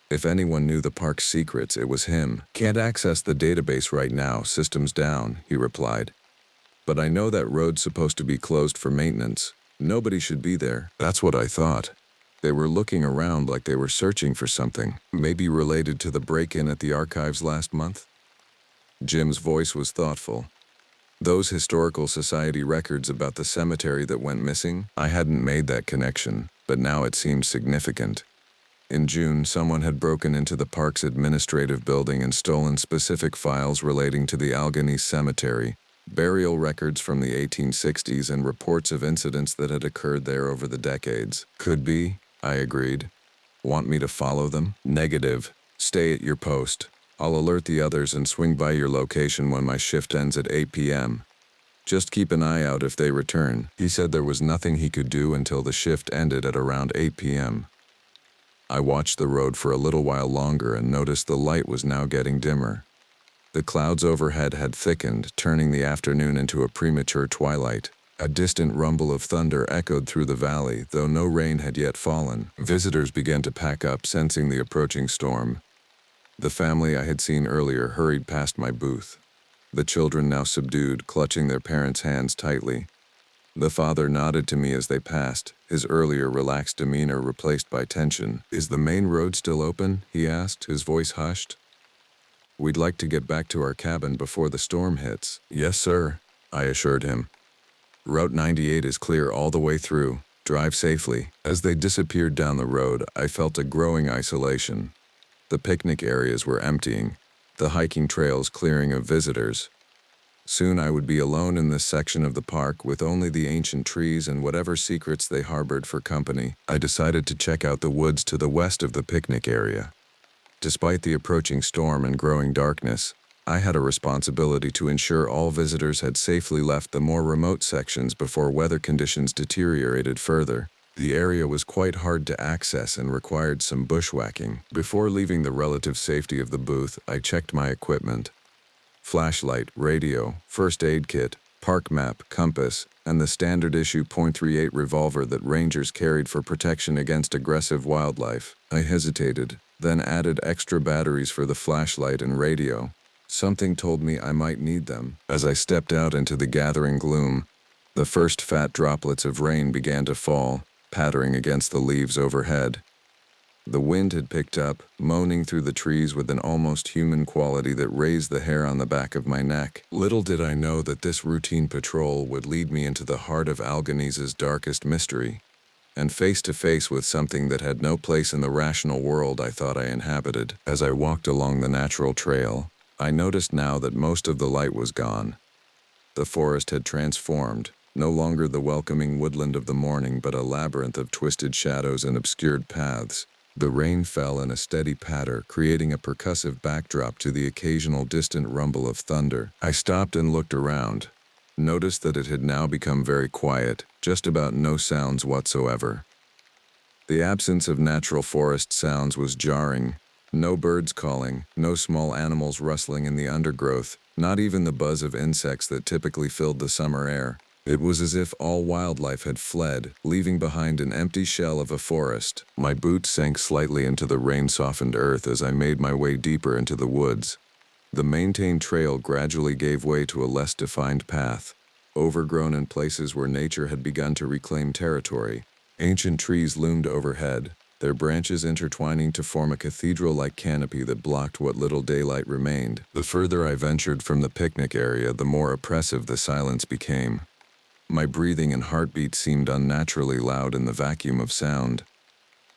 If anyone knew the park's secrets, it was him. "Can't access the database right now, systems down," he replied. But I know that road's supposed to be closed for maintenance. Nobody should be there. That's what I thought. They were looking around like they were searching for something, maybe related to the break-in at the archives last month. Jim's voice was thoughtful. Those historical society records about the cemetery that went missing, I hadn't made that connection, but now it seemed significant. In June, someone had broken into the park's administrative building and stolen specific files relating to the Allegheny Cemetery, burial records from the 1860s, and reports of incidents that had occurred there over the decades. Could be, I agreed. Want me to follow them? Negative. Stay at your post. I'll alert the others and swing by your location when my shift ends at 8 p.m. Just keep an eye out if they return. He said there was nothing he could do until the shift ended at around 8 p.m. I watched the road for a little while longer and noticed the light was now getting dimmer. The clouds overhead had thickened, turning the afternoon into a premature twilight. A distant rumble of thunder echoed through the valley, though no rain had yet fallen. Visitors began to pack up, sensing the approaching storm. The family I had seen earlier hurried past my booth. The children, now subdued, clutching their parents' hands tightly. The father nodded to me as they passed, his earlier relaxed demeanor replaced by tension. "Is the main road still open?" he asked, his voice hushed. "We'd like to get back to our cabin before the storm hits." "Yes, sir," I assured him. "Route 98 is clear all the way through. Drive safely." As they disappeared down the road, I felt a growing isolation. The picnic areas were emptying, the hiking trails clearing of visitors. Soon I would be alone in this section of the park with only the ancient trees and whatever secrets they harbored for company. I decided to check out the woods to the west of the picnic area. Despite the approaching storm and growing darkness, I had a responsibility to ensure all visitors had safely left the more remote sections before weather conditions deteriorated further. The area was quite hard to access and required some bushwhacking. Before leaving the relative safety of the booth, I checked my equipment. Flashlight, radio, first aid kit, park map, compass, and the standard issue .38 revolver that rangers carried for protection against aggressive wildlife. I hesitated, then added extra batteries for the flashlight and radio. Something told me I might need them. As I stepped out into the gathering gloom, the first fat droplets of rain began to fall, pattering against the leaves overhead. The wind had picked up, moaning through the trees with an almost human quality that raised the hair on the back of my neck. Little did I know that this routine patrol would lead me into the heart of Alleghany's darkest mystery, and face to face with something that had no place in the rational world I thought I inhabited. As I walked along the natural trail, I noticed now that most of the light was gone. The forest had transformed, no longer the welcoming woodland of the morning, but a labyrinth of twisted shadows and obscured paths. The rain fell in a steady patter, creating a percussive backdrop to the occasional distant rumble of thunder. I stopped and looked around, noticed that it had now become very quiet, just about no sounds whatsoever. The absence of natural forest sounds was jarring. No birds calling, no small animals rustling in the undergrowth, not even the buzz of insects that typically filled the summer air. It was as if all wildlife had fled, leaving behind an empty shell of a forest. My boots sank slightly into the rain-softened earth as I made my way deeper into the woods. The maintained trail gradually gave way to a less defined path, overgrown in places where nature had begun to reclaim territory. Ancient trees loomed overhead, their branches intertwining to form a cathedral-like canopy that blocked what little daylight remained. The further I ventured from the picnic area, the more oppressive the silence became. My breathing and heartbeat seemed unnaturally loud in the vacuum of sound.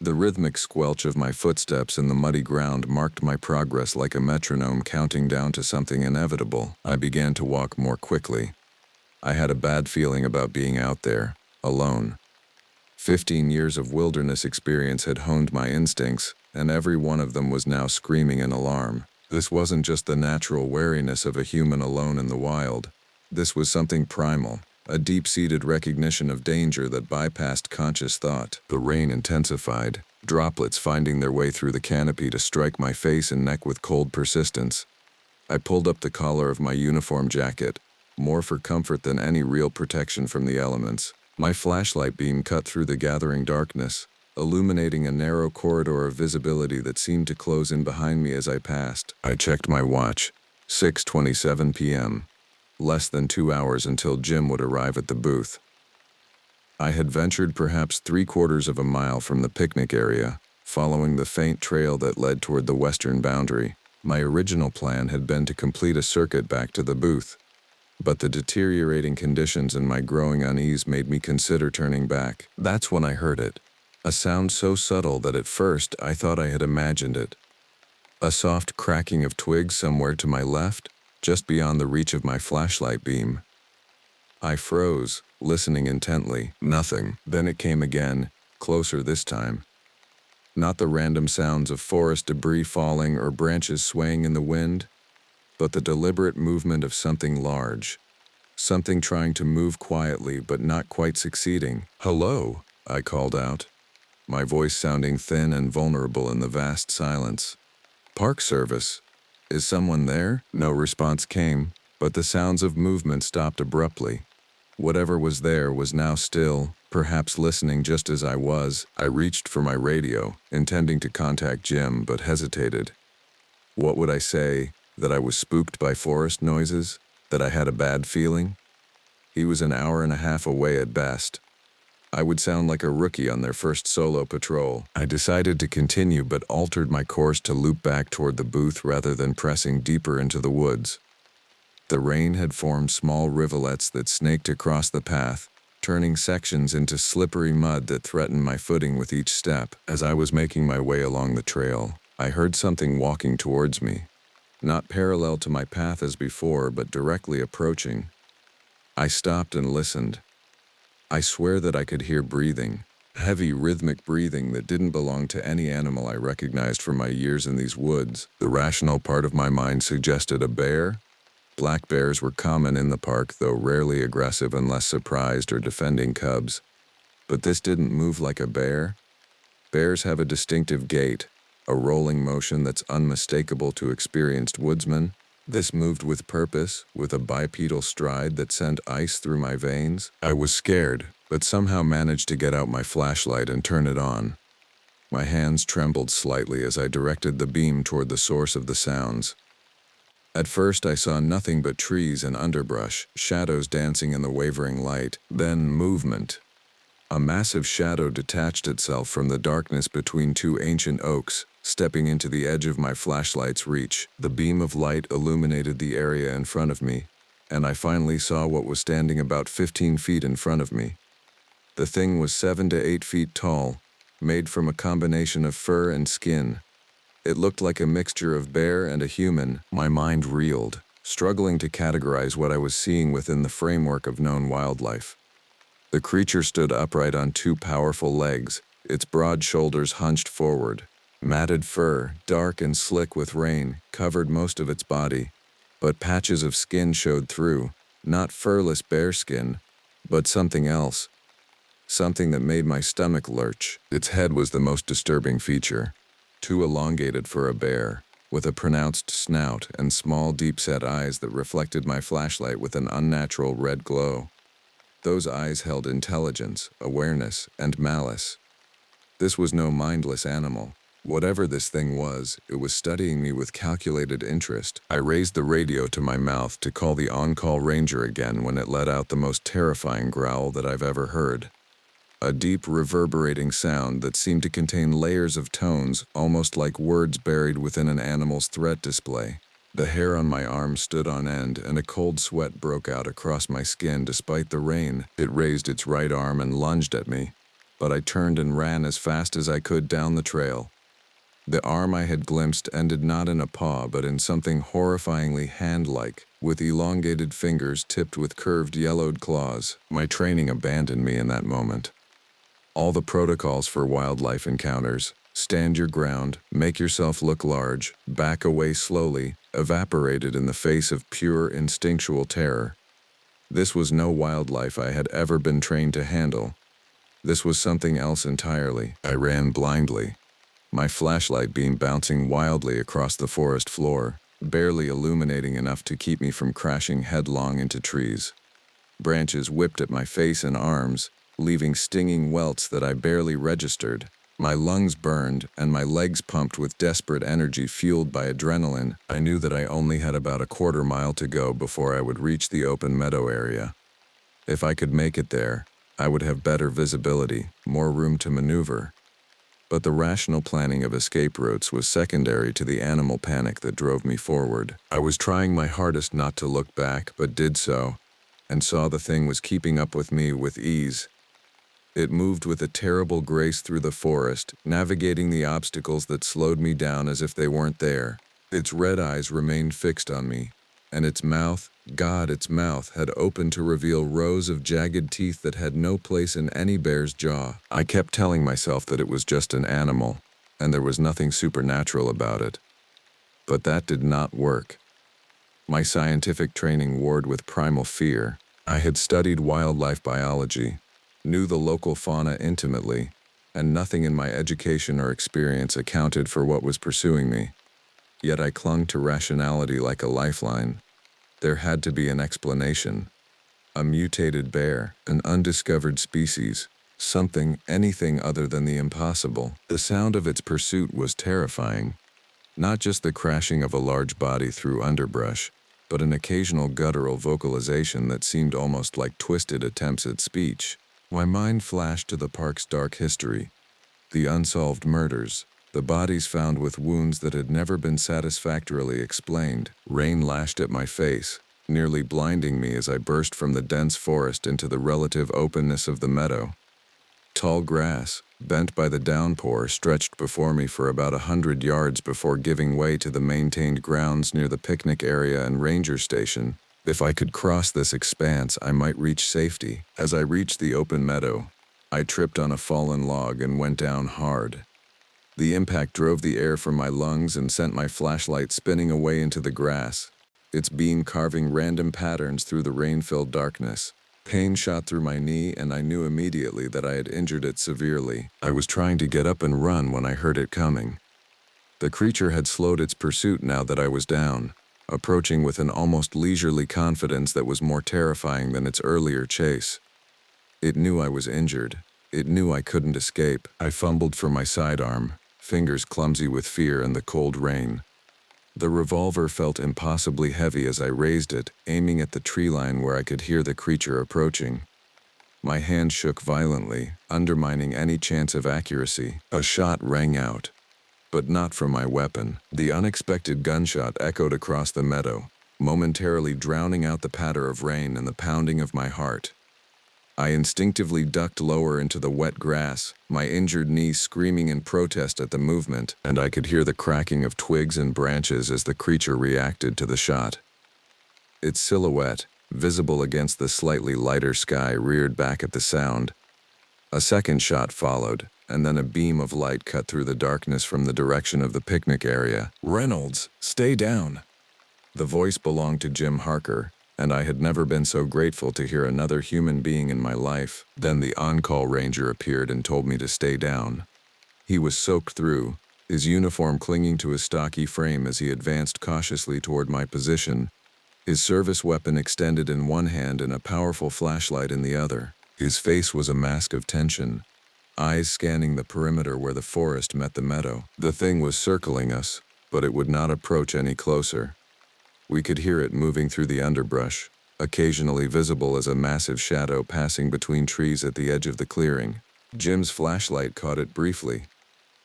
The rhythmic squelch of my footsteps in the muddy ground marked my progress like a metronome counting down to something inevitable. I began to walk more quickly. I had a bad feeling about being out there, alone. 15 years of wilderness experience had honed my instincts, and every one of them was now screaming in alarm. This wasn't just the natural wariness of a human alone in the wild. This was something primal. A deep-seated recognition of danger that bypassed conscious thought. The rain intensified, droplets finding their way through the canopy to strike my face and neck with cold persistence. I pulled up the collar of my uniform jacket, more for comfort than any real protection from the elements. My flashlight beam cut through the gathering darkness, illuminating a narrow corridor of visibility that seemed to close in behind me as I passed. I checked my watch. 6:27 p.m. Less than 2 hours until Jim would arrive at the booth. I had ventured perhaps 3/4 of a mile from the picnic area, following the faint trail that led toward the western boundary. My original plan had been to complete a circuit back to the booth, but the deteriorating conditions and my growing unease made me consider turning back. That's when I heard it. A sound so subtle that at first I thought I had imagined it. A soft cracking of twigs somewhere to my left, just beyond the reach of my flashlight beam. I froze, listening intently. Nothing. Then it came again, closer this time. Not the random sounds of forest debris falling or branches swaying in the wind, but the deliberate movement of something large. Something trying to move quietly but not quite succeeding. "Hello," I called out, my voice sounding thin and vulnerable in the vast silence. "Park Service. Is someone there?" No response came, but the sounds of movement stopped abruptly. Whatever was there was now still, perhaps listening just as I was. I reached for my radio, intending to contact Jim, but hesitated. What would I say? That I was spooked by forest noises? That I had a bad feeling? He was an hour and a half away at best. I would sound like a rookie on their first solo patrol. I decided to continue, but altered my course to loop back toward the booth rather than pressing deeper into the woods. The rain had formed small rivulets that snaked across the path, turning sections into slippery mud that threatened my footing with each step. As I was making my way along the trail, I heard something walking towards me. Not parallel to my path as before, but directly approaching. I stopped and listened. I swear that I could hear breathing, heavy rhythmic breathing that didn't belong to any animal I recognized from my years in these woods. The rational part of my mind suggested a bear. Black bears were common in the park, though rarely aggressive unless surprised or defending cubs. But this didn't move like a bear. Bears have a distinctive gait, a rolling motion that's unmistakable to experienced woodsmen. This moved with purpose, with a bipedal stride that sent ice through my veins. I was scared, but somehow managed to get out my flashlight and turn it on. My hands trembled slightly as I directed the beam toward the source of the sounds. At first I saw nothing but trees and underbrush, shadows dancing in the wavering light. Then movement. A massive shadow detached itself from the darkness between two ancient oaks, stepping into the edge of my flashlight's reach. The beam of light illuminated the area in front of me, and I finally saw what was standing about 15 feet in front of me. The thing was 7 to 8 feet tall, made from a combination of fur and skin. It looked like a mixture of bear and a human. My mind reeled, struggling to categorize what I was seeing within the framework of known wildlife. The creature stood upright on two powerful legs, its broad shoulders hunched forward. Matted fur, dark and slick with rain, covered most of its body, but patches of skin showed through, not furless bear skin, but something else. Something that made my stomach lurch. Its head was the most disturbing feature. Too elongated for a bear, with a pronounced snout and small deep-set eyes that reflected my flashlight with an unnatural red glow. Those eyes held intelligence, awareness, and malice. This was no mindless animal. Whatever this thing was, it was studying me with calculated interest. I raised the radio to my mouth to call the on-call ranger again when it let out the most terrifying growl that I've ever heard. A deep, reverberating sound that seemed to contain layers of tones, almost like words buried within an animal's threat display. The hair on my arm stood on end, and a cold sweat broke out across my skin despite the rain. It raised its right arm and lunged at me, but I turned and ran as fast as I could down the trail. The arm I had glimpsed ended not in a paw but in something horrifyingly hand-like, with elongated fingers tipped with curved yellowed claws. My training abandoned me in that moment. All the protocols for wildlife encounters, stand your ground, make yourself look large, back away slowly, evaporated in the face of pure instinctual terror. This was no wildlife I had ever been trained to handle. This was something else entirely. I ran blindly, my flashlight beam bouncing wildly across the forest floor, barely illuminating enough to keep me from crashing headlong into trees. Branches whipped at my face and arms, leaving stinging welts that I barely registered. My lungs burned, and my legs pumped with desperate energy fueled by adrenaline. I knew that I only had about a quarter mile to go before I would reach the open meadow area. If I could make it there, I would have better visibility, more room to maneuver. But the rational planning of escape routes was secondary to the animal panic that drove me forward. I was trying my hardest not to look back, but did so, and saw the thing was keeping up with me with ease. It moved with a terrible grace through the forest, navigating the obstacles that slowed me down as if they weren't there. Its red eyes remained fixed on me, and its mouth, its mouth had opened to reveal rows of jagged teeth that had no place in any bear's jaw. I kept telling myself that it was just an animal, and there was nothing supernatural about it. But that did not work. My scientific training warred with primal fear. I had studied wildlife biology, knew the local fauna intimately, and nothing in my education or experience accounted for what was pursuing me. Yet I clung to rationality like a lifeline. There had to be an explanation. A mutated bear, an undiscovered species, something, anything other than the impossible. The sound of its pursuit was terrifying. Not just the crashing of a large body through underbrush, but an occasional guttural vocalization that seemed almost like twisted attempts at speech. My mind flashed to the park's dark history, the unsolved murders, the bodies found with wounds that had never been satisfactorily explained. Rain lashed at my face, nearly blinding me as I burst from the dense forest into the relative openness of the meadow. Tall grass, bent by the downpour, stretched before me for about 100 yards before giving way to the maintained grounds near the picnic area and ranger station. If I could cross this expanse, I might reach safety. As I reached the open meadow, I tripped on a fallen log and went down hard. The impact drove the air from my lungs and sent my flashlight spinning away into the grass, its beam carving random patterns through the rain-filled darkness. Pain shot through my knee, and I knew immediately that I had injured it severely. I was trying to get up and run when I heard it coming. The creature had slowed its pursuit now that I was down, approaching with an almost leisurely confidence that was more terrifying than its earlier chase. It knew I was injured. It knew I couldn't escape. I fumbled for my sidearm, fingers clumsy with fear and the cold rain. The revolver felt impossibly heavy as I raised it, aiming at the tree line where I could hear the creature approaching. My hand shook violently, undermining any chance of accuracy. A shot rang out, but not from my weapon. The unexpected gunshot echoed across the meadow, momentarily drowning out the patter of rain and the pounding of my heart. I instinctively ducked lower into the wet grass, my injured knee screaming in protest at the movement, and I could hear the cracking of twigs and branches as the creature reacted to the shot. Its silhouette, visible against the slightly lighter sky, reared back at the sound. A second shot followed, and then a beam of light cut through the darkness from the direction of the picnic area. "Reynolds, stay down!" The voice belonged to Jim Harker, and I had never been so grateful to hear another human being in my life. Then the on-call ranger appeared and told me to stay down. He was soaked through, his uniform clinging to his stocky frame as he advanced cautiously toward my position, his service weapon extended in one hand and a powerful flashlight in the other. His face was a mask of tension, eyes scanning the perimeter where the forest met the meadow. The thing was circling us, but it would not approach any closer. We could hear it moving through the underbrush, occasionally visible as a massive shadow passing between trees at the edge of the clearing. Jim's flashlight caught it briefly,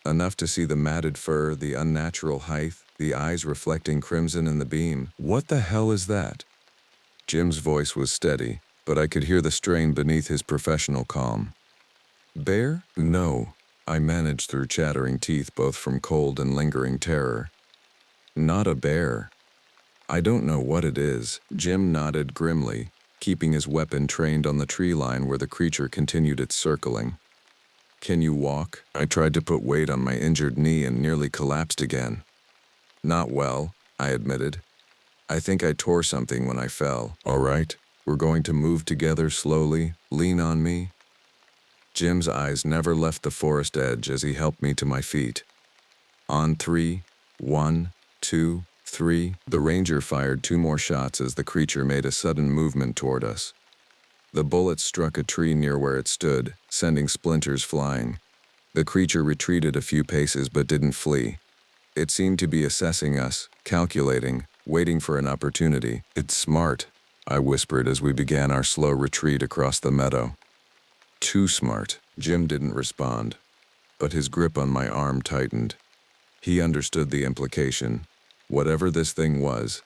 enough to see the matted fur, the unnatural height, the eyes reflecting crimson in the beam. "What the hell is that?" Jim's voice was steady, but I could hear the strain beneath his professional calm. "Bear? No," I managed through chattering teeth both from cold and lingering terror. "Not a bear." "I don't know what it is." Jim nodded grimly, keeping his weapon trained on the tree line where the creature continued its circling. "Can you walk?" I tried to put weight on my injured knee and nearly collapsed again. "Not well," I admitted. "I think I tore something when I fell." "All right, we're going to move together slowly. Lean on me." Jim's eyes never left the forest edge as he helped me to my feet. On 3, 1, 2, 3, the ranger fired 2 more shots as the creature made a sudden movement toward us. The bullet struck a tree near where it stood, sending splinters flying. The creature retreated a few paces but didn't flee. It seemed to be assessing us, calculating, waiting for an opportunity. "It's smart," I whispered as we began our slow retreat across the meadow. "Too smart." Jim didn't respond, but his grip on my arm tightened. He understood the implication. Whatever this thing was,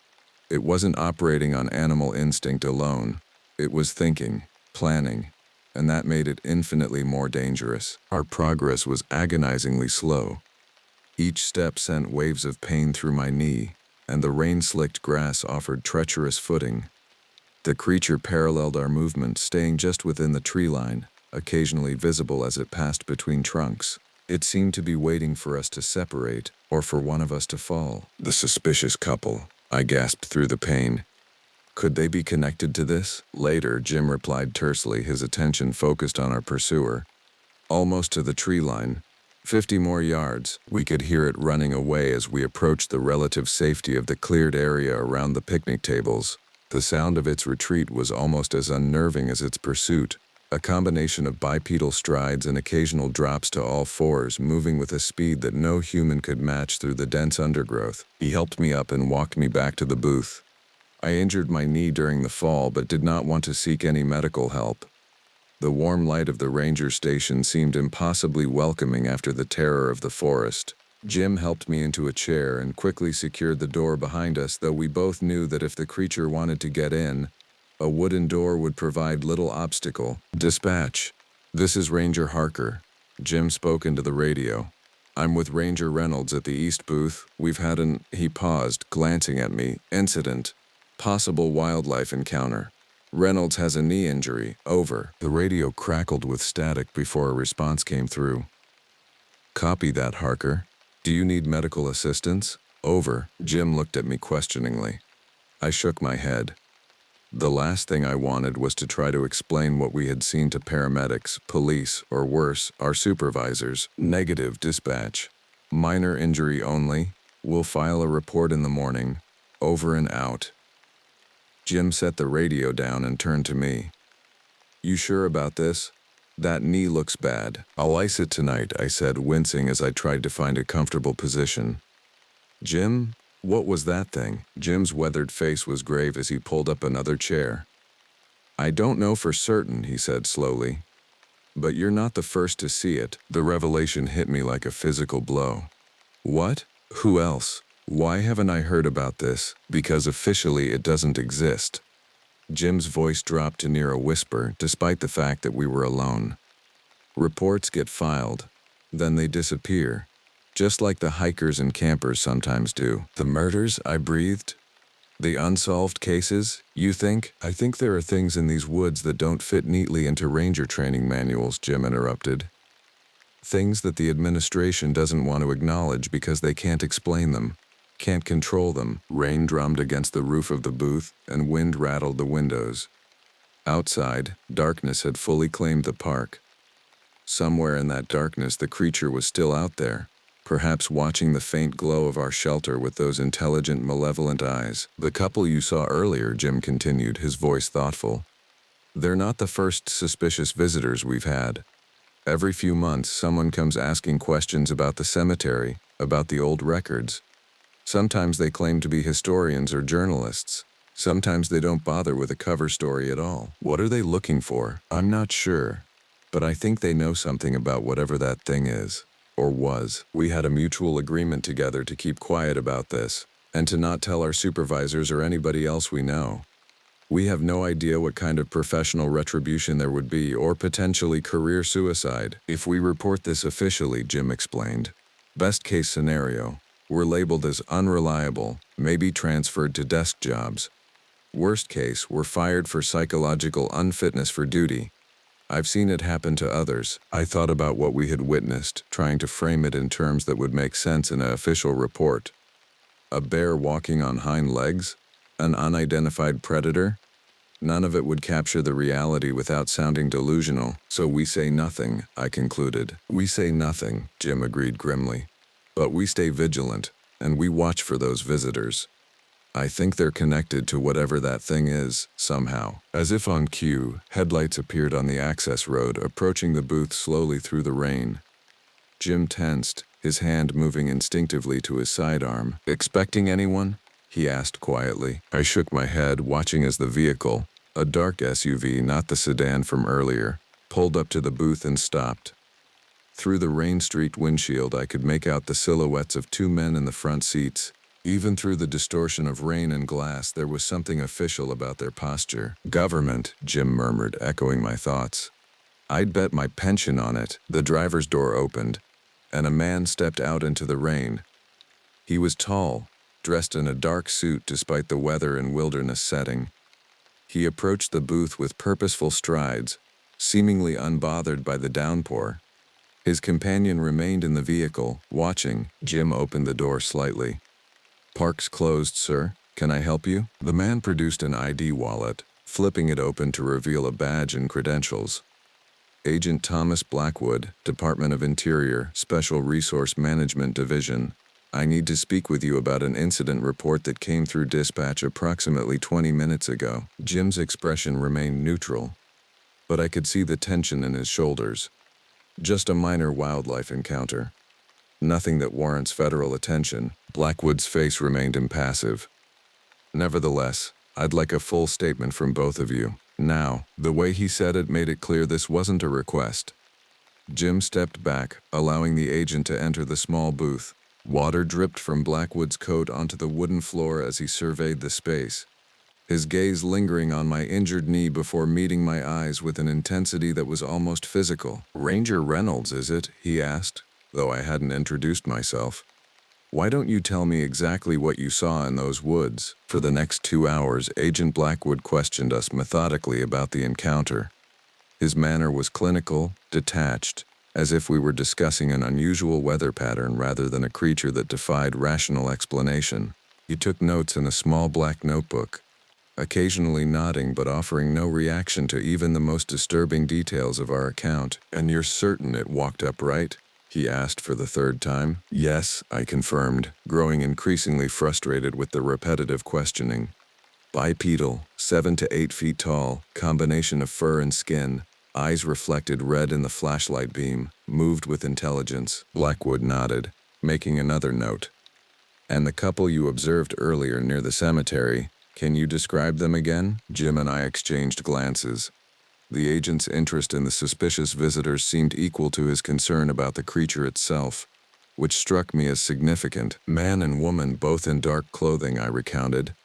it wasn't operating on animal instinct alone. It was thinking, planning, and that made it infinitely more dangerous. Our progress was agonizingly slow. Each step sent waves of pain through my knee, and the rain-slicked grass offered treacherous footing. The creature paralleled our movement, staying just within the tree line, occasionally visible as it passed between trunks. It seemed to be waiting for us to separate, or for one of us to fall. "The suspicious couple," I gasped through the pain. "Could they be connected to this?" Later, Jim replied tersely, his attention focused on our pursuer. "Almost to the tree line. 50 more yards." We could hear it running away as we approached the relative safety of the cleared area around the picnic tables. The sound of its retreat was almost as unnerving as its pursuit. A combination of bipedal strides and occasional drops to all fours, moving with a speed that no human could match through the dense undergrowth. He helped me up and walked me back to the booth. I injured my knee during the fall but did not want to seek any medical help. The warm light of the ranger station seemed impossibly welcoming after the terror of the forest. Jim helped me into a chair and quickly secured the door behind us, though we both knew that if the creature wanted to get in, a wooden door would provide little obstacle. "Dispatch. This is Ranger Harker." Jim spoke into the radio. "I'm with Ranger Reynolds at the East booth. We've had an—" He paused, glancing at me. "Incident. Possible wildlife encounter. Reynolds has a knee injury. Over." The radio crackled with static before a response came through. "Copy that, Harker. Do you need medical assistance?" "Over." Jim looked at me questioningly. I shook my head. The last thing I wanted was to try to explain what we had seen to paramedics, police, or worse, our supervisors. "Negative, dispatch. Minor injury only. We'll file a report in the morning. Over and out." Jim set the radio down and turned to me. "You sure about this? That knee looks bad." "I'll ice it tonight," I said, wincing as I tried to find a comfortable position. "Jim, what was that thing?" Jim's weathered face was grave as he pulled up another chair. "I don't know for certain," he said slowly. "But you're not the first to see it." The revelation hit me like a physical blow. "What? Who else? Why haven't I heard about this?" "Because officially it doesn't exist." Jim's voice dropped to near a whisper, despite the fact that we were alone. "Reports get filed. Then they disappear. Just like the hikers and campers sometimes do." "The murders?" I breathed. "The unsolved cases, you think?" "I think there are things in these woods that don't fit neatly into ranger training manuals," Jim interrupted. "Things that the administration doesn't want to acknowledge because they can't explain them, can't control them." Rain drummed against the roof of the booth, and wind rattled the windows. Outside, darkness had fully claimed the park. Somewhere in that darkness, the creature was still out there, perhaps watching the faint glow of our shelter with those intelligent, malevolent eyes. "The couple you saw earlier," Jim continued, his voice thoughtful. "They're not the first suspicious visitors we've had. Every few months, someone comes asking questions about the cemetery, about the old records. Sometimes they claim to be historians or journalists. Sometimes they don't bother with a cover story at all. What are they looking for? I'm not sure, but I think they know something about whatever that thing is. Or was. We had a mutual agreement together to keep quiet about this, and to not tell our supervisors or anybody else we know. We have no idea what kind of professional retribution there would be, or potentially career suicide, if we report this officially," Jim explained. "Best case scenario, we're labeled as unreliable, maybe transferred to desk jobs. Worst case, we're fired for psychological unfitness for duty. I've seen it happen to others." I thought about what we had witnessed, trying to frame it in terms that would make sense in an official report. A bear walking on hind legs? An unidentified predator? None of it would capture the reality without sounding delusional. "So we say nothing," I concluded. "We say nothing," Jim agreed grimly. "But we stay vigilant, and we watch for those visitors. I think they're connected to whatever that thing is, somehow." As if on cue, headlights appeared on the access road, approaching the booth slowly through the rain. Jim tensed, his hand moving instinctively to his sidearm. "Expecting anyone?" he asked quietly. I shook my head, watching as the vehicle, a dark SUV, not the sedan from earlier, pulled up to the booth and stopped. Through the rain-streaked windshield, I could make out the silhouettes of two men in the front seats. Even through the distortion of rain and glass, there was something official about their posture. "Government," Jim murmured, echoing my thoughts. "I'd bet my pension on it." The driver's door opened, and a man stepped out into the rain. He was tall, dressed in a dark suit despite the weather and wilderness setting. He approached the booth with purposeful strides, seemingly unbothered by the downpour. His companion remained in the vehicle, watching. Jim opened the door slightly. "Park's closed, sir. Can I help you?" The man produced an ID wallet, flipping it open to reveal a badge and credentials. "Agent Thomas Blackwood, Department of Interior, Special Resource Management Division. I need to speak with you about an incident report that came through dispatch approximately 20 minutes ago." Jim's expression remained neutral, but I could see the tension in his shoulders. "Just a minor wildlife encounter. Nothing that warrants federal attention." Blackwood's face remained impassive. "Nevertheless, I'd like a full statement from both of you." Now, the way he said it made it clear this wasn't a request. Jim stepped back, allowing the agent to enter the small booth. Water dripped from Blackwood's coat onto the wooden floor as he surveyed the space, his gaze lingering on my injured knee before meeting my eyes with an intensity that was almost physical. "Ranger Reynolds, is it?" he asked, though I hadn't introduced myself. "Why don't you tell me exactly what you saw in those woods?" For the next 2 hours, Agent Blackwood questioned us methodically about the encounter. His manner was clinical, detached, as if we were discussing an unusual weather pattern rather than a creature that defied rational explanation. He took notes in a small black notebook, occasionally nodding but offering no reaction to even the most disturbing details of our account. "And you're certain it walked upright?" he asked for the third time. "Yes," I confirmed, growing increasingly frustrated with the repetitive questioning. "Bipedal, 7 to 8 feet tall, combination of fur and skin, eyes reflected red in the flashlight beam, moved with intelligence." Blackwood nodded, making another note. "And the couple you observed earlier near the cemetery, can you describe them again?" Jim and I exchanged glances. The agent's interest in the suspicious visitors seemed equal to his concern about the creature itself, which struck me as significant. "Man and woman, both in dark clothing," I recounted.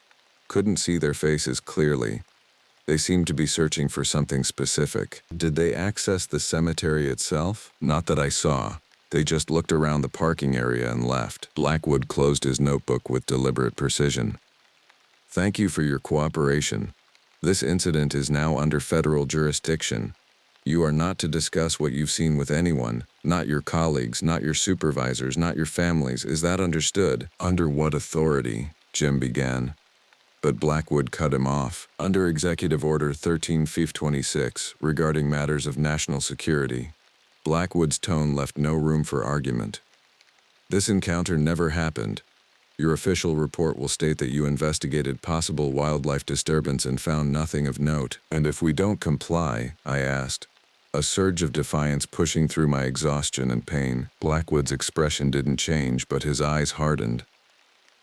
"Couldn't see their faces clearly. They seemed to be searching for something specific." "Did they access the cemetery itself?" "Not that I saw. They just looked around the parking area and left." Blackwood closed his notebook with deliberate precision. "Thank you for your cooperation. This incident is now under federal jurisdiction. You are not to discuss what you've seen with anyone, not your colleagues, not your supervisors, not your families. Is that understood?" "Under what authority?" Jim began. But Blackwood cut him off. "Under Executive Order 13-26, regarding matters of national security." Blackwood's tone left no room for argument. "This encounter never happened. Your official report will state that you investigated possible wildlife disturbance and found nothing of note." "And if we don't comply?" I asked, a surge of defiance pushing through my exhaustion and pain. Blackwood's expression didn't change, but his eyes hardened.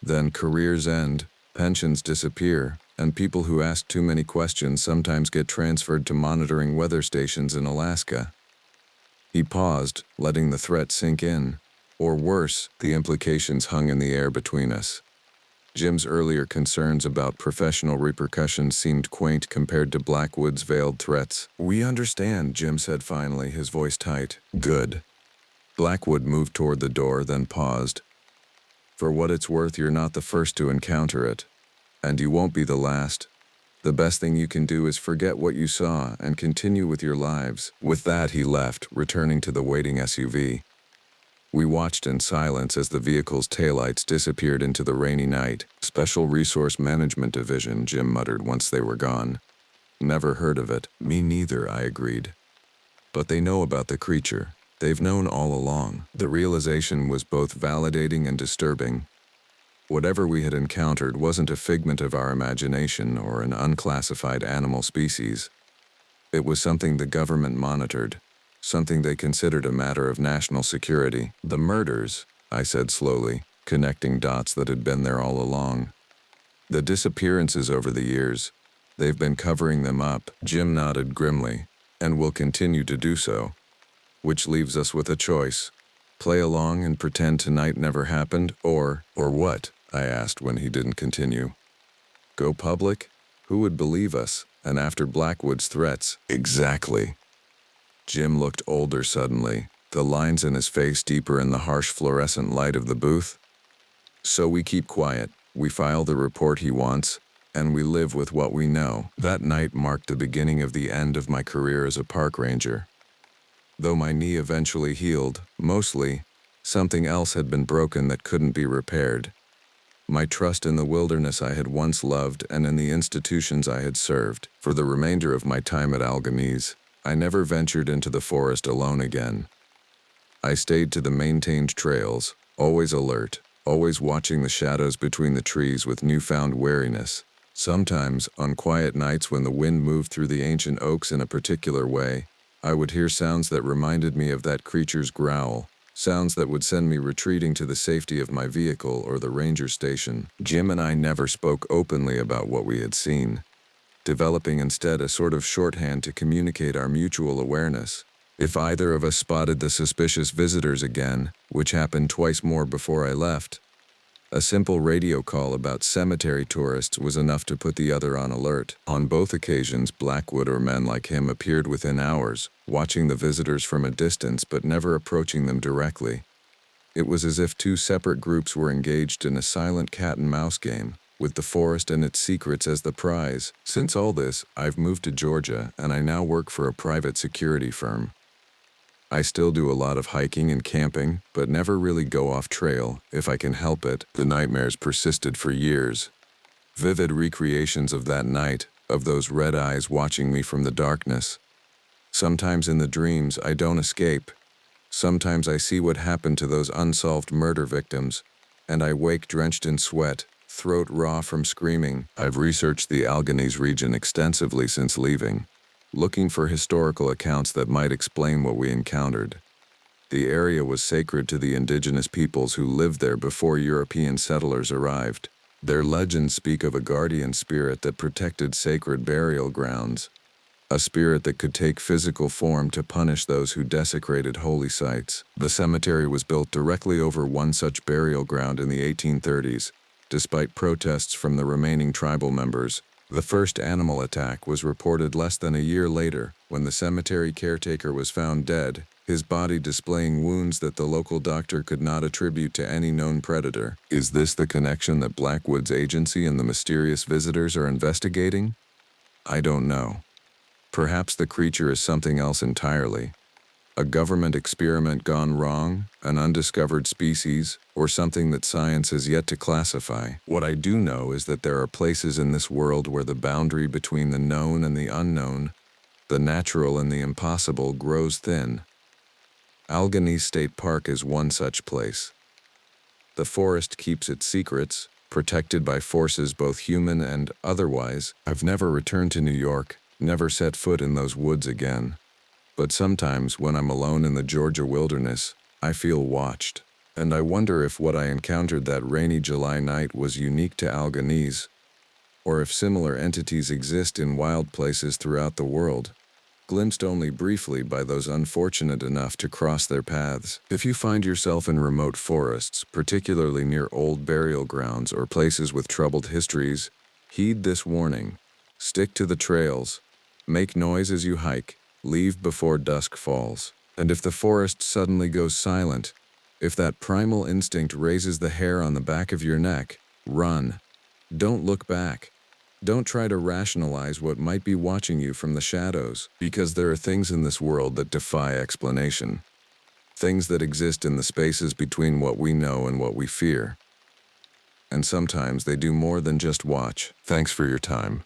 "Then careers end, pensions disappear, and people who ask too many questions sometimes get transferred to monitoring weather stations in Alaska." He paused, letting the threat sink in. Or worse, the implications hung in the air between us. Jim's earlier concerns about professional repercussions seemed quaint compared to Blackwood's veiled threats. "We understand," Jim said finally, his voice tight. "Good." Blackwood moved toward the door, then paused. "For what it's worth, you're not the first to encounter it. And you won't be the last. The best thing you can do is forget what you saw and continue with your lives." With that, he left, returning to the waiting SUV. We watched in silence as the vehicle's taillights disappeared into the rainy night. "Special Resource Management Division," Jim muttered once they were gone. "Never heard of it." "Me neither," I agreed. "But they know about the creature. They've known all along." The realization was both validating and disturbing. Whatever we had encountered wasn't a figment of our imagination or an unclassified animal species. It was something the government monitored, something they considered a matter of national security. The murders, I said slowly, connecting dots that had been there all along. The disappearances over the years, they've been covering them up. Jim nodded grimly, and will continue to do so. Which leaves us with a choice. Play along and pretend tonight never happened, or what? I asked when he didn't continue. Go public? Who would believe us? And after Blackwood's threats? Exactly. Jim looked older suddenly, the lines in his face deeper in the harsh fluorescent light of the booth. So we keep quiet, we file the report he wants, and we live with what we know. That night marked the beginning of the end of my career as a park ranger. Though my knee eventually healed, mostly, something else had been broken that couldn't be repaired. My trust in the wilderness I had once loved and in the institutions I had served. For the remainder of my time at Alganese, I never ventured into the forest alone again. I stayed to the maintained trails, always alert, always watching the shadows between the trees with newfound wariness. Sometimes, on quiet nights when the wind moved through the ancient oaks in a particular way, I would hear sounds that reminded me of that creature's growl, sounds that would send me retreating to the safety of my vehicle or the ranger station. Jim and I never spoke openly about what we had seen, developing instead a sort of shorthand to communicate our mutual awareness. If either of us spotted the suspicious visitors again, which happened twice more before I left, a simple radio call about cemetery tourists was enough to put the other on alert. On both occasions, Blackwood or men like him appeared within hours, watching the visitors from a distance but never approaching them directly. It was as if two separate groups were engaged in a silent cat-and-mouse game, with the forest and its secrets as the prize. Since all this, I've moved to Georgia, and I now work for a private security firm. I still do a lot of hiking and camping, but never really go off trail, if I can help it. The nightmares persisted for years. Vivid recreations of that night, of those red eyes watching me from the darkness. Sometimes in the dreams I don't escape. Sometimes I see what happened to those unsolved murder victims, and I wake drenched in sweat, throat raw from screaming. I've researched the Alganese region extensively since leaving, looking for historical accounts that might explain what we encountered. The area was sacred to the indigenous peoples who lived there before European settlers arrived. Their legends speak of a guardian spirit that protected sacred burial grounds, a spirit that could take physical form to punish those who desecrated holy sites. The cemetery was built directly over one such burial ground in the 1830s, despite protests from the remaining tribal members. The first animal attack was reported less than a year later, when the cemetery caretaker was found dead, his body displaying wounds that the local doctor could not attribute to any known predator. Is this the connection that Blackwood's agency and the mysterious visitors are investigating? I don't know. Perhaps the creature is something else entirely. A government experiment gone wrong, an undiscovered species, or something that science has yet to classify. What I do know is that there are places in this world where the boundary between the known and the unknown, the natural and the impossible, grows thin. Alganese State Park is one such place. The forest keeps its secrets, protected by forces both human and otherwise. I've never returned to New York, never set foot in those woods again. But sometimes, when I'm alone in the Georgia wilderness, I feel watched. And I wonder if what I encountered that rainy July night was unique to Alganese, or if similar entities exist in wild places throughout the world, glimpsed only briefly by those unfortunate enough to cross their paths. If you find yourself in remote forests, particularly near old burial grounds or places with troubled histories, heed this warning. Stick to the trails. Make noise as you hike. Leave before dusk falls. And if the forest suddenly goes silent, if that primal instinct raises the hair on the back of your neck, run. Don't look back. Don't try to rationalize what might be watching you from the shadows, because there are things in this world that defy explanation. Things that exist in the spaces between what we know and what we fear. And sometimes they do more than just watch. Thanks for your time.